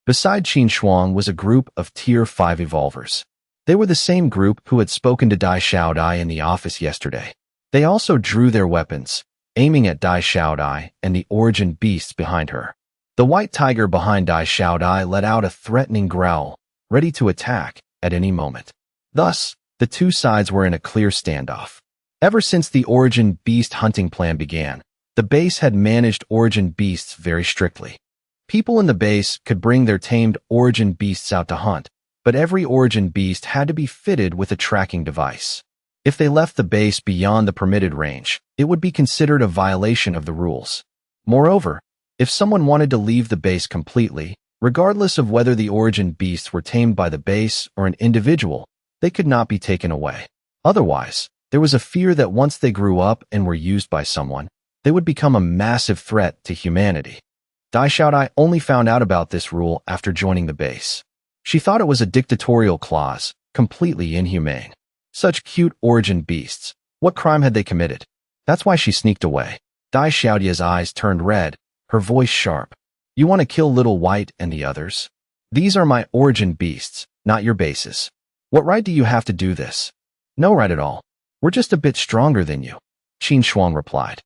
Beside Qin Shuang was a group of tier 5 evolvers. They were the same group who had spoken to Dai Xiaodai in the office yesterday. They also drew their weapons, aiming at Dai Xiaodai and the origin beasts behind her. The white tiger behind Dai Xiaodai let out a threatening growl, ready to attack at any moment. Thus, the two sides were in a clear standoff. Ever since the origin beast hunting plan began, the base had managed origin beasts very strictly. People in the base could bring their tamed origin beasts out to hunt, but every origin beast had to be fitted with a tracking device. If they left the base beyond the permitted range, it would be considered a violation of the rules. Moreover, if someone wanted to leave the base completely, regardless of whether the origin beasts were tamed by the base or an individual, they could not be taken away. Otherwise, there was a fear that once they grew up and were used by someone, they would become a massive threat to humanity. Dai Xiaodai only found out about this rule after joining the base. She thought it was a dictatorial clause, completely inhumane. Such cute origin beasts. What crime had they committed? That's why she sneaked away. Dai Xiaodai's eyes turned red, her voice sharp. "You want to kill Little White and the others? These are my origin beasts, not your bases. What right do you have to do this?" "No right at all. We're just a bit stronger than you," Qin Shuang replied.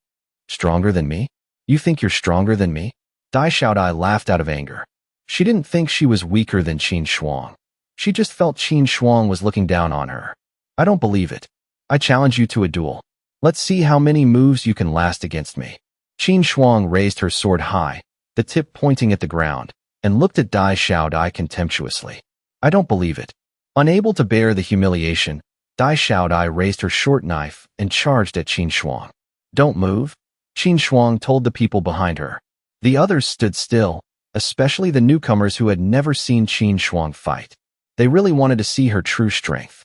"Stronger than me? You think you're stronger than me?" Dai Xiaodai laughed out of anger. She didn't think she was weaker than Qin Shuang. She just felt Qin Shuang was looking down on her. "I don't believe it. I challenge you to a duel. Let's see how many moves you can last against me." Qin Shuang raised her sword high, the tip pointing at the ground, and looked at Dai Xiaodai contemptuously. "I don't believe it." Unable to bear the humiliation, Dai Xiaodai raised her short knife and charged at Qin Shuang. "Don't move," Qin Shuang told the people behind her. The others stood still, especially the newcomers who had never seen Qin Shuang fight. They really wanted to see her true strength.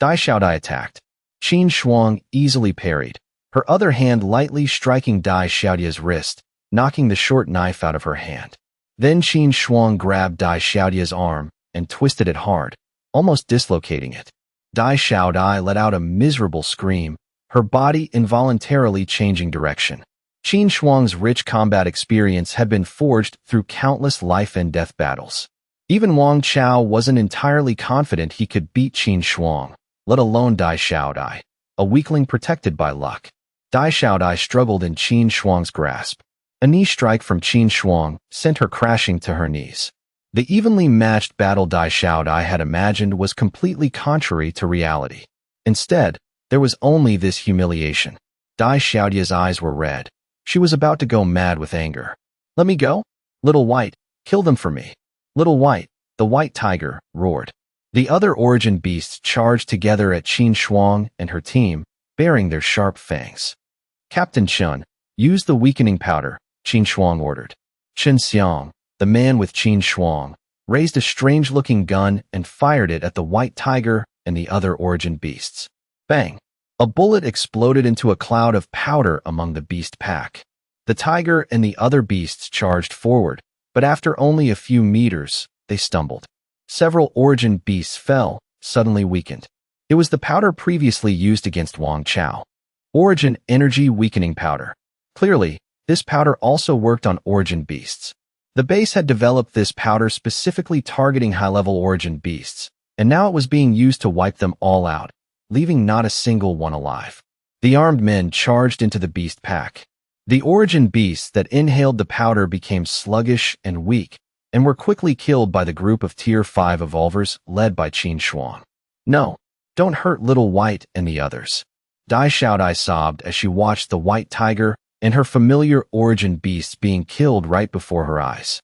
Dai Xiaodai attacked. Qin Shuang easily parried, her other hand lightly striking Dai Xiaodia's wrist, knocking the short knife out of her hand. Then Qin Shuang grabbed Dai Xiaodia's arm and twisted it hard, almost dislocating it. Dai Xiaodai let out a miserable scream, her body involuntarily changing direction. Qin Shuang's rich combat experience had been forged through countless life and death battles. Even Wang Chao wasn't entirely confident he could beat Qin Shuang, let alone Dai Xiaodai, a weakling protected by luck. Dai Xiaodai struggled in Qin Shuang's grasp. A knee strike from Qin Shuang sent her crashing to her knees. The evenly matched battle Dai Xiaodai had imagined was completely contrary to reality. Instead, there was only this humiliation. Dai Xiaodia's eyes were red. She was about to go mad with anger. "Let me go? Little White, kill them for me." Little White, the white tiger, roared. The other origin beasts charged together at Qin Shuang and her team, bearing their sharp fangs. "Captain Chun, use the weakening powder," Qin Shuang ordered. Chen Xiang, the man with Qin Shuang, raised a strange-looking gun and fired it at the white tiger and the other origin beasts. Bang! A bullet exploded into a cloud of powder among the beast pack. The tiger and the other beasts charged forward, but after only a few meters, they stumbled. Several origin beasts fell, suddenly weakened. It was the powder previously used against Wang Chao. Origin Energy Weakening Powder. Clearly, this powder also worked on origin beasts. The base had developed this powder specifically targeting high-level origin beasts, and now it was being used to wipe them all out, leaving not a single one alive. The armed men charged into the beast pack. The origin beasts that inhaled the powder became sluggish and weak, and were quickly killed by the group of Tier 5 evolvers led by Qin Shuang. "No, don't hurt Little White and the others." Dai Xiaodai sobbed as she watched the white tiger and her familiar origin beasts being killed right before her eyes.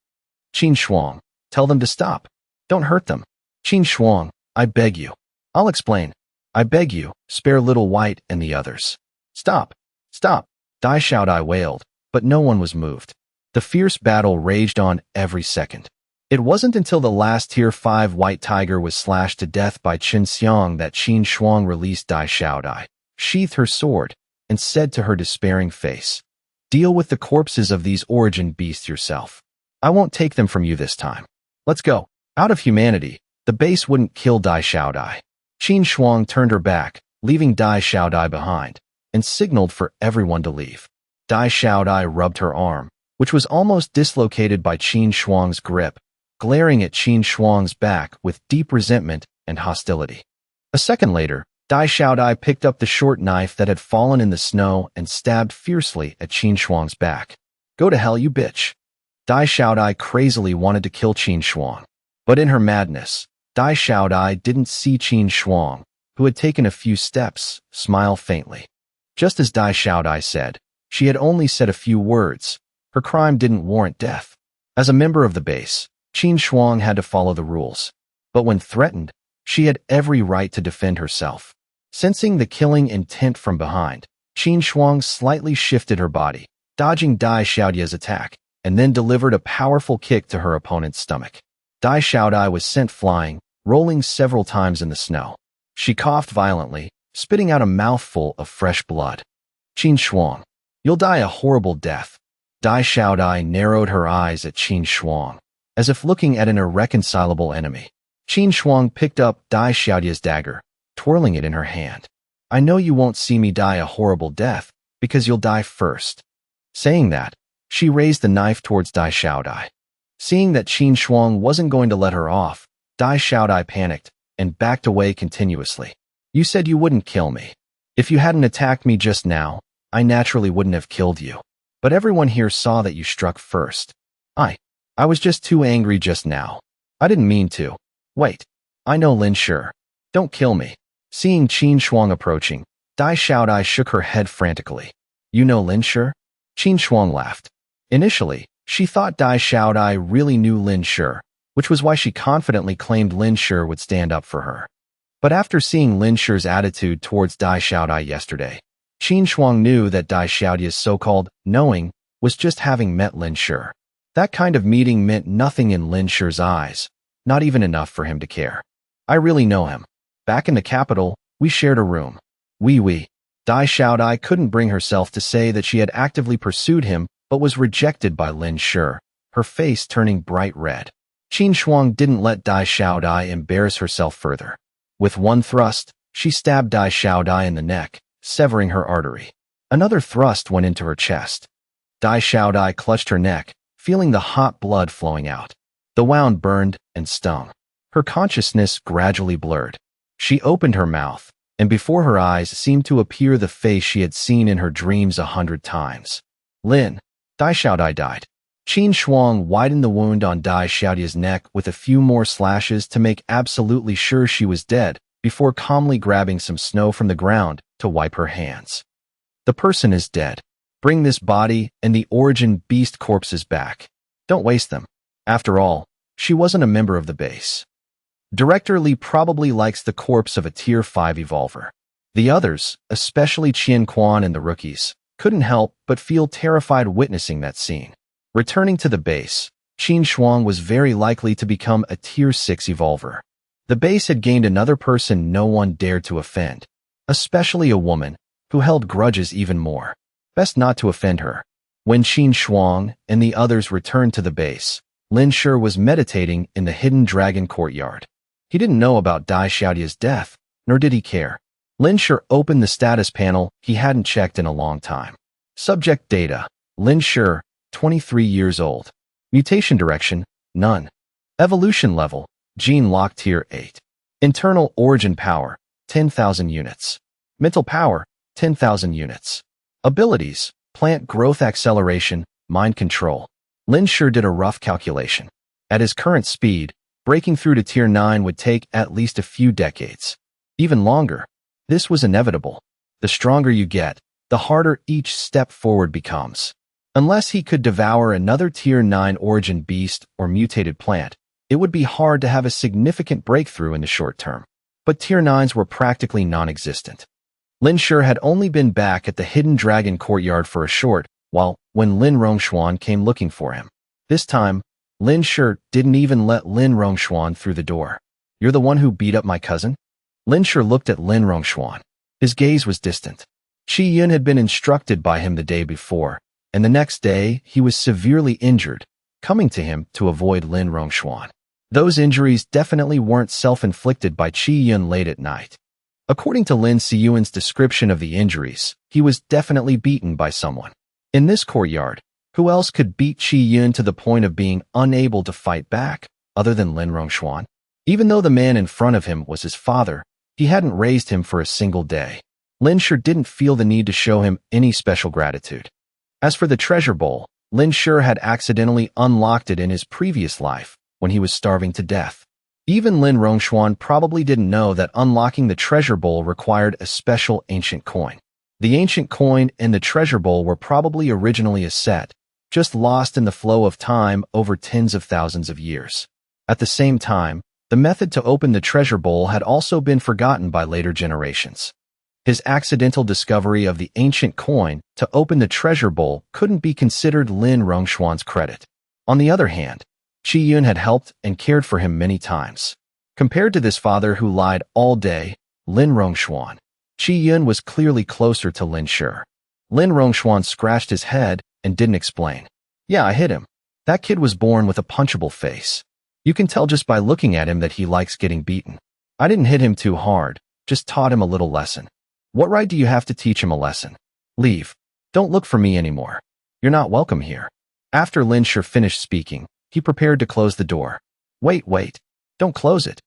"Qin Shuang, tell them to stop. Don't hurt them. Qin Shuang, I beg you." "I'll explain. I beg you, spare Little White and the others." "Stop! Stop!" Dai Xiaodai wailed, but no one was moved. The fierce battle raged on every second. It wasn't until the last Tier 5 white tiger was slashed to death by Chen Xiang that Qin Shuang released Dai Xiaodai, sheathed her sword, and said to her despairing face, "Deal with the corpses of these origin beasts yourself. I won't take them from you this time. Let's go." Out of humanity, the base wouldn't kill Dai Xiaodai. Qin Shuang turned her back, leaving Dai Xiaodai behind, and signaled for everyone to leave. Dai Xiaodai rubbed her arm, which was almost dislocated by Qin Shuang's grip, glaring at Qin Shuang's back with deep resentment and hostility. A second later, Dai Xiaodai picked up the short knife that had fallen in the snow and stabbed fiercely at Qin Shuang's back. "Go to hell, you bitch." Dai Xiaodai crazily wanted to kill Qin Shuang. But in her madness, Dai Xiaodai didn't see Qin Shuang, who had taken a few steps, smile faintly. Just as Dai Xiaodai said, she had only said a few words. Her crime didn't warrant death. As a member of the base, Qin Shuang had to follow the rules. But when threatened, she had every right to defend herself. Sensing the killing intent from behind, Qin Shuang slightly shifted her body, dodging Dai Xiaodia's attack, and then delivered a powerful kick to her opponent's stomach. Dai Xiaodai was sent flying, rolling several times in the snow. She coughed violently, spitting out a mouthful of fresh blood. "Qin Shuang, you'll die a horrible death." Dai Xiaodai narrowed her eyes at Qin Shuang, as if looking at an irreconcilable enemy. Qin Shuang picked up Dai Xiaodia's dagger, twirling it in her hand. "I know you won't see me die a horrible death, because you'll die first." Saying that, she raised the knife towards Dai Xiaodai. Seeing that Qin Shuang wasn't going to let her off, Dai Xiaodai panicked and backed away continuously. "You said you wouldn't kill me. If you hadn't attacked me just now, I naturally wouldn't have killed you. But everyone here saw that you struck first. I was just too angry just now. I didn't mean to. Wait, I know Lin Shi. Don't kill me." Seeing Qin Shuang approaching, Dai Xiaodai shook her head frantically. "You know Lin Shi?" Qin Shuang laughed. Initially, she thought Dai Xiaodai really knew Lin Shi, which was why she confidently claimed Lin Shi would stand up for her. But after seeing Lin Shi's attitude towards Dai Xiaodai yesterday, Qin Shuang knew that Dai Xiaodia's so-called knowing was just having met Lin Shi. That kind of meeting meant nothing in Lin Shi's eyes, not even enough for him to care. I really know him. Back in the capital, we shared a room. We. Dai Xiaodai couldn't bring herself to say that she had actively pursued him, but was rejected by Lin Shi, her face turning bright red. Qin Shuang didn't let Dai Xiaodai embarrass herself further. With one thrust, she stabbed Dai Xiaodai in the neck, severing her artery. Another thrust went into her chest. Dai Xiaodai clutched her neck, feeling the hot blood flowing out. The wound burned and stung. Her consciousness gradually blurred. She opened her mouth, and before her eyes seemed to appear the face she had seen in her dreams 100 times. Lin. Dai Xiaodai died. Qin Shuang widened the wound on Dai Xiaodai's neck with a few more slashes to make absolutely sure she was dead, before calmly grabbing some snow from the ground to wipe her hands. The person is dead. Bring this body and the origin beast corpses back. Don't waste them. After all, she wasn't a member of the base. Director Li probably likes the corpse of a Tier 5 evolver. The others, especially Qian Quan and the rookies, couldn't help but feel terrified witnessing that scene. Returning to the base, Qin Shuang was very likely to become a Tier 6 evolver. The base had gained another person no one dared to offend, especially a woman, who held grudges even more. Best not to offend her. When Qin Shuang and the others returned to the base, Lin Shi was meditating in the hidden dragon courtyard. He didn't know about Dai Xiaodai's death, nor did he care. Lin Shi opened the status panel he hadn't checked in a long time. Subject data: Lin Shi, 23 years old. Mutation direction: none. Evolution level: Gene Lock Tier 8. Internal origin power: 10,000 units. Mental power: 10,000 units. Abilities: plant growth acceleration, mind control. Lin Shi did a rough calculation. At his current speed, breaking through to Tier 9 would take at least a few decades. Even longer. This was inevitable. The stronger you get, the harder each step forward becomes. Unless he could devour another Tier 9 origin beast or mutated plant, it would be hard to have a significant breakthrough in the short term. But Tier 9s were practically non-existent. Lin Shi had only been back at the hidden dragon courtyard for a short while when Lin Rongxuan came looking for him. This time, Lin Shi didn't even let Lin Rongxuan through the door. You're the one who beat up my cousin? Lin Shi looked at Lin Rongxuan. His gaze was distant. Qi Yun had been instructed by him the day before, and the next day he was severely injured, coming to him to avoid Lin Rongxuan. Those injuries definitely weren't self-inflicted by Qi Yun late at night. According to Lin Siyuan's description of the injuries, he was definitely beaten by someone. In this courtyard, who else could beat Qi Yun to the point of being unable to fight back, other than Lin Rongxuan? Even though the man in front of him was his father, he hadn't raised him for a single day. Lin Shi didn't feel the need to show him any special gratitude. As for the treasure bowl, Lin Shi had accidentally unlocked it in his previous life, when he was starving to death. Even Lin Rongxuan probably didn't know that unlocking the treasure bowl required a special ancient coin. The ancient coin and the treasure bowl were probably originally a set, just lost in the flow of time over tens of thousands of years. At the same time, the method to open the treasure bowl had also been forgotten by later generations. His accidental discovery of the ancient coin to open the treasure bowl couldn't be considered Lin Rongxuan's credit. On the other hand, Qi Yun had helped and cared for him many times. Compared to this father who lied all day, Lin Rongxuan, Qi Yun was clearly closer to Lin Shi. Lin Rongxuan scratched his head and didn't explain. Yeah, I hit him. That kid was born with a punchable face. You can tell just by looking at him that he likes getting beaten. I didn't hit him too hard, just taught him a little lesson. What right do you have to teach him a lesson? Leave. Don't look for me anymore. You're not welcome here. After Lin Shi finished speaking, he prepared to close the door. Wait. Don't close it.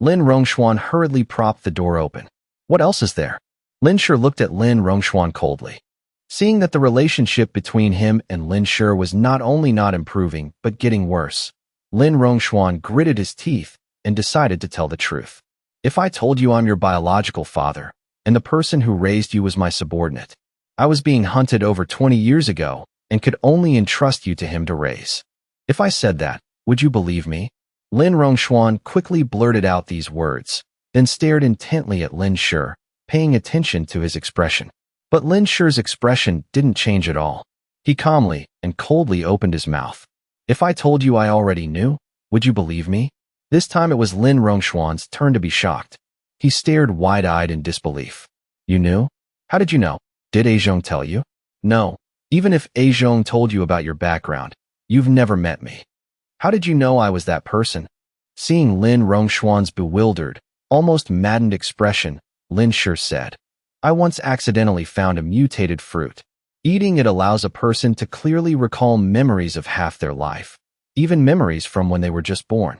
Lin Rongxuan hurriedly propped the door open. What else is there? Lin Shi looked at Lin Rongxuan coldly. Seeing that the relationship between him and Lin Shi was not only not improving, but getting worse, Lin Rongxuan gritted his teeth and decided to tell the truth. If I told you I'm your biological father, and the person who raised you was my subordinate, I was being hunted over 20 years ago and could only entrust you to him to raise. If I said that, would you believe me? Lin Rongxuan quickly blurted out these words, then stared intently at Lin Shi, paying attention to his expression. But Lin Shi's expression didn't change at all. He calmly and coldly opened his mouth. If I told you I already knew, would you believe me? This time it was Lin Rongxuan's turn to be shocked. He stared wide-eyed in disbelief. You knew? How did you know? Did Azhong tell you? No. Even if Azhong told you about your background, you've never met me. How did you know I was that person? Seeing Lin Rongxuan's bewildered, almost maddened expression, Lin Shi said, I once accidentally found a mutated fruit. Eating it allows a person to clearly recall memories of half their life, even memories from when they were just born.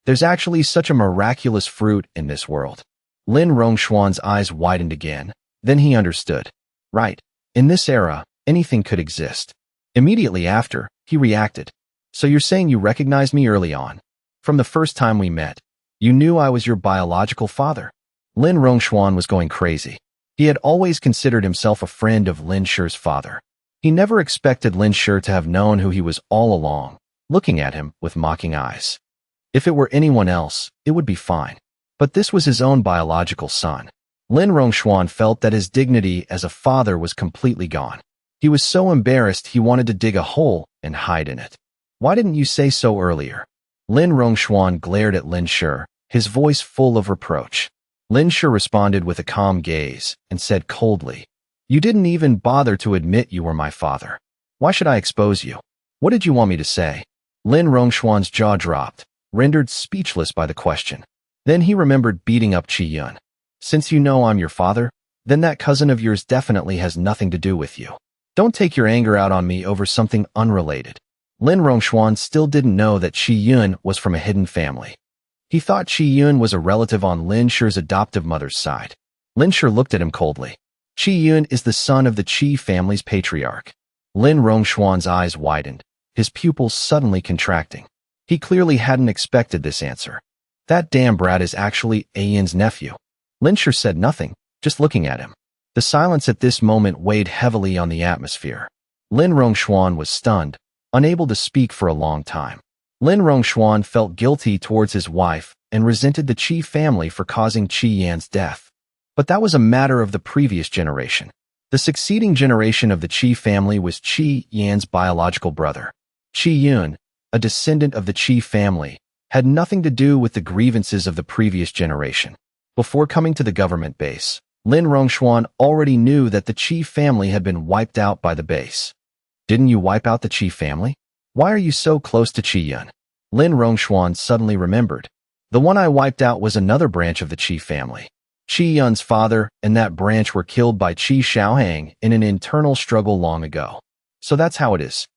There's actually such a miraculous fruit in this world. Lin Rongxuan's eyes widened again. Then he understood. Right. In this era, anything could exist. Immediately after, he reacted. So you're saying you recognized me early on? From the first time we met, you knew I was your biological father? Lin Rongxuan was going crazy. He had always considered himself a friend of Lin Shi's father. He never expected Lin Shi to have known who he was all along, looking at him with mocking eyes. If it were anyone else, it would be fine. But this was his own biological son. Lin Rongxuan felt that his dignity as a father was completely gone. He was so embarrassed he wanted to dig a hole and hide in it. Why didn't you say so earlier? Lin Rongxuan glared at Lin Shi, his voice full of reproach. Lin Shi responded with a calm gaze and said coldly, You didn't even bother to admit you were my father. Why should I expose you? What did you want me to say? Lin Rongxuan's jaw dropped, rendered speechless by the question. Then he remembered beating up Qi Yun. Since you know I'm your father, then that cousin of yours definitely has nothing to do with you. Don't take your anger out on me over something unrelated. Lin Rongxuan still didn't know that Qi Yun was from a hidden family. He thought Qi Yun was a relative on Lin Shi's adoptive mother's side. Lin Shi looked at him coldly. Qi Yun is the son of the Qi family's patriarch. Lin Rongxuan's eyes widened, his pupils suddenly contracting. He clearly hadn't expected this answer. That damn brat is actually Yun's nephew. Lin Shi said nothing, just looking at him. The silence at this moment weighed heavily on the atmosphere. Lin Rongxuan was stunned, unable to speak for a long time. Lin Rongxuan felt guilty towards his wife and resented the Qi family for causing Qi Yan's death. But that was a matter of the previous generation. The succeeding generation of the Qi family was Qi Yan's biological brother. Qi Yun, a descendant of the Qi family, had nothing to do with the grievances of the previous generation. Before coming to the government base, Lin Rongxuan already knew that the Qi family had been wiped out by the base. Didn't you wipe out the Qi family? Why are you so close to Qi Yun? Lin Rongxuan suddenly remembered. The one I wiped out was another branch of the Qi family. Qi Yun's father and that branch were killed by Qi Xiaohang in an internal struggle long ago. So that's how it is.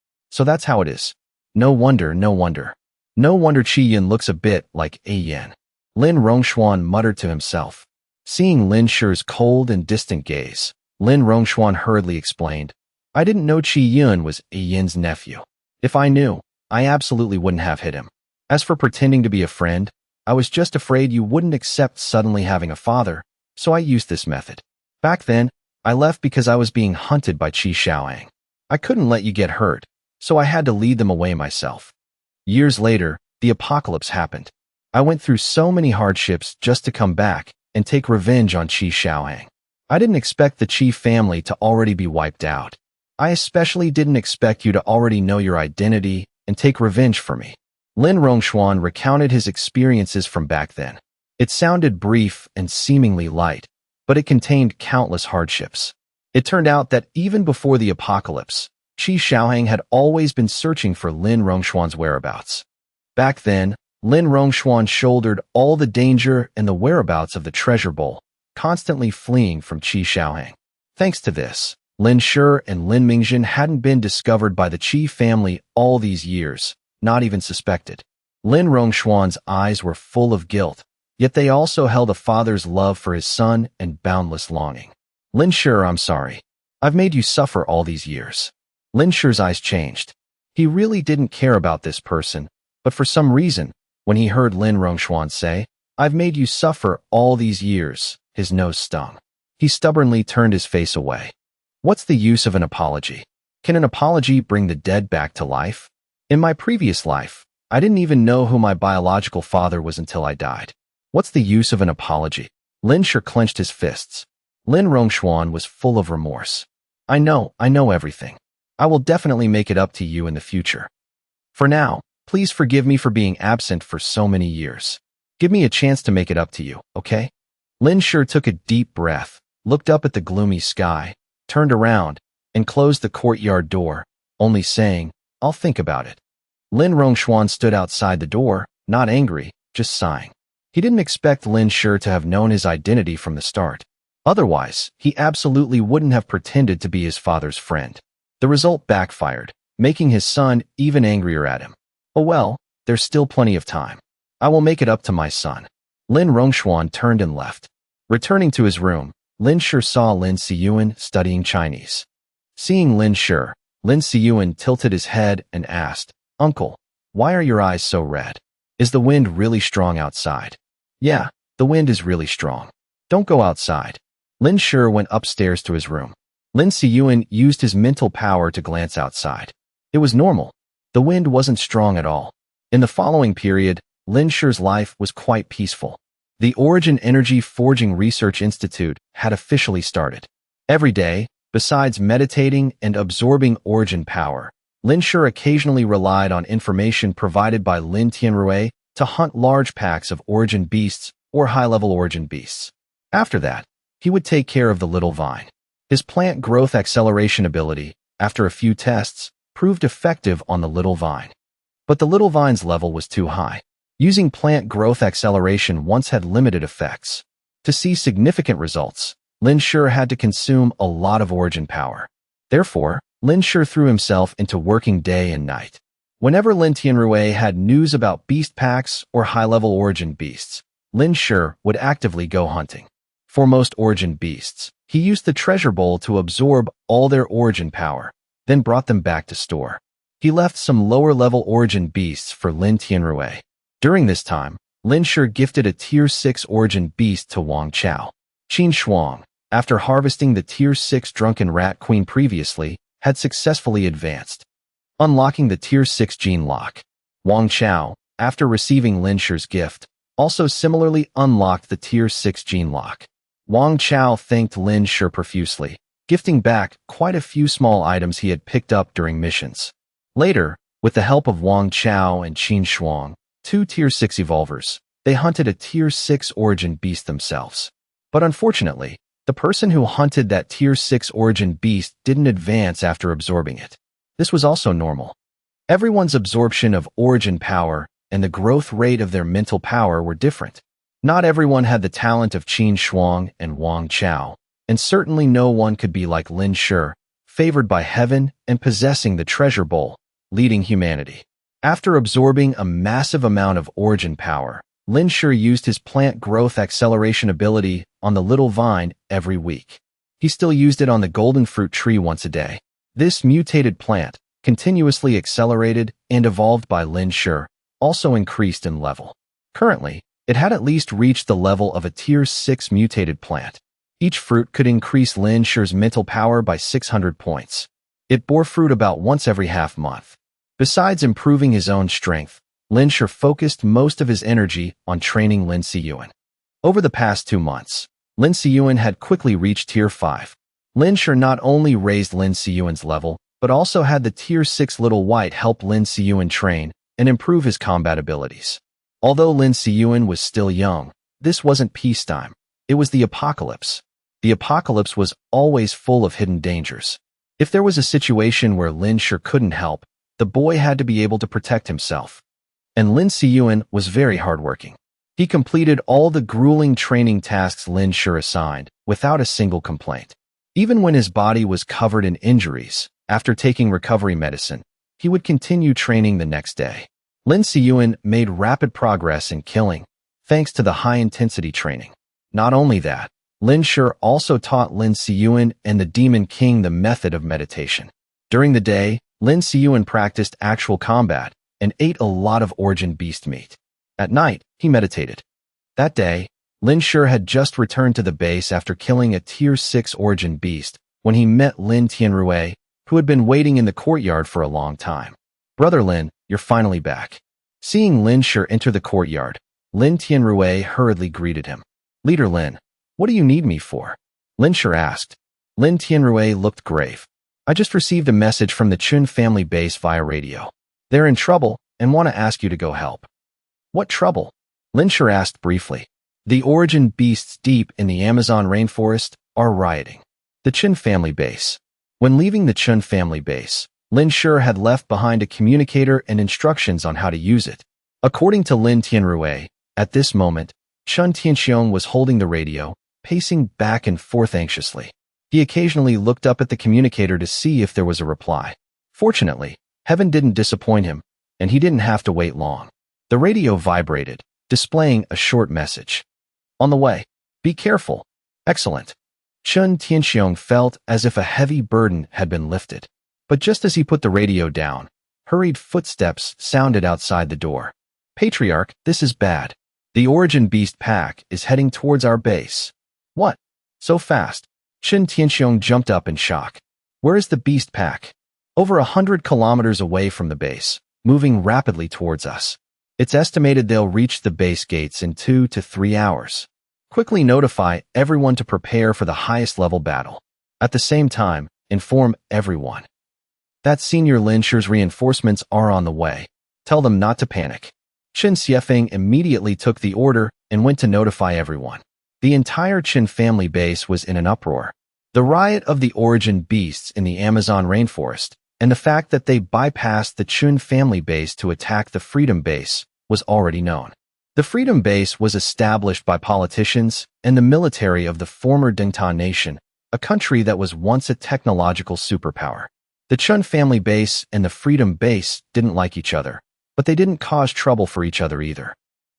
No wonder. No wonder Qi Yun looks a bit like a Yan. Lin Rongxuan muttered to himself. Seeing Lin Shi's cold and distant gaze, Lin Rongxuan hurriedly explained, I didn't know Qi Yun was a Yin's nephew. If I knew, I absolutely wouldn't have hit him. As for pretending to be a friend, I was just afraid you wouldn't accept suddenly having a father, so I used this method. Back then, I left because I was being hunted by Qi Xiaohang. I couldn't let you get hurt, so I had to lead them away myself. Years later, the apocalypse happened. I went through so many hardships just to come back and take revenge on Qi Xiaohang. I didn't expect the Qi family to already be wiped out. I especially didn't expect you to already know your identity and take revenge for me. Lin Rongxuan recounted his experiences from back then. It sounded brief and seemingly light, but it contained countless hardships. It turned out that even before the apocalypse, Qi Xiaohang had always been searching for Lin Rongxuan's whereabouts. Back then, Lin Rongxuan shouldered all the danger and the whereabouts of the treasure bowl, constantly fleeing from Qi Xiaohang. Thanks to this, Lin Shi and Lin Mingjin hadn't been discovered by the Qi family all these years, not even suspected. Lin Rongxuan's eyes were full of guilt, yet they also held a father's love for his son and boundless longing. Lin Shi, I'm sorry. I've made you suffer all these years. Lin Shi's eyes changed. He really didn't care about this person, but for some reason, when he heard Lin Rongxuan say, I've made you suffer all these years, his nose stung. He stubbornly turned his face away. What's the use of an apology? Can an apology bring the dead back to life? In my previous life, I didn't even know who my biological father was until I died. What's the use of an apology? Lin Shi clenched his fists. Lin Rongxuan was full of remorse. I know everything. I will definitely make it up to you in the future. For now, Please forgive me for being absent for so many years. Give me a chance to make it up to you, okay? Lin Shi took a deep breath, looked up at the gloomy sky, turned around, and closed the courtyard door, only saying, "I'll think about it." Lin Rongxuan stood outside the door, not angry, just sighing. He didn't expect Lin Shi to have known his identity from the start. Otherwise, he absolutely wouldn't have pretended to be his father's friend. The result backfired, making his son even angrier at him. Oh well, there's still plenty of time. I will make it up to my son. Lin Rongxuan turned and left. Returning to his room, Lin Shi saw Lin Siyuan studying Chinese. Seeing Lin Shi, Lin Siyuan tilted his head and asked, "Uncle, why are your eyes so red? Is the wind really strong outside?" "Yeah, the wind is really strong. Don't go outside." Lin Shi went upstairs to his room. Lin Siyuan used his mental power to glance outside. It was normal. The wind wasn't strong at all. In the following period, Lin Shi's life was quite peaceful. The Origin Energy Forging Research Institute had officially started. Every day, besides meditating and absorbing origin power, Lin Shi occasionally relied on information provided by Lin Tianrui to hunt large packs of origin beasts or high-level origin beasts. After that, he would take care of the little vine. His plant growth acceleration ability, after a few tests, proved effective on the little vine. But the little vine's level was too high. Using plant growth acceleration once had limited effects. To see significant results, Lin Shi had to consume a lot of origin power. Therefore, Lin Shi threw himself into working day and night. Whenever Lin Tianrui had news about beast packs or high-level origin beasts, Lin Shi would actively go hunting. For most origin beasts, he used the treasure bowl to absorb all their origin power, then brought them back to store. He left some lower-level origin beasts for Lin Tianrui. During this time, Lin Shi gifted a Tier 6 origin beast to Wang Chao. Qin Shuang, after harvesting the Tier 6 Drunken Rat Queen previously, had successfully advanced, unlocking the Tier 6 gene lock. Wang Chao, after receiving Lin Shi's gift, also similarly unlocked the Tier 6 gene lock. Wang Chao thanked Lin Shi profusely, gifting back quite a few small items he had picked up during missions. Later, with the help of Wang Chao and Qin Shuang, 2 Tier 6 evolvers, they hunted a Tier 6 origin beast themselves. But unfortunately, the person who hunted that Tier 6 origin beast didn't advance after absorbing it. This was also normal. Everyone's absorption of origin power and the growth rate of their mental power were different. Not everyone had the talent of Qin Shuang and Wang Chao, and certainly no one could be like Lin Shi, favored by heaven and possessing the treasure bowl, leading humanity. After absorbing a massive amount of origin power, Lin Shi used his plant growth acceleration ability on the little vine every week. He still used it on the golden fruit tree once a day. This mutated plant, continuously accelerated and evolved by Lin Shi, also increased in level. Currently, it had at least reached the level of a Tier 6 mutated plant. Each fruit could increase Lin Shi's mental power by 600 points. It bore fruit about once every half month. Besides improving his own strength, Lin Shi focused most of his energy on training Lin Siyuan. Over the past 2 months, Lin Siyuan had quickly reached Tier 5. Lin Shi not only raised Lin Siyuan's level, but also had the Tier 6 Little White help Lin Siyuan train and improve his combat abilities. Although Lin Siyuan was still young, this wasn't peacetime. It was the apocalypse. The apocalypse was always full of hidden dangers. If there was a situation where Lin Shi couldn't help, the boy had to be able to protect himself. And Lin Siyuan was very hardworking. He completed all the grueling training tasks Lin Shi assigned, without a single complaint. Even when his body was covered in injuries, after taking recovery medicine, he would continue training the next day. Lin Siyuan made rapid progress in killing, thanks to the high-intensity training. Not only that, Lin Shi also taught Lin Siyuan and the Demon King the method of meditation. During the day, Lin Siyuan practiced actual combat and ate a lot of origin beast meat. At night, he meditated. That day, Lin Shi had just returned to the base after killing a Tier 6 origin beast when he met Lin Tianrui, who had been waiting in the courtyard for a long time. "Brother Lin, you're finally back." Seeing Lin Shi enter the courtyard, Lin Tianrui hurriedly greeted him. "Leader Lin, what do you need me for?" Lin Shi asked. Lin Tianrui looked grave. "I just received a message from the Chun family base via radio. They're in trouble, and want to ask you to go help." "What trouble?" Lin Shi asked briefly. "The origin beasts deep in the Amazon rainforest are rioting." The Chen family base. When leaving the Chen family base, Lin Shi had left behind a communicator and instructions on how to use it. According to Lin Tianrui, at this moment, Chen Tianxiong was holding the radio, pacing back and forth anxiously. He occasionally looked up at the communicator to see if there was a reply. Fortunately, heaven didn't disappoint him, and he didn't have to wait long. The radio vibrated, displaying a short message. "On the way. Be careful." "Excellent." Chen Tianxiong felt as if a heavy burden had been lifted. But just as he put the radio down, hurried footsteps sounded outside the door. "Patriarch, this is bad. The origin beast pack is heading towards our base." "What? So fast?" Chen Tianxiong jumped up in shock. "Where is the beast pack?" "Over 100 kilometers away from the base, moving rapidly towards us. It's estimated they'll reach the base gates in 2 to 3 hours. Quickly notify everyone to prepare for the highest level battle. At the same time, inform everyone that Senior Lin Shi's reinforcements are on the way. Tell them not to panic." Chen Xiefeng immediately took the order and went to notify everyone. The entire Chen family base was in an uproar. The riot of the origin beasts in the Amazon rainforest, and the fact that they bypassed the Chen family base to attack the Freedom Base, was already known. The Freedom Base was established by politicians and the military of the former Dingtan Nation, a country that was once a technological superpower. The Chen family base and the Freedom Base didn't like each other, but they didn't cause trouble for each other either.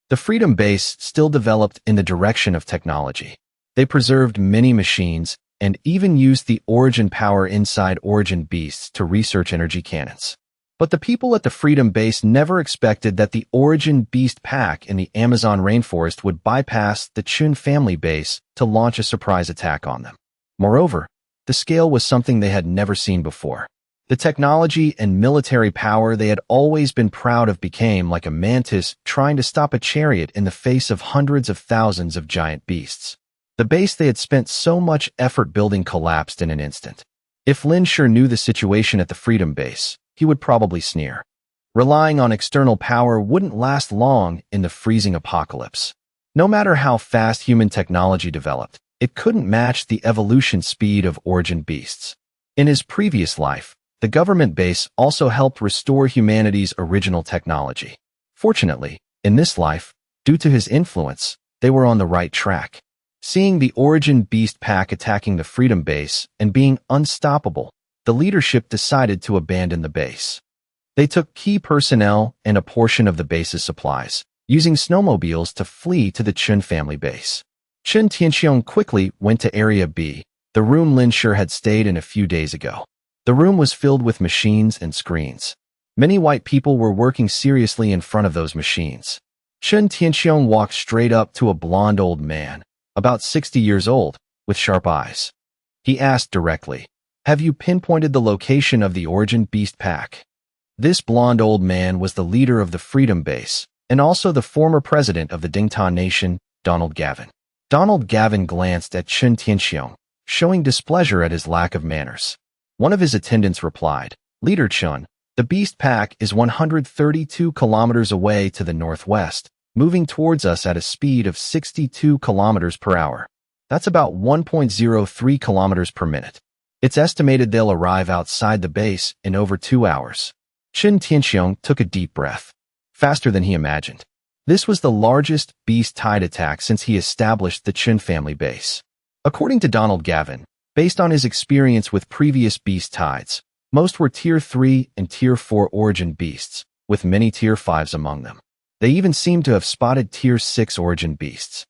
The Freedom Base still developed in the direction of technology. They preserved many machines and even used the origin power inside origin beasts to research energy cannons. But the people at the Freedom Base never expected that the origin beast pack in the Amazon rainforest would bypass the Chen family base to launch a surprise attack on them. Moreover, the scale was something they had never seen before. The technology and military power they had always been proud of became like a mantis trying to stop a chariot in the face of hundreds of thousands of giant beasts. The base they had spent so much effort building collapsed in an instant. If Lin Shi knew the situation at the Freedom Base, he would probably sneer. Relying on external power wouldn't last long in the freezing apocalypse. No matter how fast human technology developed, it couldn't match the evolution speed of origin beasts. In his previous life, the government base also helped restore humanity's original technology. Fortunately, in this life, due to his influence, they were on the right track. Seeing the origin beast pack attacking the Freedom Base and being unstoppable, the leadership decided to abandon the base. They took key personnel and a portion of the base's supplies, using snowmobiles to flee to the Chen family base. Chen Tianxiong quickly went to Area B, the room Lin Shi had stayed in a few days ago. The room was filled with machines and screens. Many white people were working seriously in front of those machines. Chen Tianxiong walked straight up to a blond old man, about 60 years old, with sharp eyes. He asked directly, "Have you pinpointed the location of the origin beast pack?" This blond old man was the leader of the Freedom Base, and also the former president of the Dingtan Nation, Donald Gavin. Donald Gavin glanced at Chen Tianxiong, showing displeasure at his lack of manners. One of his attendants replied, "Leader Chen, the beast pack is 132 kilometers away to the northwest, moving towards us at a speed of 62 kilometers per hour. That's about 1.03 kilometers per minute. It's estimated they'll arrive outside the base in over 2 hours." Chen Tianxiong took a deep breath. Faster than he imagined. This was the largest beast tide attack since he established the Chen family base. According to Donald Gavin, based on his experience with previous beast tides, most were Tier 3 and Tier 4 origin beasts, with many Tier 5s among them. They even seemed to have spotted Tier 6 origin beasts.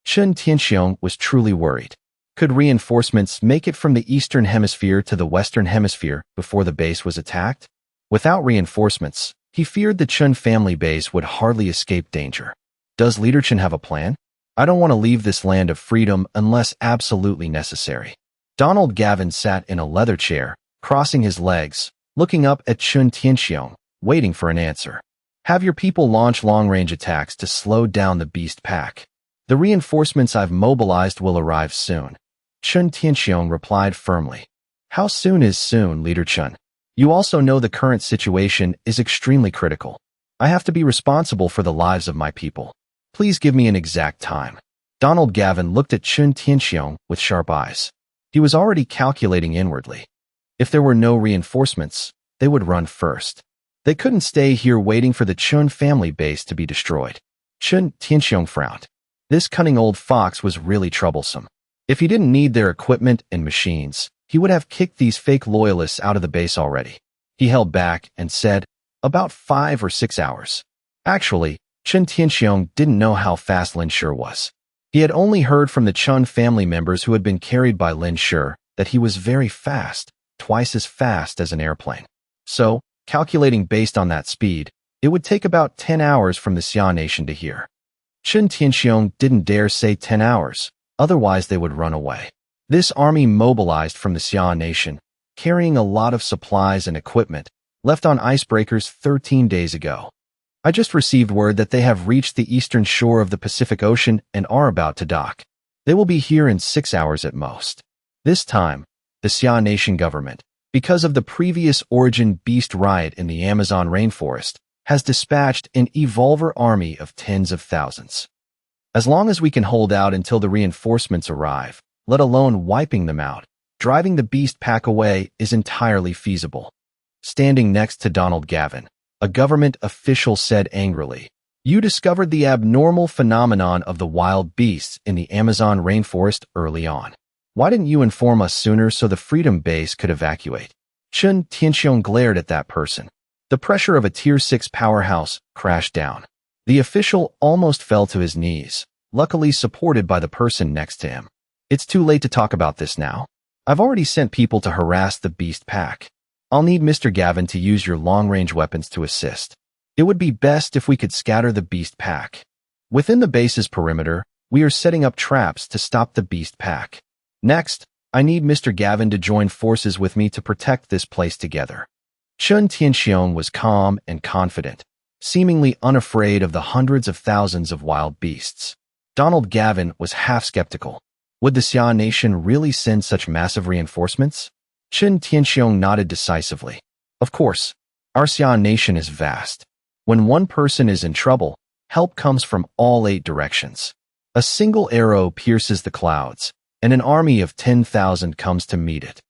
Chen Tianxiong was truly worried. Could reinforcements make it from the Eastern Hemisphere to the Western Hemisphere before the base was attacked? Without reinforcements, he feared the Chen family base would hardly escape danger. Does Leader Chen have a plan? "I don't want to leave this land of freedom unless absolutely necessary." Donald Gavin sat in a leather chair, crossing his legs, looking up at Chen Tianxiong, waiting for an answer. "Have your people launch long-range attacks to slow down the beast pack. The reinforcements I've mobilized will arrive soon." Chen Tianxiong replied firmly. "How soon is soon, Leader Chen? You also know the current situation is extremely critical. I have to be responsible for the lives of my people. Please give me an exact time. Donald Gavin looked at Chun Tianxiong with sharp eyes. He was already calculating inwardly. If there were no reinforcements, they would run first. They couldn't stay here waiting for the Chun family base to be destroyed. Chun Tianxiong frowned. This cunning old fox was really troublesome. If he didn't need their equipment and machines, he would have kicked these fake loyalists out of the base already. He held back and said, about 5 or 6 hours. Actually, Chun Tianxiong didn't know how fast Lin Shi was. He had only heard from the Chun family members who had been carried by Lin Shi that he was very fast, twice as fast as an airplane. So, calculating based on that speed, it would take about 10 hours from the Xia Nation to here. Chun Tianxiong didn't dare say 10 hours, otherwise they would run away. This army mobilized from the Xia Nation, carrying a lot of supplies and equipment, left on icebreakers 13 days ago. I just received word that they have reached the eastern shore of the Pacific Ocean and are about to dock. They will be here in 6 hours at most. This time, the Xia Nation government, because of the previous origin beast riot in the Amazon rainforest, has dispatched an evolver army of tens of thousands. As long as we can hold out until the reinforcements arrive, let alone wiping them out, driving the beast pack away is entirely feasible. Standing next to Donald Gavin, a government official said angrily, "You discovered the abnormal phenomenon of the wild beasts in the Amazon rainforest early on. Why didn't you inform us sooner so the Freedom Base could evacuate?" Chun Tianxiong glared at that person. The pressure of a Tier 6 powerhouse crashed down. The official almost fell to his knees, luckily supported by the person next to him. "It's too late to talk about this now. I've already sent people to harass the beast pack. I'll need Mr. Gavin to use your long-range weapons to assist. It would be best if we could scatter the beast pack. Within the base's perimeter, we are setting up traps to stop the beast pack. Next, I need Mr. Gavin to join forces with me to protect this place together." Chun Tianxiong was calm and confident, seemingly unafraid of the hundreds of thousands of wild beasts. Donald Gavin was half skeptical. Would the Xia Nation really send such massive reinforcements? Chun Tianxiong nodded decisively. Of course, our Xia Nation is vast. When one person is in trouble, help comes from all 8 directions. A single arrow pierces the clouds, and an army of 10,000 comes to meet it.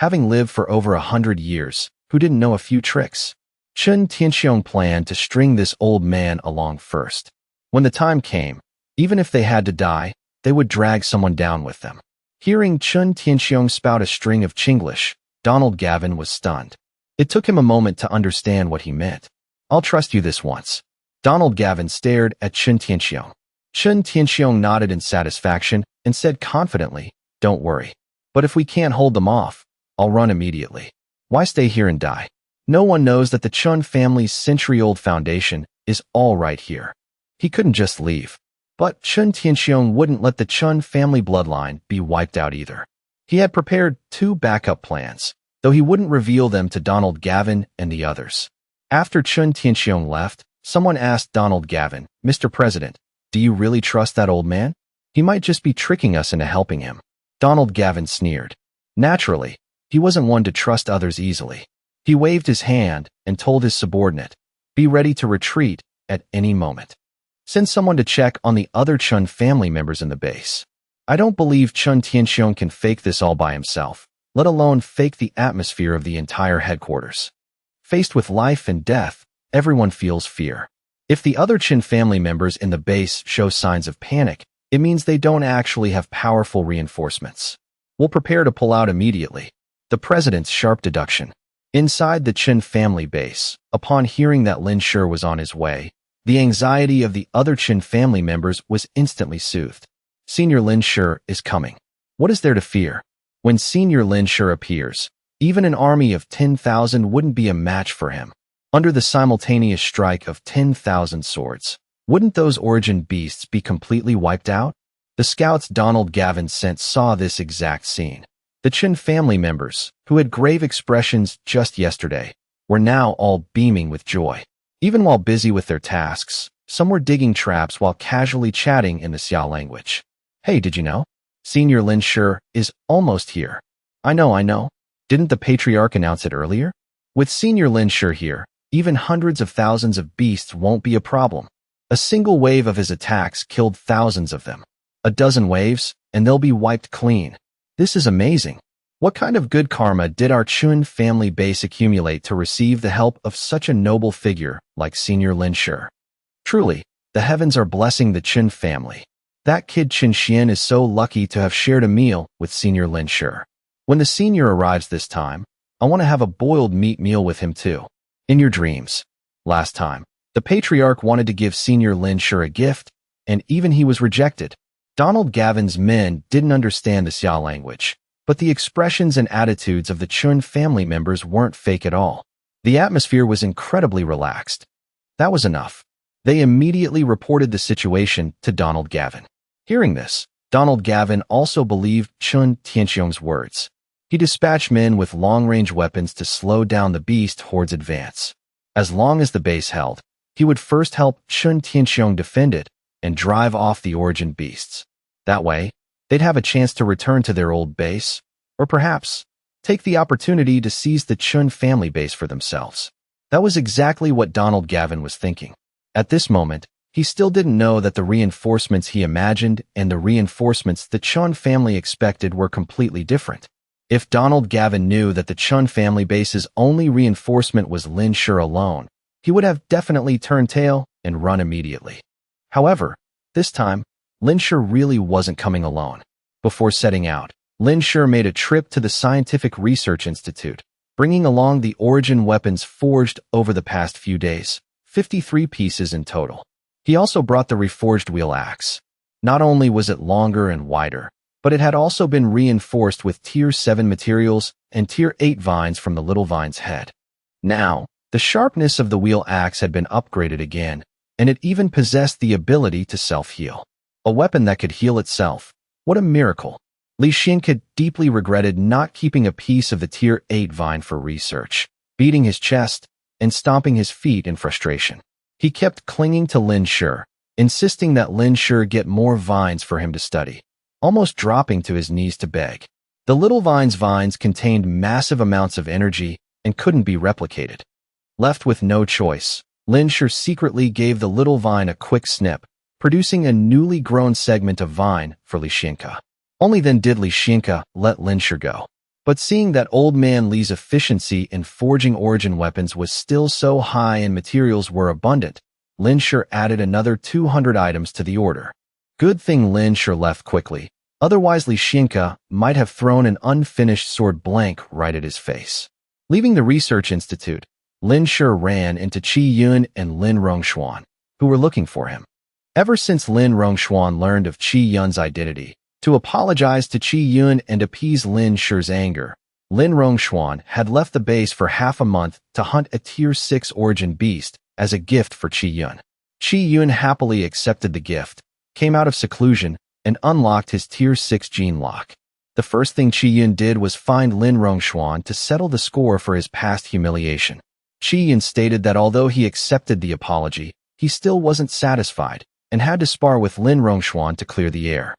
Having lived for over 100 years, who didn't know a few tricks? Chun Tianxiong planned to string this old man along first. When the time came, even if they had to die, they would drag someone down with them. Hearing Chun Tianxiong spout a string of Chinglish, Donald Gavin was stunned. It took him a moment to understand what he meant. "I'll trust you this once." Donald Gavin stared at Chun Tianxiong. Chun Tianxiong nodded in satisfaction and said confidently, "Don't worry. But if we can't hold them off, I'll run immediately. Why stay here and die? No one knows that the Chun family's century-old foundation is all right here." He couldn't just leave. But Chun Tianxiong wouldn't let the Chun family bloodline be wiped out either. He had prepared 2 backup plans, though he wouldn't reveal them to Donald Gavin and the others. After Chun Tianxiong left, someone asked Donald Gavin, "Mr. President, do you really trust that old man? He might just be tricking us into helping him." Donald Gavin sneered. Naturally, he wasn't one to trust others easily. He waved his hand and told his subordinate, "Be ready to retreat at any moment. Send someone to check on the other Chun family members in the base. I don't believe Chun Tianxiong can fake this all by himself, let alone fake the atmosphere of the entire headquarters." Faced with life and death, everyone feels fear. If the other Chun family members in the base show signs of panic, it means they don't actually have powerful reinforcements. "We'll prepare to pull out immediately." The president's sharp deduction. Inside the Chun family base, upon hearing that Lin Shi was on his way, the anxiety of the other Chun family members was instantly soothed. Senior Lin Shi is coming. What is there to fear? When Senior Lin Shi appears, even an army of 10,000 wouldn't be a match for him. Under the simultaneous strike of 10,000 swords, wouldn't those origin beasts be completely wiped out? The scouts Donald Gavin sent saw this exact scene. The Chun family members, who had grave expressions just yesterday, were now all beaming with joy. Even while busy with their tasks, some were digging traps while casually chatting in the Xia language. "Hey, did you know? Senior Lin Shi is almost here." I know. Didn't the patriarch announce it earlier?" With Senior Lin Shi here, Even hundreds of thousands of beasts won't be a problem. A single wave of his attacks killed thousands of them. A dozen waves, and they'll be wiped clean. This is amazing. What kind of good karma did our Chun family base accumulate to receive the help of such a noble figure like Senior Lin Shi? Truly, the heavens are blessing the Chun family. That kid Chen Xian is so lucky to have shared a meal with Senior Lin Shi. When the senior arrives this time, I want to have a boiled meat meal with him too. In your dreams. Last time, the patriarch wanted to give Senior Lin Shi a gift, and even he was rejected. Donald Gavin's men didn't understand the Xia language, but the expressions and attitudes of the Chun family members weren't fake at all. The atmosphere was incredibly relaxed. That was enough. They immediately reported the situation to Donald Gavin. Hearing this, Donald Gavin also believed Chun Tianxiong's words. He dispatched men with long-range weapons to slow down the beast horde's advance. As long as the base held, he would first help Chun Tianxiong defend it and drive off the origin beasts. That way, they'd have a chance to return to their old base, or perhaps take the opportunity to seize the Chun family base for themselves. That was exactly what Donald Gavin was thinking. At this moment, he still didn't know that the reinforcements he imagined and the reinforcements the Chun family expected were completely different. If Donald Gavin knew that the Chun family base's only reinforcement was Lin Shi alone, he would have definitely turned tail and run immediately. However, this time, Lin Shi really wasn't coming alone. Before setting out, Lin Shi made a trip to the Scientific Research Institute, bringing along the origin weapons forged over the past few days, 53 pieces in total. He also brought the reforged wheel axe. Not only was it longer and wider, but it had also been reinforced with Tier 7 materials and Tier 8 vines from the little vine's head. Now, the sharpness of the wheel axe had been upgraded again, and it even possessed the ability to self-heal. A weapon that could heal itself. What a miracle! Li Xinke deeply regretted not keeping a piece of the Tier 8 vine for research, beating his chest and stomping his feet in frustration. He kept clinging to Lin Shi, insisting that Lin Shi get more vines for him to study, almost dropping to his knees to beg. The little vine's vines contained massive amounts of energy and couldn't be replicated. Left with no choice, Lin Shi secretly gave the little vine a quick snip, producing a newly grown segment of vine for Li Xinke. Only then did Li Xinke let Lin Shi go. But seeing that old man Li's efficiency in forging origin weapons was still so high and materials were abundant, Lin Shi added another 200 items to the order. Good thing Lin Shi left quickly, otherwise Li Xinke might have thrown an unfinished sword blank right at his face. Leaving the research institute, Lin Shi ran into Qi Yun and Lin Rongshuan, who were looking for him. Ever since Lin Rongshuan learned of Qi Yun's identity, to apologize to Qi Yun and appease Lin Shi's anger, Lin Rongshuan had left the base for half a month to hunt a Tier 6 origin beast as a gift for Qi Yun. Qi Yun happily accepted the gift, came out of seclusion, and unlocked his Tier 6 gene lock. The first thing Qi Yun did was find Lin Rongshuan to settle the score for his past humiliation. Qi Yun stated that although he accepted the apology, he still wasn't satisfied and had to spar with Lin Rongshuan to clear the air.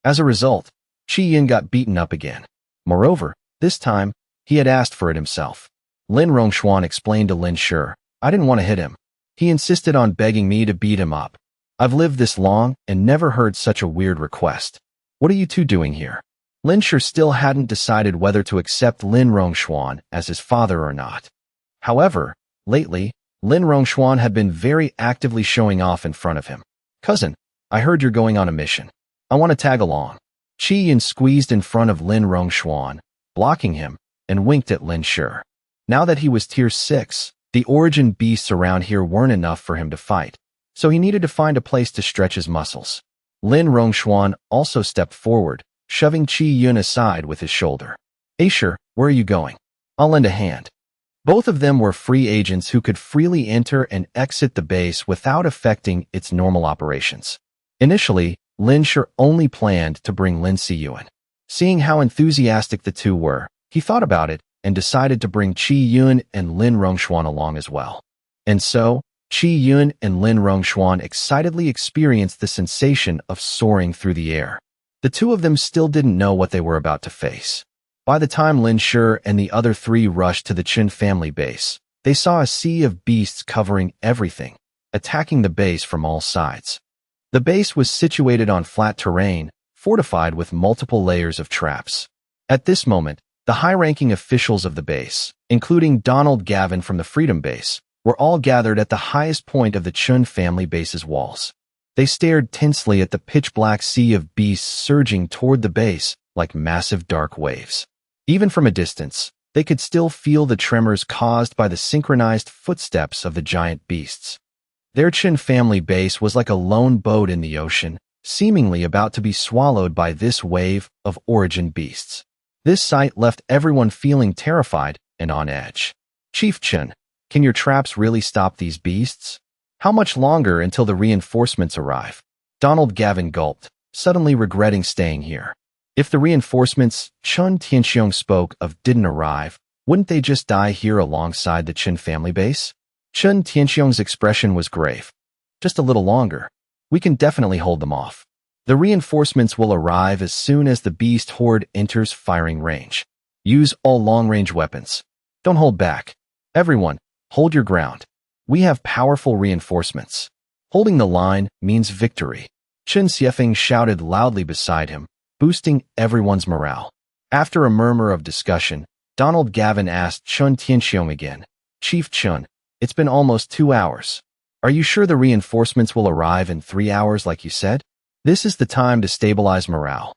As a result, Qi Yun got beaten up again. Moreover, this time, he had asked for it himself. Lin Rongshuan explained to Lin Shi, "I didn't want to hit him. He insisted on begging me to beat him up. I've lived this long and never heard such a weird request. What are you two doing here?" Lin Shi still hadn't decided whether to accept Lin Rongshuan as his father or not. However, lately, Lin Rongshuan had been very actively showing off in front of him. "Cousin, I heard you're going on a mission. I want to tag along." Qi Yun squeezed in front of Lin Rongshuan, blocking him, and winked at Lin Shi. Now that he was Tier 6, the origin beasts around here weren't enough for him to fight, so he needed to find a place to stretch his muscles. Lin Rongshuan also stepped forward, shoving Qi Yun aside with his shoulder. "Asher, where are you going? I'll lend a hand." Both of them were free agents who could freely enter and exit the base without affecting its normal operations. Initially, Lin Shi only planned to bring Lin Siyuan. Seeing how enthusiastic the two were, he thought about it and decided to bring Qi Yun and Lin Rongshuan along as well. And so, Qi Yun and Lin Rongshuan excitedly experienced the sensation of soaring through the air. The two of them still didn't know what they were about to face. By the time Lin Shi and the other three rushed to the Qin family base, They saw a sea of beasts covering everything, attacking the base from all sides. The base was situated on flat terrain, fortified with multiple layers of traps. At this moment, the high-ranking officials of the base, including Donald Gavin from the Freedom Base, were all gathered at the highest point of the Chun family base's walls. They stared tensely at the pitch-black sea of beasts surging toward the base like massive dark waves. Even from a distance, they could still feel the tremors caused by the synchronized footsteps of the giant beasts. Their Chun family base was like a lone boat in the ocean, seemingly about to be swallowed by this wave of origin beasts. This sight left everyone feeling terrified and on edge. Chief Chun, can your traps really stop these beasts? How much longer until the reinforcements arrive? Donald Gavin gulped, suddenly regretting staying here. If the reinforcements Chun Tianxiong spoke of didn't arrive, wouldn't they just die here alongside the Chun family base? Chun Tianxiong's expression was grave. Just a little longer. We can definitely hold them off. The reinforcements will arrive as soon as the beast horde enters firing range. Use all long-range weapons. Don't hold back. Everyone, hold your ground. We have powerful reinforcements. Holding the line means victory. Chen Xiefeng shouted loudly beside him, boosting everyone's morale. After a murmur of discussion, Donald Gavin asked Chun Tianxiong again, Chief Chun, it's been almost 2 hours. Are you sure the reinforcements will arrive in 3 hours like you said? This is the time to stabilize morale.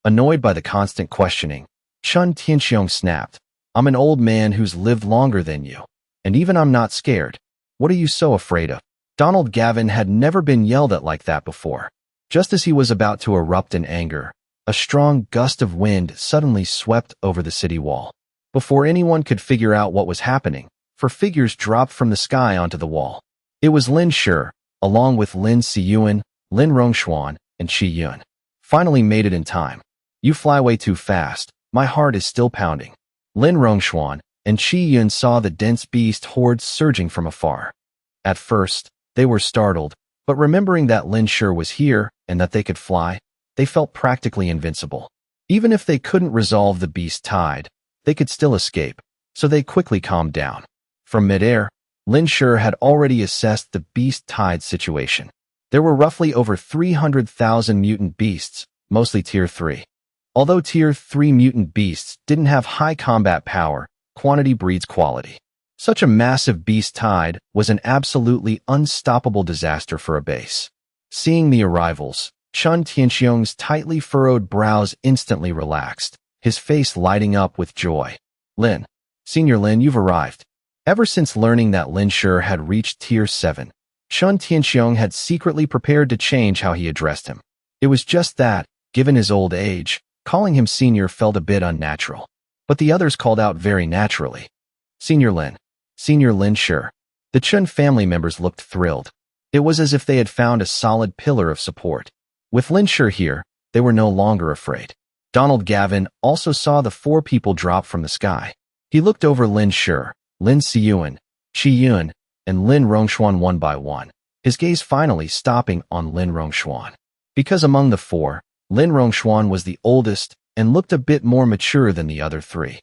Annoyed by the constant questioning, Chun Tianxiong snapped, I'm an old man who's lived longer than you, and even I'm not scared. What are you so afraid of? Donald Gavin had never been yelled at like that before. Just as he was about to erupt in anger, a strong gust of wind suddenly swept over the city wall. Before anyone could figure out what was happening, 4 figures dropped from the sky onto the wall. It was Lin Shi, along with Lin Siyuan, Lin Rongxuan, and Qi Yun. Finally made it in time. You fly way too fast. My heart is still pounding. Lin Rongxuan and Qi Yun saw the dense beast horde surging from afar. At first, they were startled, but remembering that Lin Shi was here and that they could fly, they felt practically invincible. Even if they couldn't resolve the beast tide, they could still escape, so they quickly calmed down. From midair, Lin Shi had already assessed the beast tide situation. There were roughly over 300,000 mutant beasts, mostly Tier 3. Although Tier 3 mutant beasts didn't have high combat power, quantity breeds quality. Such a massive beast tide was an absolutely unstoppable disaster for a base. Seeing the arrivals, Chun Tianxiong's tightly furrowed brows instantly relaxed, his face lighting up with joy. Lin, Senior Lin, you've arrived. Ever since learning that Lin Shi had reached Tier 7, Chun Tianxiong had secretly prepared to change how he addressed him. It was just that, given his old age, calling him senior felt a bit unnatural. But the others called out very naturally. Senior Lin Shi. The Chun family members looked thrilled. It was as if they had found a solid pillar of support. With Lin Shi here, they were no longer afraid. Donald Gavin also saw the 4 people drop from the sky. He looked over Lin Shi, Lin Siyuan, Qi Yun, and Lin Rongxuan one by one, his gaze finally stopping on Lin Rongxuan. Because among the 4, Lin Rongxuan was the oldest and looked a bit more mature than the other 3.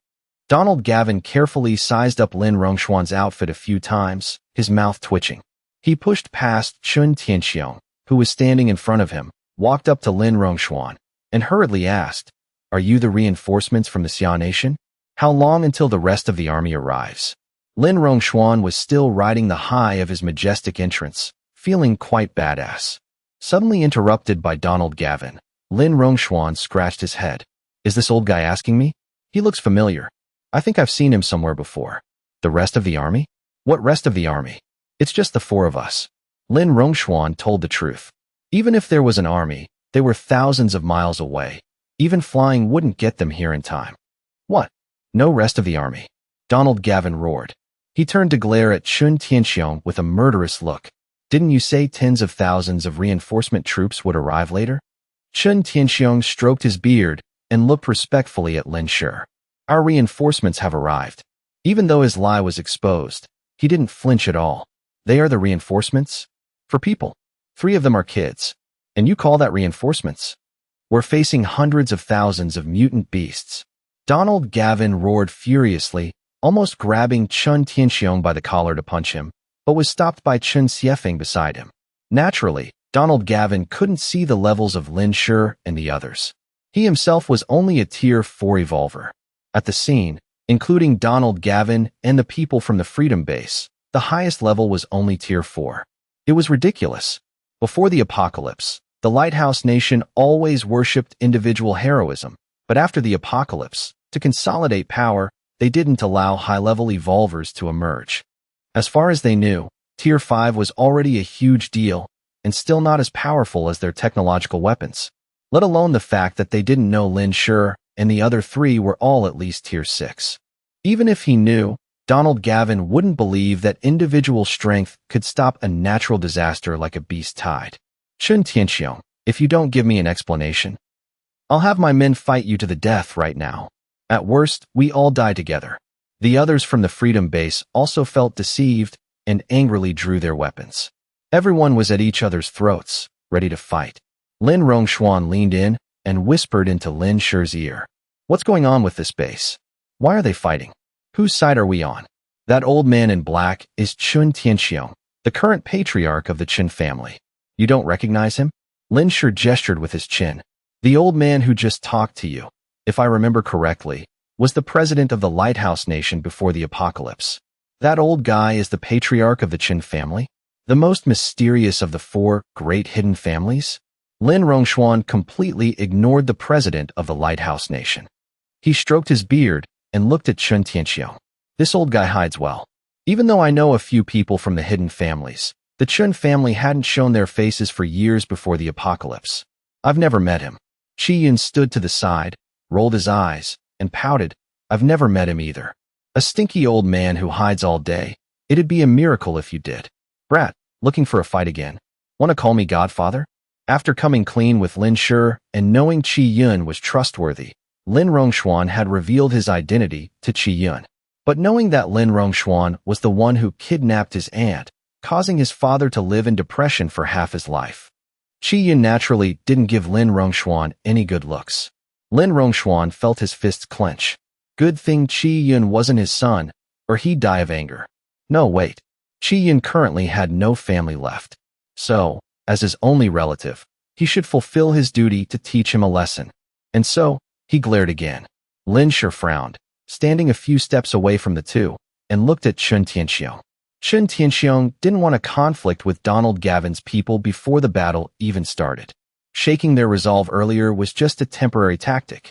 Donald Gavin carefully sized up Lin Rongxuan's outfit a few times, his mouth twitching. He pushed past Chun Tianxiong, who was standing in front of him, walked up to Lin Rongxuan, and hurriedly asked, Are you the reinforcements from the Xia Nation? How long until the rest of the army arrives? Lin Rongxuan was still riding the high of his majestic entrance, feeling quite badass. Suddenly interrupted by Donald Gavin, Lin Rongxuan scratched his head. Is this old guy asking me? He looks familiar. I think I've seen him somewhere before. The rest of the army? What rest of the army? It's just the 4 of us. Lin Rongxuan told the truth. Even if there was an army, they were thousands of miles away. Even flying wouldn't get them here in time. What? No rest of the army? Donald Gavin roared. He turned to glare at Chun Tianxiong with a murderous look. Didn't you say tens of thousands of reinforcement troops would arrive later? Chun Tianxiong stroked his beard and looked respectfully at Lin Shi. Our reinforcements have arrived. Even though his lie was exposed, he didn't flinch at all. They are the reinforcements? For people. 3 of them are kids. And you call that reinforcements? We're facing hundreds of thousands of mutant beasts. Donald Gavin roared furiously, almost grabbing Chun Tianxiong by the collar to punch him, but was stopped by Chun Xiefeng beside him. Naturally, Donald Gavin couldn't see the levels of Lin Shi and the others. He himself was only a Tier 4 evolver. At the scene, including Donald Gavin and the people from the Freedom Base, the highest level was only Tier 4. It was ridiculous. Before the apocalypse, the Lighthouse Nation always worshipped individual heroism, but after the apocalypse, to consolidate power, they didn't allow high-level evolvers to emerge. As far as they knew, Tier 5 was already a huge deal and still not as powerful as their technological weapons, let alone the fact that they didn't know Lin Shi and the other three were all at least Tier 6. Even if he knew, Donald Gavin wouldn't believe that individual strength could stop a natural disaster like a beast tide. Chun Tianxiong, if you don't give me an explanation, I'll have my men fight you to the death right now. At worst, we all die together. The others from the Freedom Base also felt deceived and angrily drew their weapons. Everyone was at each other's throats, ready to fight. Lin Rongxuan leaned in and whispered into Lin Shi's ear. What's going on with this base? Why are they fighting? Whose side are we on? That old man in black is Chun Tianxiong, the current patriarch of the Qin family. You don't recognize him? Lin Shi gestured with his chin. The old man who just talked to you, if I remember correctly, was the president of the Lighthouse Nation before the apocalypse. That old guy is the patriarch of the Qin family, the most mysterious of the four great hidden families. Lin Rongxuan completely ignored the president of the Lighthouse Nation. He stroked his beard and looked at Chun Tianxiong. This old guy hides well. Even though I know a few people from the hidden families, the Chun family hadn't shown their faces for years before the apocalypse. I've never met him. Qi Yun stood to the side, rolled his eyes, and pouted. I've never met him either. A stinky old man who hides all day. It'd be a miracle if you did. Brat, looking for a fight again. Want to call me Godfather? After coming clean with Lin Shi and knowing Qi Yun was trustworthy, Lin Rongxuan had revealed his identity to Qi Yun. But knowing that Lin Rongxuan was the one who kidnapped his aunt, causing his father to live in depression for half his life, Qi Yun naturally didn't give Lin Rongxuan any good looks. Lin Rongxuan felt his fists clench. Good thing Qi Yun wasn't his son, or he'd die of anger. No, wait. Qi Yun currently had no family left. So, as his only relative, he should fulfill his duty to teach him a lesson. And so, he glared again. Lin Shi frowned, standing a few steps away from the two, and looked at Chun Tianxiong. Chun Tianxiong didn't want a conflict with Donald Gavin's people before the battle even started. Shaking their resolve earlier was just a temporary tactic.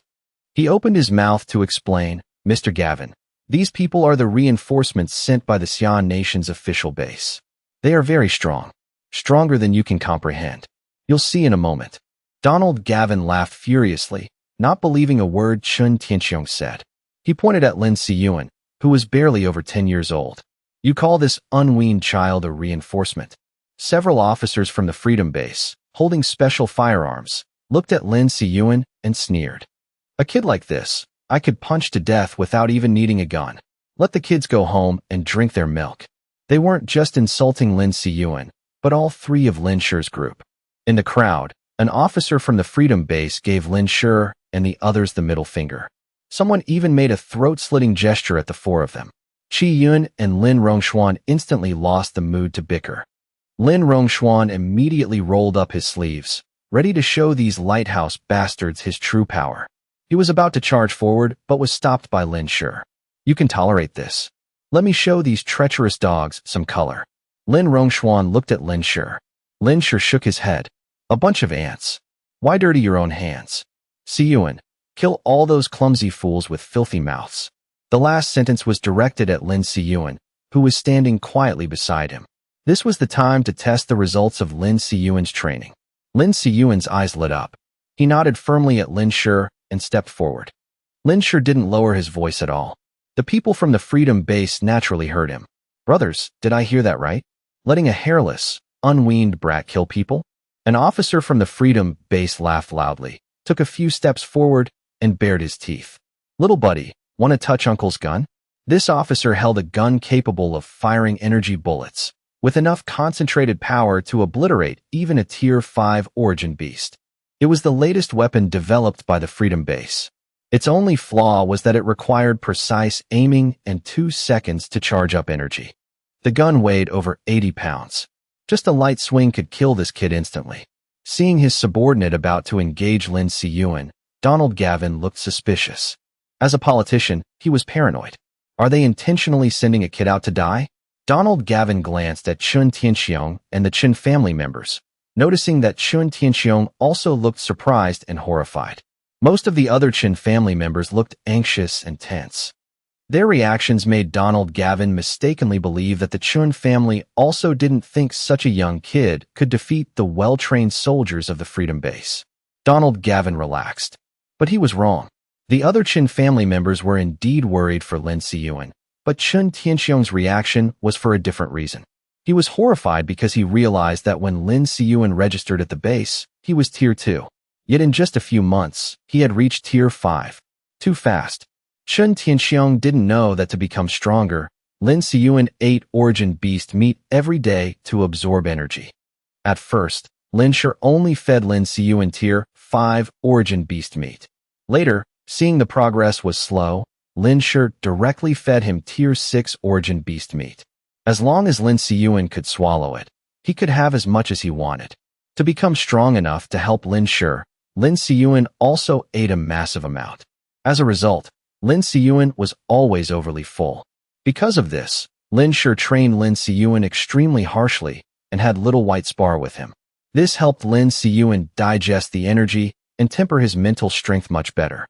He opened his mouth to explain, Mr. Gavin, these people are the reinforcements sent by the Xian Nation's official base. They are very strong. Stronger than you can comprehend. You'll see in a moment. Donald Gavin laughed furiously, not believing a word Chun Tianxiong said. He pointed at Lin Siyuan, who was barely over 10 years old. You call this unweaned child a reinforcement? Several officers from the Freedom Base, holding special firearms, looked at Lin Siyuan and sneered. A kid like this, I could punch to death without even needing a gun. Let the kids go home and drink their milk. They weren't just insulting Lin Siyuan, but all three of Lin Shi's group. In the crowd, an officer from the Freedom Base gave Lin Shi and the others the middle finger. Someone even made a throat-slitting gesture at the four of them. Qi Yun and Lin Rongxuan instantly lost the mood to bicker. Lin Rongxuan immediately rolled up his sleeves, ready to show these lighthouse bastards his true power. He was about to charge forward, but was stopped by Lin Shi. You can tolerate this. Let me show these treacherous dogs some color. Lin Rongxuan looked at Lin Shi. Lin Shi shook his head. A bunch of ants. Why dirty your own hands? Siyuan, kill all those clumsy fools with filthy mouths. The last sentence was directed at Lin Siyuan, who was standing quietly beside him. This was the time to test the results of Lin Siyuan's training. Lin Siyuan's eyes lit up. He nodded firmly at Lin Shi and stepped forward. Lin Shi didn't lower his voice at all. The people from the Freedom Base naturally heard him. Brothers, did I hear that right? Letting a hairless, unweaned brat kill people? An officer from the Freedom Base laughed loudly, took a few steps forward, and bared his teeth. Little buddy, want to touch Uncle's gun? This officer held a gun capable of firing energy bullets, with enough concentrated power to obliterate even a Tier 5 origin beast. It was the latest weapon developed by the Freedom Base. Its only flaw was that it required precise aiming and 2 seconds to charge up energy. The gun weighed over 80 pounds. Just a light swing could kill this kid instantly. Seeing his subordinate about to engage Lin Si-yuen, Donald Gavin looked suspicious. As a politician, he was paranoid. Are they intentionally sending a kid out to die? Donald Gavin glanced at Chun Tianxiong and the Chen family members, noticing that Chun Tianxiong also looked surprised and horrified. Most of the other Chen family members looked anxious and tense. Their reactions made Donald Gavin mistakenly believe that the Chun family also didn't think such a young kid could defeat the well-trained soldiers of the Freedom Base. Donald Gavin relaxed. But he was wrong. The other Chen family members were indeed worried for Lin Si-yuen, but Chun Tianxiong's reaction was for a different reason. He was horrified because he realized that when Lin Si-yuen registered at the base, he was Tier 2. Yet in just a few months, he had reached Tier 5. Too fast. Chun Tianxiong didn't know that to become stronger, Lin Si-yuen ate origin beast meat every day to absorb energy. At first, Lin Shi only fed Lin Si-yuen Tier 5 origin beast meat. Later, seeing the progress was slow, Lin Shi directly fed him Tier 6 origin beast meat. As long as Lin Si-yuen could swallow it, he could have as much as he wanted. To become strong enough to help Lin Shi, Lin Si-yuen also ate a massive amount. As a result, Lin Si-yuen was always overly full. Because of this, Lin Shi trained Lin Si-yuen extremely harshly and had little white spar with him. This helped Lin Si-yuen digest the energy and temper his mental strength much better.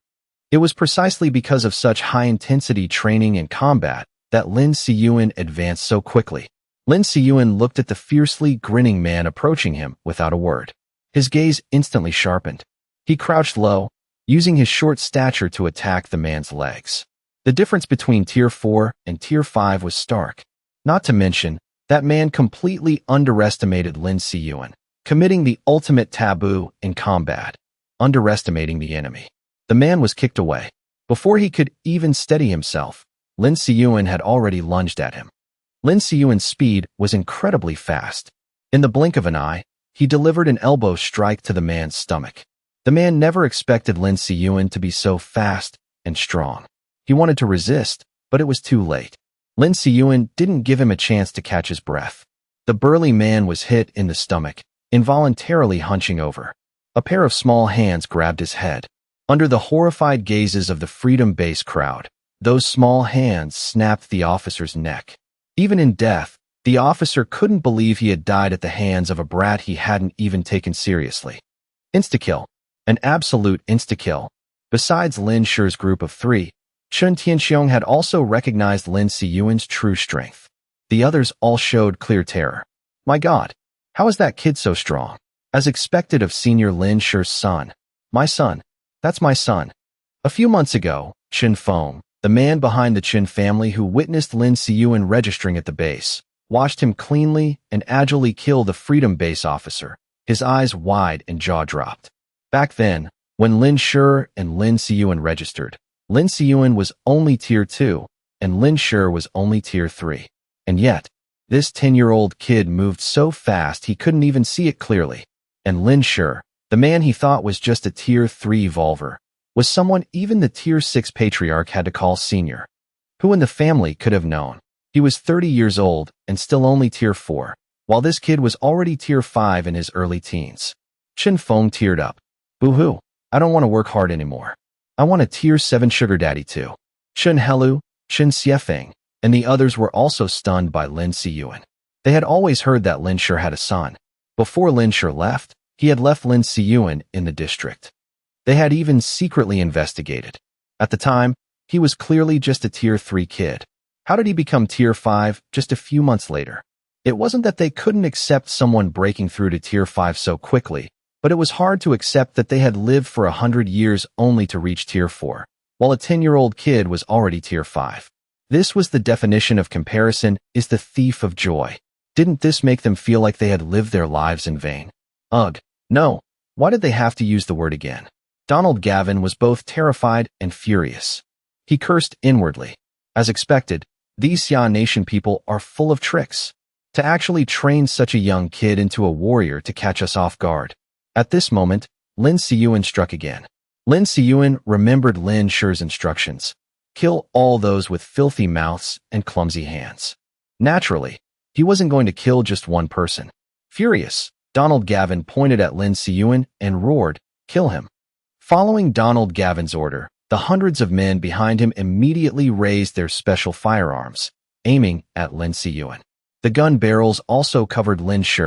It was precisely because of such high-intensity training and combat that Lin Si-yuen advanced so quickly. Lin Si-yuen looked at the fiercely grinning man approaching him without a word. His gaze instantly sharpened. He crouched low, using his short stature to attack the man's legs. The difference between Tier 4 and Tier 5 was stark. Not to mention, that man completely underestimated Lin Si-yuen, committing the ultimate taboo in combat, underestimating the enemy. The man was kicked away. Before he could even steady himself, Lin Si-yuen had already lunged at him. Lin Si-yuen's speed was incredibly fast. In the blink of an eye, he delivered an elbow strike to the man's stomach. The man never expected Lin Si-yuen to be so fast and strong. He wanted to resist, but it was too late. Lin Si-yuen didn't give him a chance to catch his breath. The burly man was hit in the stomach, involuntarily hunching over. A pair of small hands grabbed his head. Under the horrified gazes of the Freedom Base crowd, those small hands snapped the officer's neck. Even in death, the officer couldn't believe he had died at the hands of a brat he hadn't even taken seriously. Insta-kill. An absolute insta-kill. Besides Lin Shi's group of 3, Chun Tianxiong had also recognized Lin Si-yuen's true strength. The others all showed clear terror. My God, how is that kid so strong? As expected of Senior Lin Shi's son. My son. That's my son. A few months ago, Chen Feng, the man behind the Chen family who witnessed Lin Si-yuen registering at the base, watched him cleanly and agilely kill the Freedom Base officer, his eyes wide and jaw dropped. Back then, when Lin Shi and Lin Si-yuen registered, Lin Si-yuen was only Tier 2, and Lin Shi was only Tier 3. And yet, this 10-year-old kid moved so fast he couldn't even see it clearly. And Lin Shi, the man he thought was just a Tier 3 evolver, was someone even the Tier 6 patriarch had to call senior. Who in the family could have known? He was 30 years old and still only Tier 4, while this kid was already Tier 5 in his early teens. Chen Feng teared up. Boo-hoo, I don't want to work hard anymore. I want a Tier 7 sugar daddy too. Chen Helu, Chen Xiefeng, and the others were also stunned by Lin Si-yuen. They had always heard that Lin Shi had a son. Before Lin Shi left, he had left Lin Si-yuen in the district. They had even secretly investigated. At the time, he was clearly just a Tier 3 kid. How did he become Tier 5 just a few months later? It wasn't that they couldn't accept someone breaking through to Tier 5 so quickly, but it was hard to accept that they had lived for 100 years only to reach Tier 4, while a 10-year-old kid was already Tier 5. This was the definition of comparison is the thief of joy. Didn't this make them feel like they had lived their lives in vain? Ugh, no. Why did they have to use the word again? Donald Gavin was both terrified and furious. He cursed inwardly. As expected, these Xia Nation people are full of tricks. To actually train such a young kid into a warrior to catch us off guard. At this moment, Lin Si-yuen struck again. Lin Siyuan remembered Lin Shi's instructions. Kill all those with filthy mouths and clumsy hands. Naturally, he wasn't going to kill just one person. Furious, Donald Gavin pointed at Lin Siyuan and roared, "Kill him." Following Donald Gavin's order, the hundreds of men behind him immediately raised their special firearms, aiming at Lin Siyuan. The gun barrels also covered Lin Shi,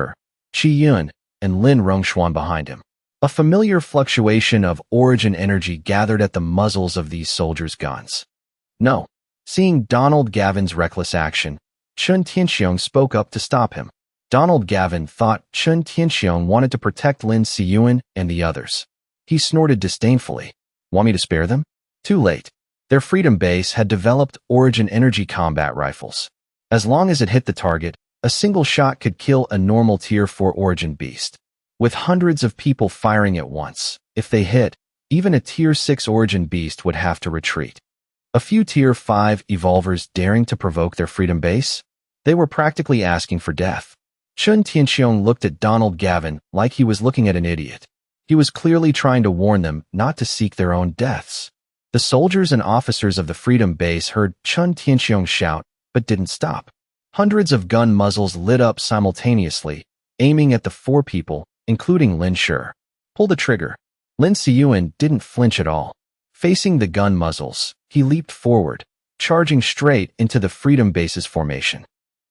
Qi Yun, and Lin Rongxuan behind him. A familiar fluctuation of origin energy gathered at the muzzles of these soldiers' guns. No. Seeing Donald Gavin's reckless action, Chun Tianxiong spoke up to stop him. Donald Gavin thought Chun Tianxiong wanted to protect Lin Siyuan and the others. He snorted disdainfully. "Want me to spare them?" Too late. Their Freedom Base had developed origin energy combat rifles. As long as it hit the target, a single shot could kill a normal Tier 4 origin beast. With hundreds of people firing at once, if they hit, even a Tier 6 origin beast would have to retreat. A few Tier 5 evolvers daring to provoke their Freedom Base? They were practically asking for death. Chun Tianxiong looked at Donald Gavin like he was looking at an idiot. He was clearly trying to warn them not to seek their own deaths. The soldiers and officers of the Freedom Base heard Chun Tianxiong shout, but didn't stop. Hundreds of gun muzzles lit up simultaneously, aiming at the four people, including Lin Shi. Pull the trigger. Lin Siyuan didn't flinch at all. Facing the gun muzzles, he leaped forward, charging straight into the Freedom Base's formation.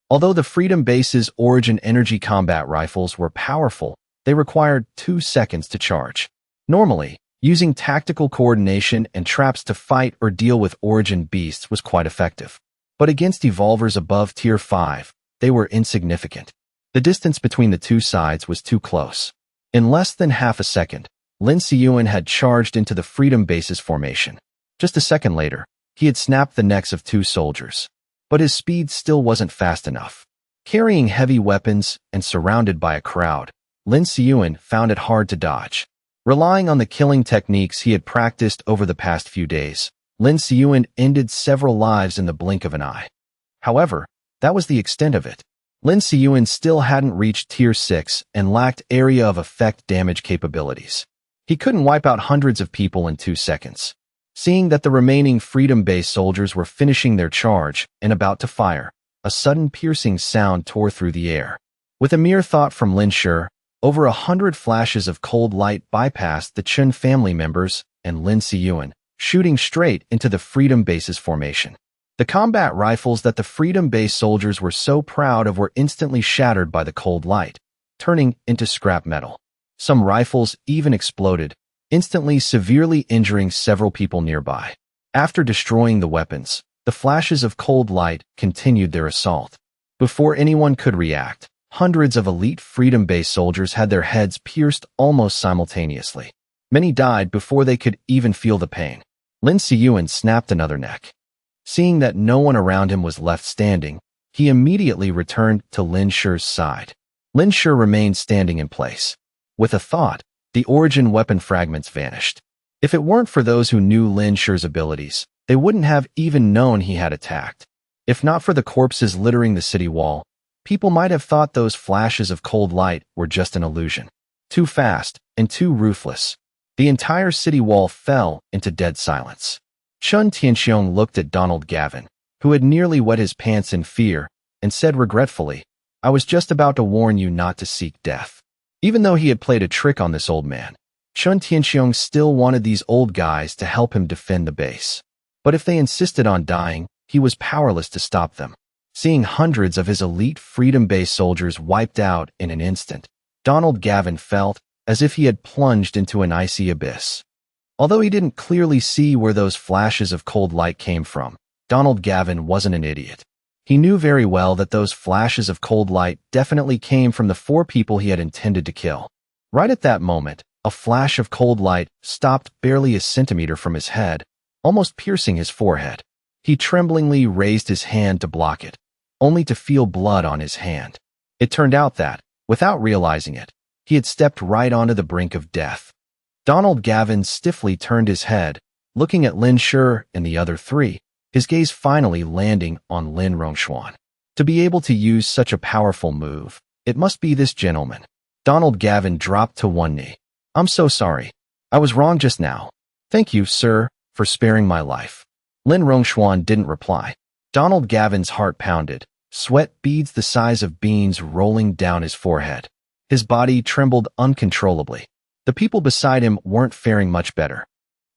Although the Freedom Base's origin energy combat rifles were powerful, they required 2 seconds to charge. Normally, using tactical coordination and traps to fight or deal with origin beasts was quite effective. But against evolvers above Tier 5, they were insignificant. The distance between the two sides was too close. In less than half a second, Lin Siyuan had charged into the Freedom Base's formation. Just a second later, he had snapped the necks of 2 soldiers. But his speed still wasn't fast enough. Carrying heavy weapons and surrounded by a crowd, Lin Siyuan found it hard to dodge. Relying on the killing techniques he had practiced over the past few days, Lin Siyuan ended several lives in the blink of an eye. However, that was the extent of it. Lin Siyuan still hadn't reached Tier 6 and lacked area of effect damage capabilities. He couldn't wipe out hundreds of people in 2 seconds. Seeing that the remaining Freedom Base soldiers were finishing their charge and about to fire, a sudden piercing sound tore through the air. With a mere thought from Lin Shi, over 100 flashes of cold light bypassed the Chun family members and Lin Siyuan, shooting straight into the Freedom Base's formation. The combat rifles that the Freedom Base soldiers were so proud of were instantly shattered by the cold light, turning into scrap metal. Some rifles even exploded, instantly severely injuring several people nearby. After destroying the weapons, the flashes of cold light continued their assault. Before anyone could react, hundreds of elite Freedom Base soldiers had their heads pierced almost simultaneously. Many died before they could even feel the pain. Lin Siyuan snapped another neck. Seeing that no one around him was left standing, he immediately returned to Lin Shi's side. Lin Shi remained standing in place. With a thought, the origin weapon fragments vanished. If it weren't for those who knew Lin Shi's abilities, they wouldn't have even known he had attacked. If not for the corpses littering the city wall, people might have thought those flashes of cold light were just an illusion. Too fast and too ruthless. The entire city wall fell into dead silence. Chun Tianxiong looked at Donald Gavin, who had nearly wet his pants in fear, and said regretfully, "I was just about to warn you not to seek death." Even though he had played a trick on this old man, Chun Tianxiong still wanted these old guys to help him defend the base. But if they insisted on dying, he was powerless to stop them. Seeing hundreds of his elite Freedom Base soldiers wiped out in an instant, Donald Gavin felt as if he had plunged into an icy abyss. Although he didn't clearly see where those flashes of cold light came from, Donald Gavin wasn't an idiot. He knew very well that those flashes of cold light definitely came from the 4 people he had intended to kill. Right at that moment, a flash of cold light stopped barely a centimeter from his head, almost piercing his forehead. He tremblingly raised his hand to block it, only to feel blood on his hand. It turned out that, without realizing it, he had stepped right onto the brink of death. Donald Gavin stiffly turned his head, looking at Lin Shi and the other 3, his gaze finally landing on Lin Rongxuan. To be able to use such a powerful move, it must be this gentleman. Donald Gavin dropped to one knee. "I'm so sorry. I was wrong just now." Thank you, sir, for sparing my life. Lin Rongxuan didn't reply. Donald Gavin's heart pounded, sweat beads the size of beans rolling down his forehead. His body trembled uncontrollably. The people beside him weren't faring much better.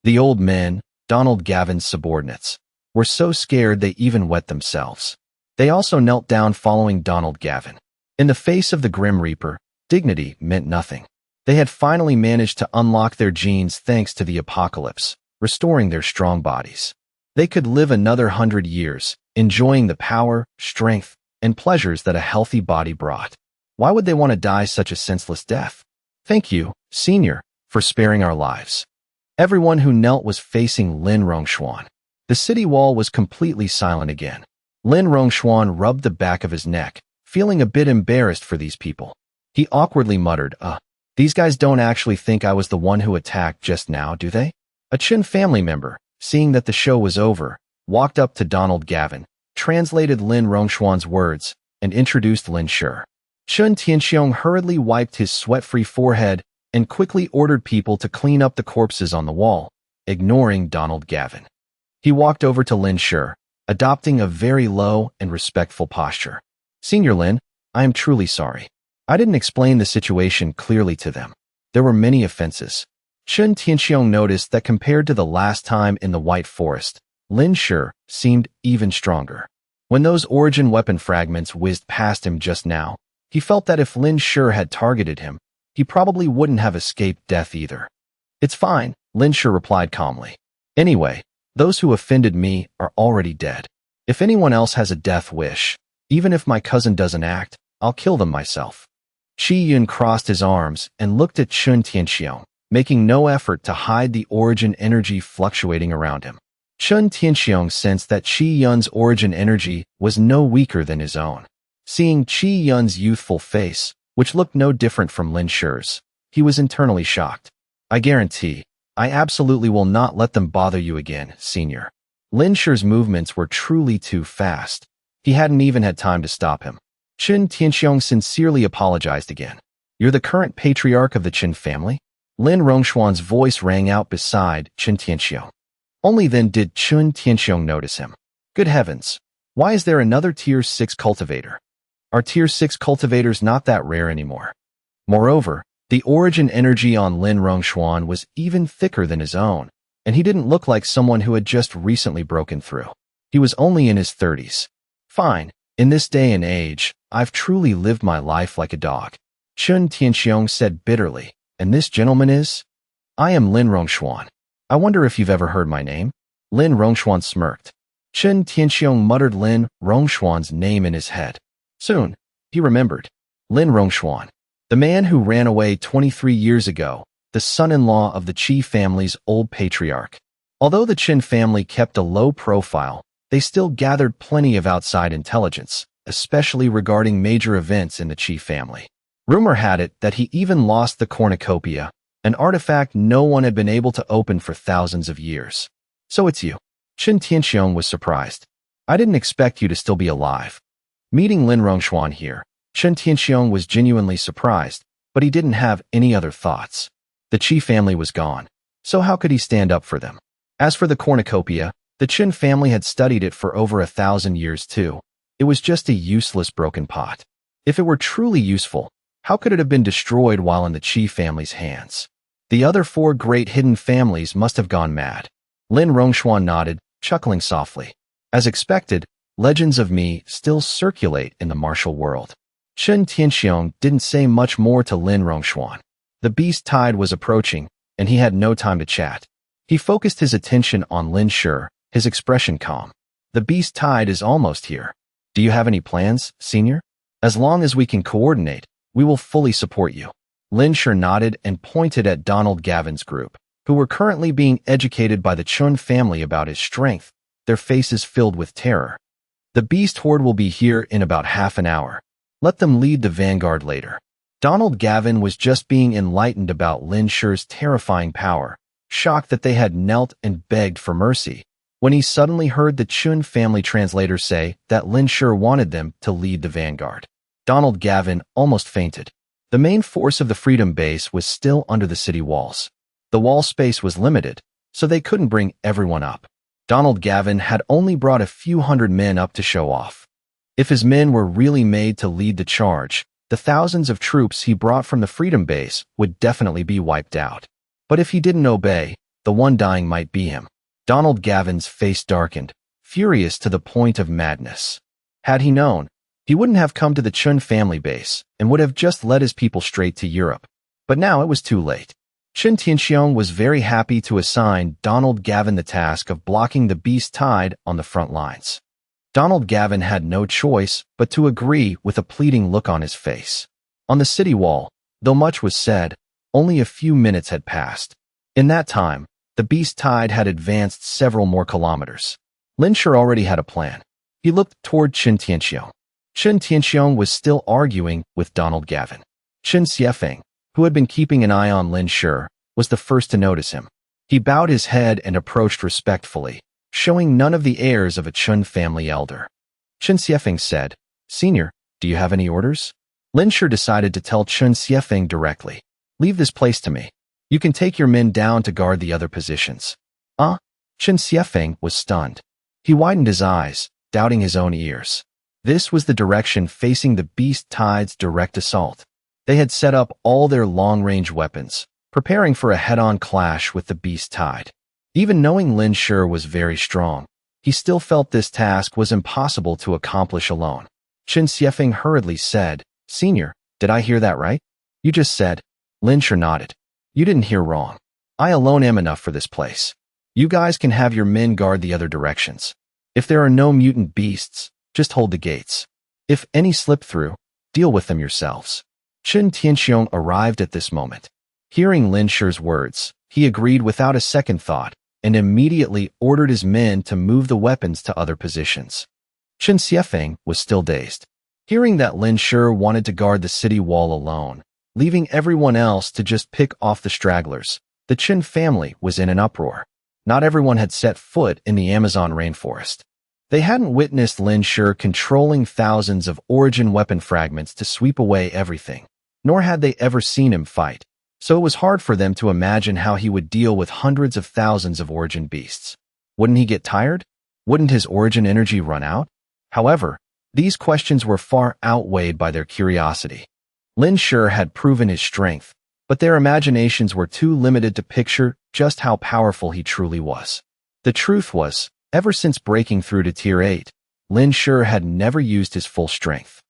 The old men, Donald Gavin's subordinates, were so scared they even wet themselves. They also knelt down following Donald Gavin. In the face of the Grim Reaper, dignity meant nothing. They had finally managed to unlock their genes thanks to the apocalypse, restoring their strong bodies. They could live another 100 years, enjoying the power, strength, and pleasures that a healthy body brought. Why would they want to die such a senseless death? Thank you, Senior, for sparing our lives. Everyone who knelt was facing Lin Rongxuan. The city wall was completely silent again. Lin Rongxuan rubbed the back of his neck, feeling a bit embarrassed for these people. He awkwardly muttered, these guys don't actually think I was the one who attacked just now, do they? A Chen family member, seeing that the show was over, walked up to Donald Gavin, translated Lin Rongxuan's words, and introduced Lin Shi. Chen Tianxiong hurriedly wiped his sweat-free forehead and quickly ordered people to clean up the corpses on the wall, ignoring Donald Gavin. He walked over to Lin Shi, adopting a very low and respectful posture. Senior Lin, I am truly sorry. I didn't explain the situation clearly to them. There were many offenses. Chen Tianxiong noticed that compared to the last time in the White Forest, Lin Shi seemed even stronger. When those origin weapon fragments whizzed past him just now, he felt that if Lin Shi had targeted him, he probably wouldn't have escaped death either. It's fine, Lin Shi replied calmly. Anyway, those who offended me are already dead. If anyone else has a death wish, even if my cousin doesn't act, I'll kill them myself. Qi Yun crossed his arms and looked at Chen Tianxiong, making no effort to hide the origin energy fluctuating around him. Chen Tianxiong sensed that Qi Yun's origin energy was no weaker than his own. Seeing Qi Yun's youthful face, which looked no different from Lin Shi's, he was internally shocked. I guarantee, I absolutely will not let them bother you again, Senior. Lin Shi's movements were truly too fast. He hadn't even had time to stop him. Chen Tianxiong sincerely apologized again. You're the current patriarch of the Chen family? Lin Rongxuan's voice rang out beside Chen Tianxiong. Only then did Chen Tianxiong notice him. Good heavens, why is there another Tier 6 cultivator? Are Tier 6 cultivators not that rare anymore? Moreover, the origin energy on Lin Rongxuan was even thicker than his own, and he didn't look like someone who had just recently broken through. He was only in his 30s. Fine, in this day and age, I've truly lived my life like a dog. Chen Tianxiong said bitterly, and this gentleman is? I am Lin Rongxuan. I wonder if you've ever heard my name? Lin Rongxuan smirked. Chen Tianxiong muttered Lin Rongxuan's name in his head. Soon, he remembered. Lin Rongxuan, the man who ran away 23 years ago, the son-in-law of the Qi family's old patriarch. Although the Chen family kept a low profile, they still gathered plenty of outside intelligence, especially regarding major events in the Qi family. Rumor had it that he even lost the cornucopia, an artifact no one had been able to open for thousands of years. So it's you. Chen Tianxiong was surprised. I didn't expect you to still be alive. Meeting Lin Rongxuan here, Chen Tianxiong was genuinely surprised, but he didn't have any other thoughts. The Qi family was gone, so how could he stand up for them? As for the cornucopia, the Chen family had studied it for over 1,000 years too. It was just a useless broken pot. If it were truly useful, how could it have been destroyed while in the Qi family's hands? The other 4 great hidden families must have gone mad. Lin Rongxuan nodded, chuckling softly. As expected, legends of me still circulate in the martial world. Chen Tianxiong didn't say much more to Lin Rongxuan. The beast tide was approaching, and he had no time to chat. He focused his attention on Lin Shi, his expression calm. The beast tide is almost here. Do you have any plans, Senior? As long as we can coordinate, we will fully support you. Lin Shi nodded and pointed at Donald Gavin's group, who were currently being educated by the Chun family about his strength, their faces filled with terror. The beast horde will be here in about half an hour. Let them lead the vanguard later. Donald Gavin was just being enlightened about Lin Shi's terrifying power, shocked that they had knelt and begged for mercy, when he suddenly heard the Chun family translator say that Lin Shi wanted them to lead the vanguard. Donald Gavin almost fainted. The main force of the Freedom Base was still under the city walls. The wall space was limited, so they couldn't bring everyone up. Donald Gavin had only brought a few hundred men up to show off. If his men were really made to lead the charge, the thousands of troops he brought from the Freedom Base would definitely be wiped out. But if he didn't obey, the one dying might be him. Donald Gavin's face darkened, furious to the point of madness. Had he known, he wouldn't have come to the Chun family base and would have just led his people straight to Europe. But now it was too late. Chen Tianxiong was very happy to assign Donald Gavin the task of blocking the beast tide on the front lines. Donald Gavin had no choice but to agree with a pleading look on his face. On the city wall, though much was said, only a few minutes had passed. In that time, the beast tide had advanced several more kilometers. Lin Shi already had a plan. He looked toward Chen Tianxiong. Chen Tianxiong was still arguing with Donald Gavin. Chen Xiefeng, who had been keeping an eye on Lin Shi, was the first to notice him. He bowed his head and approached respectfully, showing none of the airs of a Chun family elder. Chen Xiefeng said, "Senior, do you have any orders?" Lin Shi decided to tell Chen Xiefeng directly, "Leave this place to me. You can take your men down to guard the other positions." Chen Xiefeng was stunned. He widened his eyes, doubting his own ears. This was the direction facing the beast tide's direct assault. They had set up all their long-range weapons, preparing for a head-on clash with the beast tide. Even knowing Lin Shi was very strong, he still felt this task was impossible to accomplish alone. Chen Xiefeng hurriedly said, "Senior, did I hear that right?" "You just said." Lin Shi nodded. "You didn't hear wrong. I alone am enough for this place. You guys can have your men guard the other directions. If there are no mutant beasts, just hold the gates. If any slip through, deal with them yourselves." Chen Tianxiong arrived at this moment. Hearing Lin Shi's words, he agreed without a second thought and immediately ordered his men to move the weapons to other positions. Chen Xiefeng was still dazed. Hearing that Lin Shi wanted to guard the city wall alone, leaving everyone else to just pick off the stragglers, the Chen family was in an uproar. Not everyone had set foot in the Amazon rainforest. They hadn't witnessed Lin Shi controlling thousands of origin weapon fragments to sweep away everything, nor had they ever seen him fight, so it was hard for them to imagine how he would deal with hundreds of thousands of origin beasts. Wouldn't he get tired? Wouldn't his origin energy run out? However, these questions were far outweighed by their curiosity. Lin Shi had proven his strength, but their imaginations were too limited to picture just how powerful he truly was. The truth was, ever since breaking through to Tier 8, Lin Shi had never used his full strength.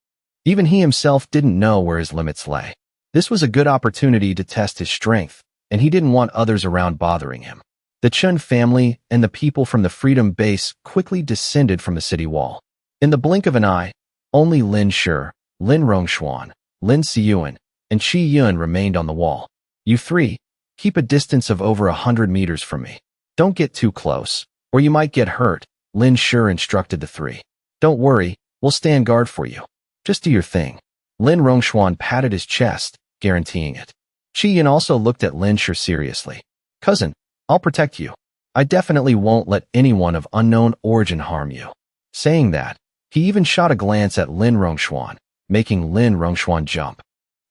Even he himself didn't know where his limits lay. This was a good opportunity to test his strength, and he didn't want others around bothering him. The Chun family and the people from the Freedom Base quickly descended from the city wall. In the blink of an eye, only Lin Shi, Lin Rongxuan, Lin Siyuan, and Qi Yun remained on the wall. "You three, keep a distance of over 100 meters from me. Don't get too close, or you might get hurt," Lin Shi instructed the three. "Don't worry, we'll stand guard for you. Just do your thing." Lin Rongxuan patted his chest, guaranteeing it. Qi Yun also looked at Lin Shi seriously. "Cousin, I'll protect you. I definitely won't let anyone of unknown origin harm you." Saying that, he even shot a glance at Lin Rongxuan, making Lin Rongxuan jump.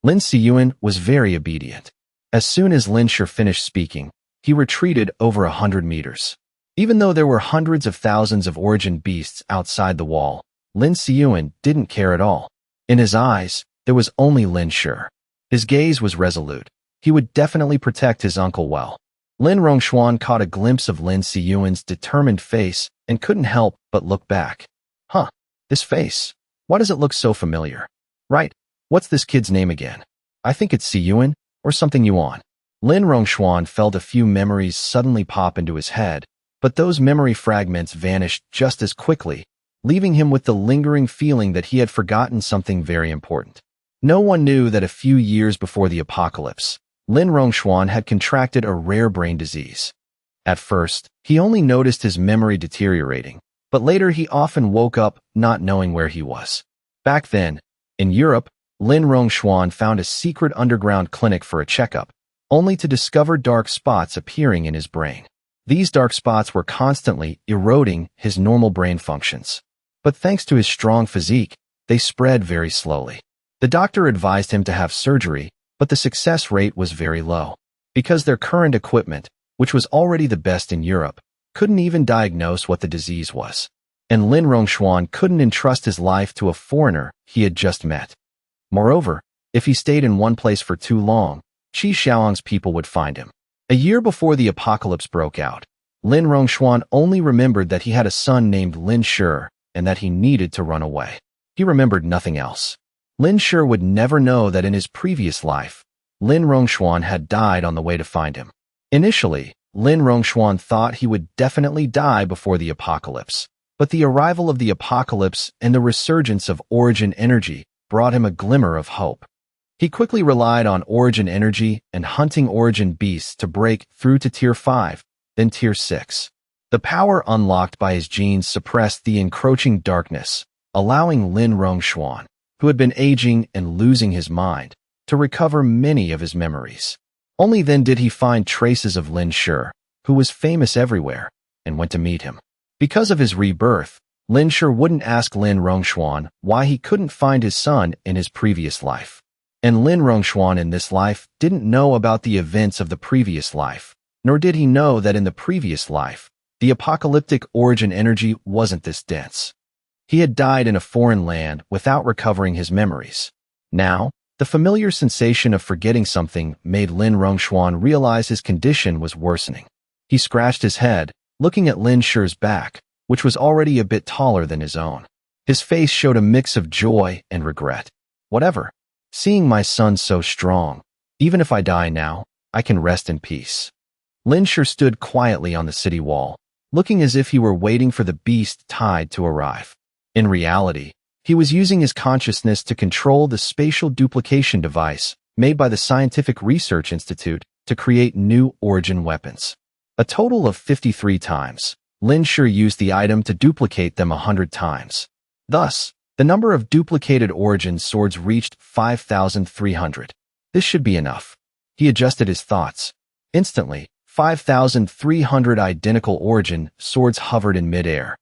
Lin Siyuan was very obedient. As soon as Lin Shi finished speaking, he retreated over 100 meters. Even though there were hundreds of thousands of origin beasts outside the wall, Lin Siyuan didn't care at all. In his eyes, there was only Lin Shi. His gaze was resolute. He would definitely protect his uncle well. Lin Rongxuan caught a glimpse of Lin Siyuan's determined face and couldn't help but look back. This face. Why does it look so familiar? Right, what's this kid's name again? I think it's Siyuan, or something Yuan. Lin Rongxuan felt a few memories suddenly pop into his head, but those memory fragments vanished just as quickly, leaving him with the lingering feeling that he had forgotten something very important. No one knew that a few years before the apocalypse, Lin Rongxuan had contracted a rare brain disease. At first, he only noticed his memory deteriorating, but later he often woke up not knowing where he was. Back then, in Europe, Lin Rongxuan found a secret underground clinic for a checkup, only to discover dark spots appearing in his brain. These dark spots were constantly eroding his normal brain functions. But thanks to his strong physique, they spread very slowly. The doctor advised him to have surgery, but the success rate was very low. Because their current equipment, which was already the best in Europe, couldn't even diagnose what the disease was. And Lin Rongxuan couldn't entrust his life to a foreigner he had just met. Moreover, if he stayed in one place for too long, Qi Xiaoang's people would find him. A year before the apocalypse broke out, Lin Rongxuan only remembered that he had a son named Lin Shi and that he needed to run away. He remembered nothing else. Lin Shi would never know that in his previous life, Lin Rongxuan had died on the way to find him. Initially, Lin Rongxuan thought he would definitely die before the apocalypse, but the arrival of the apocalypse and the resurgence of origin energy brought him a glimmer of hope. He quickly relied on origin energy and hunting origin beasts to break through to Tier 5, then Tier 6. The power unlocked by his genes suppressed the encroaching darkness, allowing Lin Rongxuan, who had been aging and losing his mind, to recover many of his memories. Only then did he find traces of Lin Shi, who was famous everywhere, and went to meet him. Because of his rebirth, Lin Shi wouldn't ask Lin Rongxuan why he couldn't find his son in his previous life. And Lin Rongxuan in this life didn't know about the events of the previous life, nor did he know that in the previous life, the apocalyptic origin energy wasn't this dense. He had died in a foreign land without recovering his memories. Now, the familiar sensation of forgetting something made Lin Rongxuan realize his condition was worsening. He scratched his head, looking at Lin Shi's back, which was already a bit taller than his own. His face showed a mix of joy and regret. Whatever. Seeing my son so strong, even if I die now, I can rest in peace. Lin Shi stood quietly on the city wall, looking as if he were waiting for the beast tide to arrive. In reality, he was using his consciousness to control the spatial duplication device made by the Scientific Research Institute to create new origin weapons. A total of 53 times, Lin Shi used the item to duplicate them 100 times. Thus, the number of duplicated origin swords reached 5,300. This should be enough. He adjusted his thoughts. Instantly, 5,300 identical origin swords hovered in midair.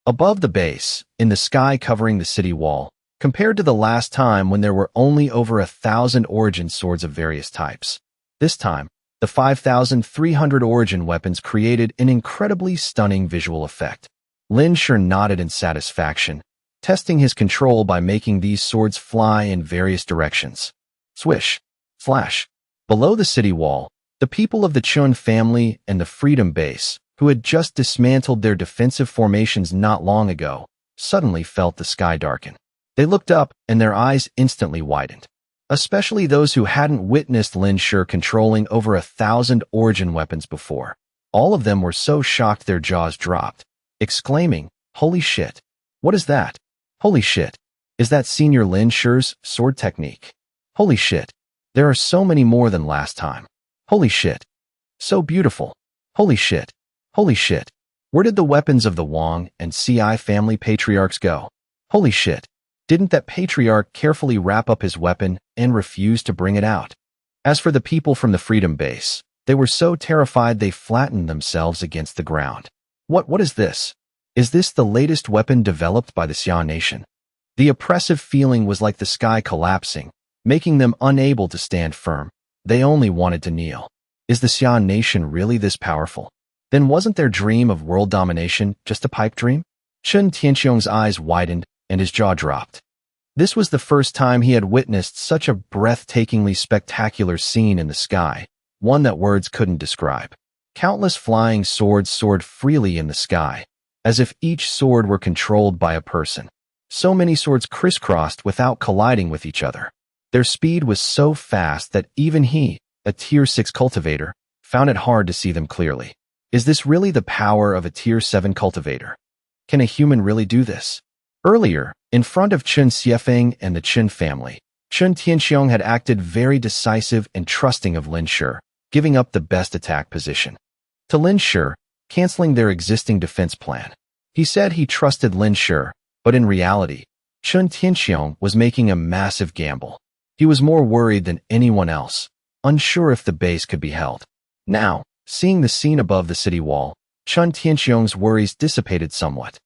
Above the base, in the sky covering the city wall, compared to the last time when there were only over 1,000 origin swords of various types. This time, the 5,300 origin weapons created an incredibly stunning visual effect. Lin Shi nodded in satisfaction, testing his control by making these swords fly in various directions. Swish. Flash. Below the city wall, the people of the Chun family and the Freedom Base, who had just dismantled their defensive formations not long ago, suddenly felt the sky darken. They looked up and their eyes instantly widened. Especially those who hadn't witnessed Lin Shi controlling over 1,000 origin weapons before. All of them were so shocked their jaws dropped, exclaiming, "Holy shit! What is that? Holy shit! Is that Senior Lin Shi's sword technique? Holy shit! There are so many more than last time. Holy shit! So beautiful! Holy shit! Holy shit! Where did the weapons of the Wang and CI family patriarchs go? Holy shit! Didn't that patriarch carefully wrap up his weapon and refuse to bring it out?" As for the people from the Freedom Base, they were so terrified they flattened themselves against the ground. What is this? Is this the latest weapon developed by the Xia nation? The oppressive feeling was like the sky collapsing, making them unable to stand firm. They only wanted to kneel. Is the Xia nation really this powerful? Then wasn't their dream of world domination just a pipe dream? Chen Tianxiong's eyes widened and his jaw dropped. This was the first time he had witnessed such a breathtakingly spectacular scene in the sky, one that words couldn't describe. Countless flying swords soared freely in the sky, as if each sword were controlled by a person. So many swords crisscrossed without colliding with each other. Their speed was so fast that even he, a Tier 6 cultivator, found it hard to see them clearly. Is this really the power of a Tier 7 cultivator? Can a human really do this? Earlier, in front of Chen Xiefeng and the Chen family, Chen Tianxiong had acted very decisive and trusting of Lin Shi, giving up the best attack position to Lin Shi, canceling their existing defense plan. He said he trusted Lin Shi, but in reality, Chen Tianxiong was making a massive gamble. He was more worried than anyone else, unsure if the base could be held. Now, seeing the scene above the city wall, Chen Tianxiong's worries dissipated somewhat.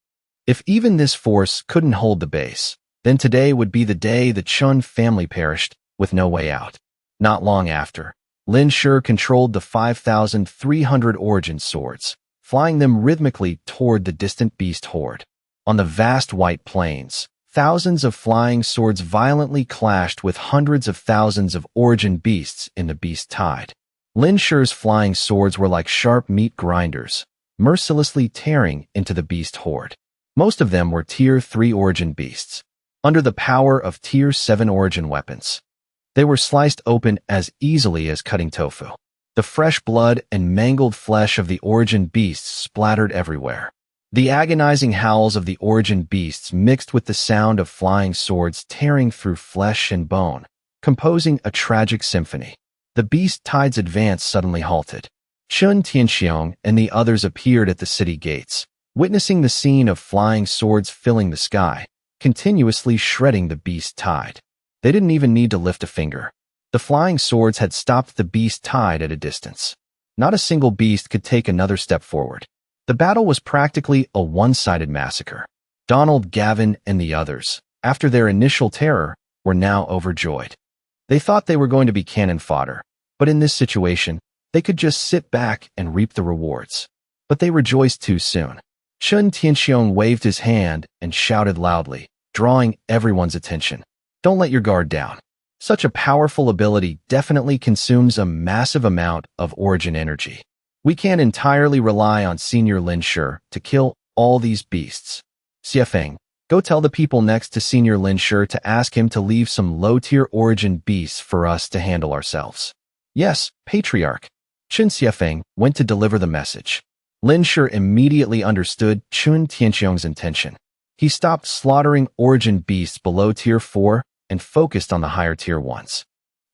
If even this force couldn't hold the base, then today would be the day the Chun family perished, with no way out. Not long after, Lin Shi controlled the 5,300 origin swords, flying them rhythmically toward the distant beast horde. On the vast white plains, thousands of flying swords violently clashed with hundreds of thousands of origin beasts in the beast tide. Lin Shi's flying swords were like sharp meat grinders, mercilessly tearing into the beast horde. Most of them were Tier 3 origin beasts, under the power of Tier 7 origin weapons. They were sliced open as easily as cutting tofu. The fresh blood and mangled flesh of the origin beasts splattered everywhere. The agonizing howls of the origin beasts mixed with the sound of flying swords tearing through flesh and bone, composing a tragic symphony. The beast tide's advance suddenly halted. Chun Tianxiong and the others appeared at the city gates, witnessing the scene of flying swords filling the sky, continuously shredding the beast tide. They didn't even need to lift a finger. The flying swords had stopped the beast tide at a distance. Not a single beast could take another step forward. The battle was practically a one-sided massacre. Donald, Gavin, and the others, after their initial terror, were now overjoyed. They thought they were going to be cannon fodder, but in this situation, they could just sit back and reap the rewards. But they rejoiced too soon. Chun Tianxiong waved his hand and shouted loudly, drawing everyone's attention. Don't let your guard down. Such a powerful ability definitely consumes a massive amount of origin energy. We can't entirely rely on Senior Lin Shi to kill all these beasts. Xiefeng, go tell the people next to Senior Lin Shi to ask him to leave some low-tier origin beasts for us to handle ourselves. Yes, Patriarch. Chun Xiefeng went to deliver the message. Lin Shi immediately understood Chun Tianxiong's intention. He stopped slaughtering origin beasts below Tier 4 and focused on the higher Tier 1s.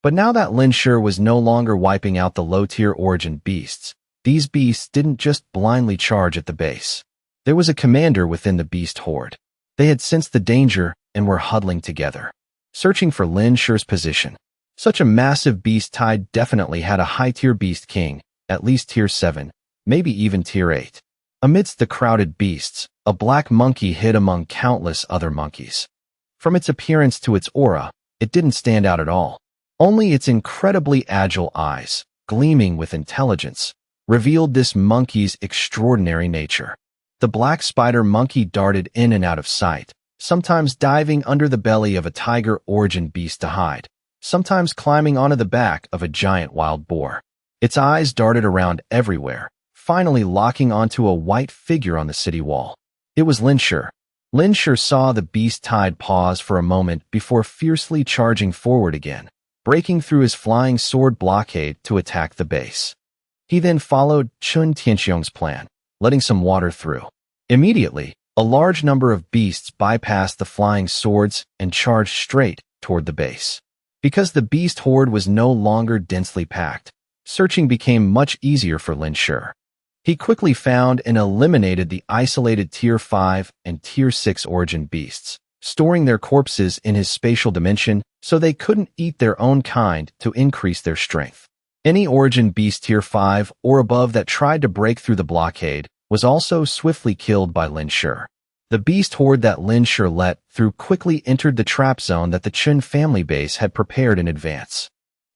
But now that Lin Shi was no longer wiping out the low-tier origin beasts, these beasts didn't just blindly charge at the base. There was a commander within the beast horde. They had sensed the danger and were huddling together, searching for Lin Shi's position. Such a massive beast tide definitely had a high-tier beast king, at least Tier 7, maybe even Tier 8. Amidst the crowded beasts, a black monkey hid among countless other monkeys. From its appearance to its aura, it didn't stand out at all. Only its incredibly agile eyes, gleaming with intelligence, revealed this monkey's extraordinary nature. The black spider monkey darted in and out of sight, sometimes diving under the belly of a tiger origin beast to hide, sometimes climbing onto the back of a giant wild boar. Its eyes darted around everywhere, finally locking onto a white figure on the city wall. It was Lin Shi. Lin Shi saw the beast tide pause for a moment before fiercely charging forward again, breaking through his flying sword blockade to attack the base. He then followed Chun Tianxiong's plan, letting some water through. Immediately, a large number of beasts bypassed the flying swords and charged straight toward the base. Because the beast horde was no longer densely packed, searching became much easier for Lin Shi. He quickly found and eliminated the isolated Tier 5 and Tier 6 origin beasts, storing their corpses in his spatial dimension so they couldn't eat their own kind to increase their strength. Any origin beast Tier 5 or above that tried to break through the blockade was also swiftly killed by Lin Shi. The beast horde that Lin Shi let through quickly entered the trap zone that the Chun family base had prepared in advance.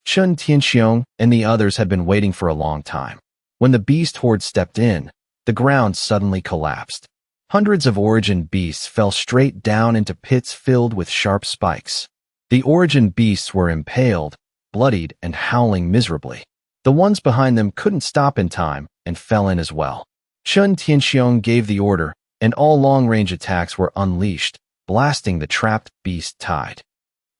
Chun Tianxiong and the others had been waiting for a long time. When the beast horde stepped in, the ground suddenly collapsed. Hundreds of origin beasts fell straight down into pits filled with sharp spikes. The origin beasts were impaled, bloodied, and howling miserably. The ones behind them couldn't stop in time and fell in as well. Chun Tianxiong gave the order, and all long-range attacks were unleashed, blasting the trapped beast tide.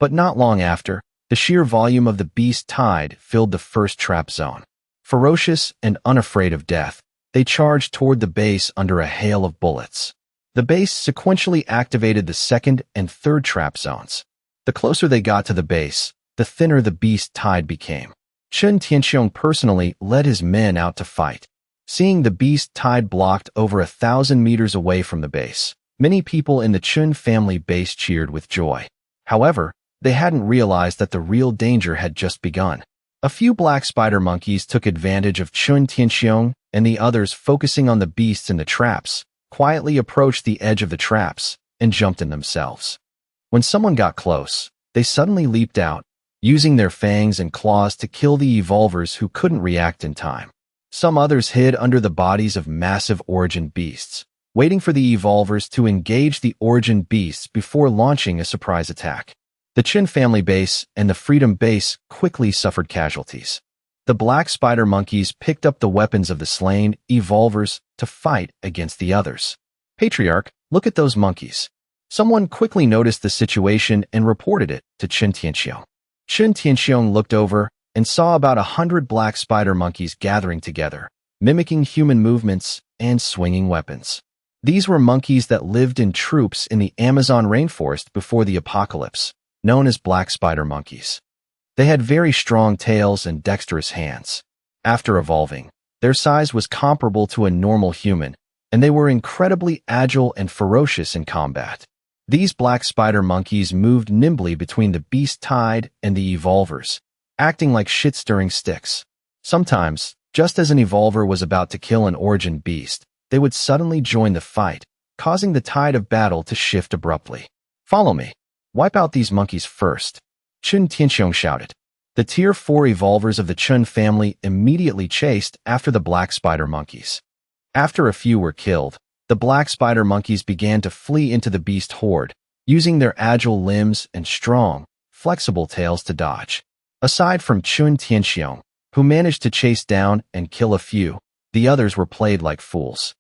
But not long after, the sheer volume of the beast tide filled the first trap zone. Ferocious and unafraid of death, they charged toward the base under a hail of bullets. The base sequentially activated the second and third trap zones. The closer they got to the base, the thinner the beast tide became. Chun Tianxiong personally led his men out to fight. Seeing the beast tide blocked over 1,000 meters away from the base, many people in the Chun family base cheered with joy. However, they hadn't realized that the real danger had just begun. A few black spider monkeys took advantage of Chun Tianxiong and the others focusing on the beasts in the traps, quietly approached the edge of the traps and jumped in themselves. When someone got close, they suddenly leaped out, using their fangs and claws to kill the evolvers who couldn't react in time. Some others hid under the bodies of massive origin beasts, waiting for the evolvers to engage the origin beasts before launching a surprise attack. The Chin family base and the Freedom base quickly suffered casualties. The black spider monkeys picked up the weapons of the slain evolvers to fight against the others. Patriarch, look at those monkeys. Someone quickly noticed the situation and reported it to Qin Tianxiong. Qin Tianxiong looked over and saw about 100 black spider monkeys gathering together, mimicking human movements and swinging weapons. These were monkeys that lived in troops in the Amazon rainforest before the apocalypse, known as black spider monkeys. They had very strong tails and dexterous hands. After evolving, their size was comparable to a normal human, and they were incredibly agile and ferocious in combat. These black spider monkeys moved nimbly between the beast tide and the evolvers, acting like shit-stirring sticks. Sometimes, just as an evolver was about to kill an origin beast, they would suddenly join the fight, causing the tide of battle to shift abruptly. Follow me. Wipe out these monkeys first. Qin Tianxiong shouted. The Tier 4 evolvers of the Chun family immediately chased after the black spider monkeys. After a few were killed, the black spider monkeys began to flee into the beast horde, using their agile limbs and strong, flexible tails to dodge. Aside from Qin Tianxiong, who managed to chase down and kill a few, the others were played like fools.